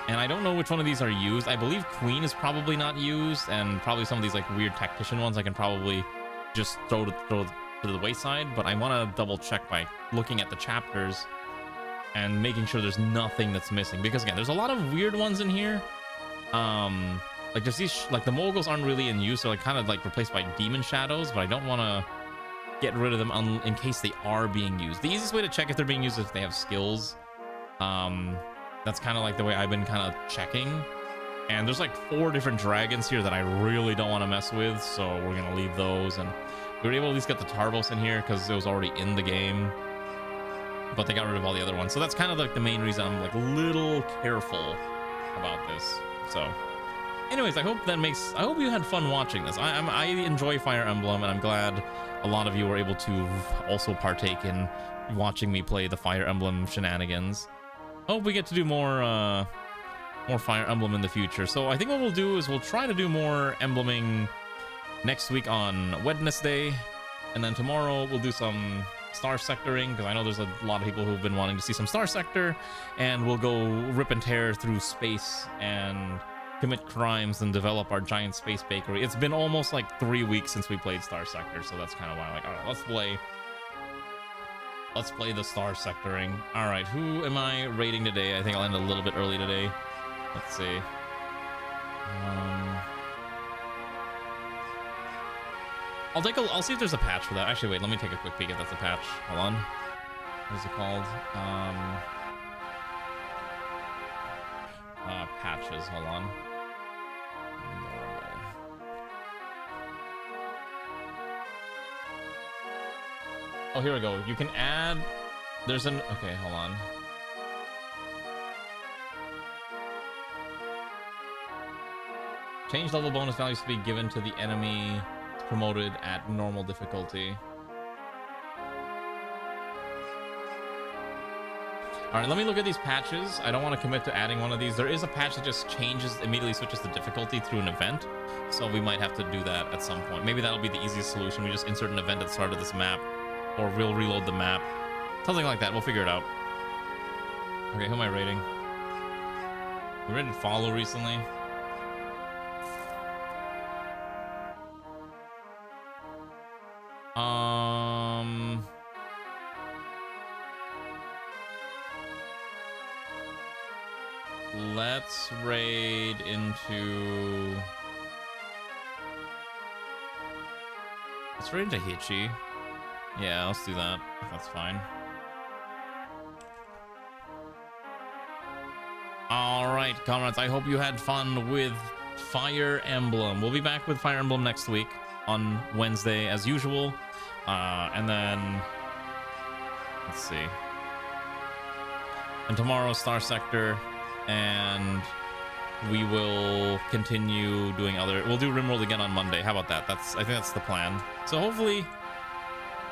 And I don't know which one of these are used. I believe Queen is probably not used, and probably some of these like weird tactician ones I can probably just throw to the wayside, but I want to double check by looking at the chapters and making sure there's nothing that's missing, because again, there's a lot of weird ones in here. Like there's these like the Moguls aren't really in use, they're like kind of like replaced by demon shadows, but I don't want to get rid of them in case they are being used. The easiest way to check if they're being used is if they have skills. That's kind of like the way I've been kind of checking. And there's like 4 different dragons here that I really don't want to mess with, so we're gonna leave those. And we were able to at least get the Tarvos in here because it was already in the game, but they got rid of all the other ones. So that's kind of like the main reason I'm like a little careful about this. So anyways, I hope you had fun watching this. I enjoy Fire Emblem, and I'm glad a lot of you were able to also partake in watching me play the Fire Emblem shenanigans. I hope we get to do more Fire Emblem in the future. So I think what we'll do is we'll try to do more embleming next week on Wednesday, and then tomorrow we'll do some Star Sectoring, because I know there's a lot of people who've been wanting to see some Star Sector, and we'll go rip and tear through space and commit crimes and develop our giant space bakery. It's been almost like 3 weeks since we played Star Sector, so that's kind of why I'm like, all right, let's play the Star Sectoring. All right, who am I rating today? I think I'll end a little bit early today. Let's see. I'll see if there's a patch for that. Actually, wait, let me take a quick peek if that's a patch. Hold on. What is it called? Patches, hold on. Oh, here we go. You can add, okay, hold on. Change level bonus values to be given to the enemy promoted at normal difficulty. All right, let me look at these patches. I don't want to commit to adding one of these. There is a patch that just immediately switches the difficulty through an event, so we might have to do that at some point. Maybe that'll be the easiest solution. We just insert an event at the start of this map, or we'll reload the map. Something like that. We'll figure it out. Okay, who am I rating? We rated Follow recently. Let's raid into... Let's raid into Hichi. Yeah, let's do that. That's fine. Alright, comrades, I hope you had fun with Fire Emblem. We'll be back with Fire Emblem next week on Wednesday as usual. And then... Let's see. And tomorrow, Star Sector. And we will continue doing we'll do RimWorld again on Monday. How about that? I think that's the plan. So hopefully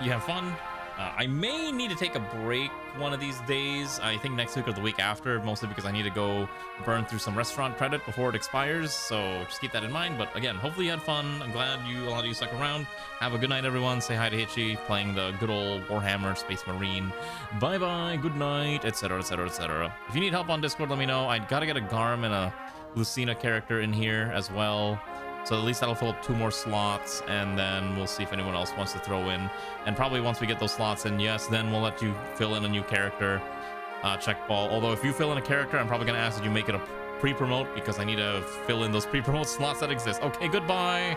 you have fun. I may need to take a break one of these days. I think next week or the week after, mostly because I need to go burn through some restaurant credit before it expires. So just keep that in mind. But again, hopefully you had fun. I'm glad a lot of you stuck around. Have a good night, everyone. Say hi to Hichi, playing the good old Warhammer Space Marine. Bye-bye, good night, etc., etc., etc. If you need help on Discord, let me know. I gotta get a Garm and a Lucina character in here as well. So at least that'll fill up 2 more slots, and then we'll see if anyone else wants to throw in. And probably once we get those slots in, yes, then we'll let you fill in a new character, check ball. Although if you fill in a character, I'm probably going to ask that you make it a pre-promote, because I need to fill in those pre-promote slots that exist. Okay, goodbye.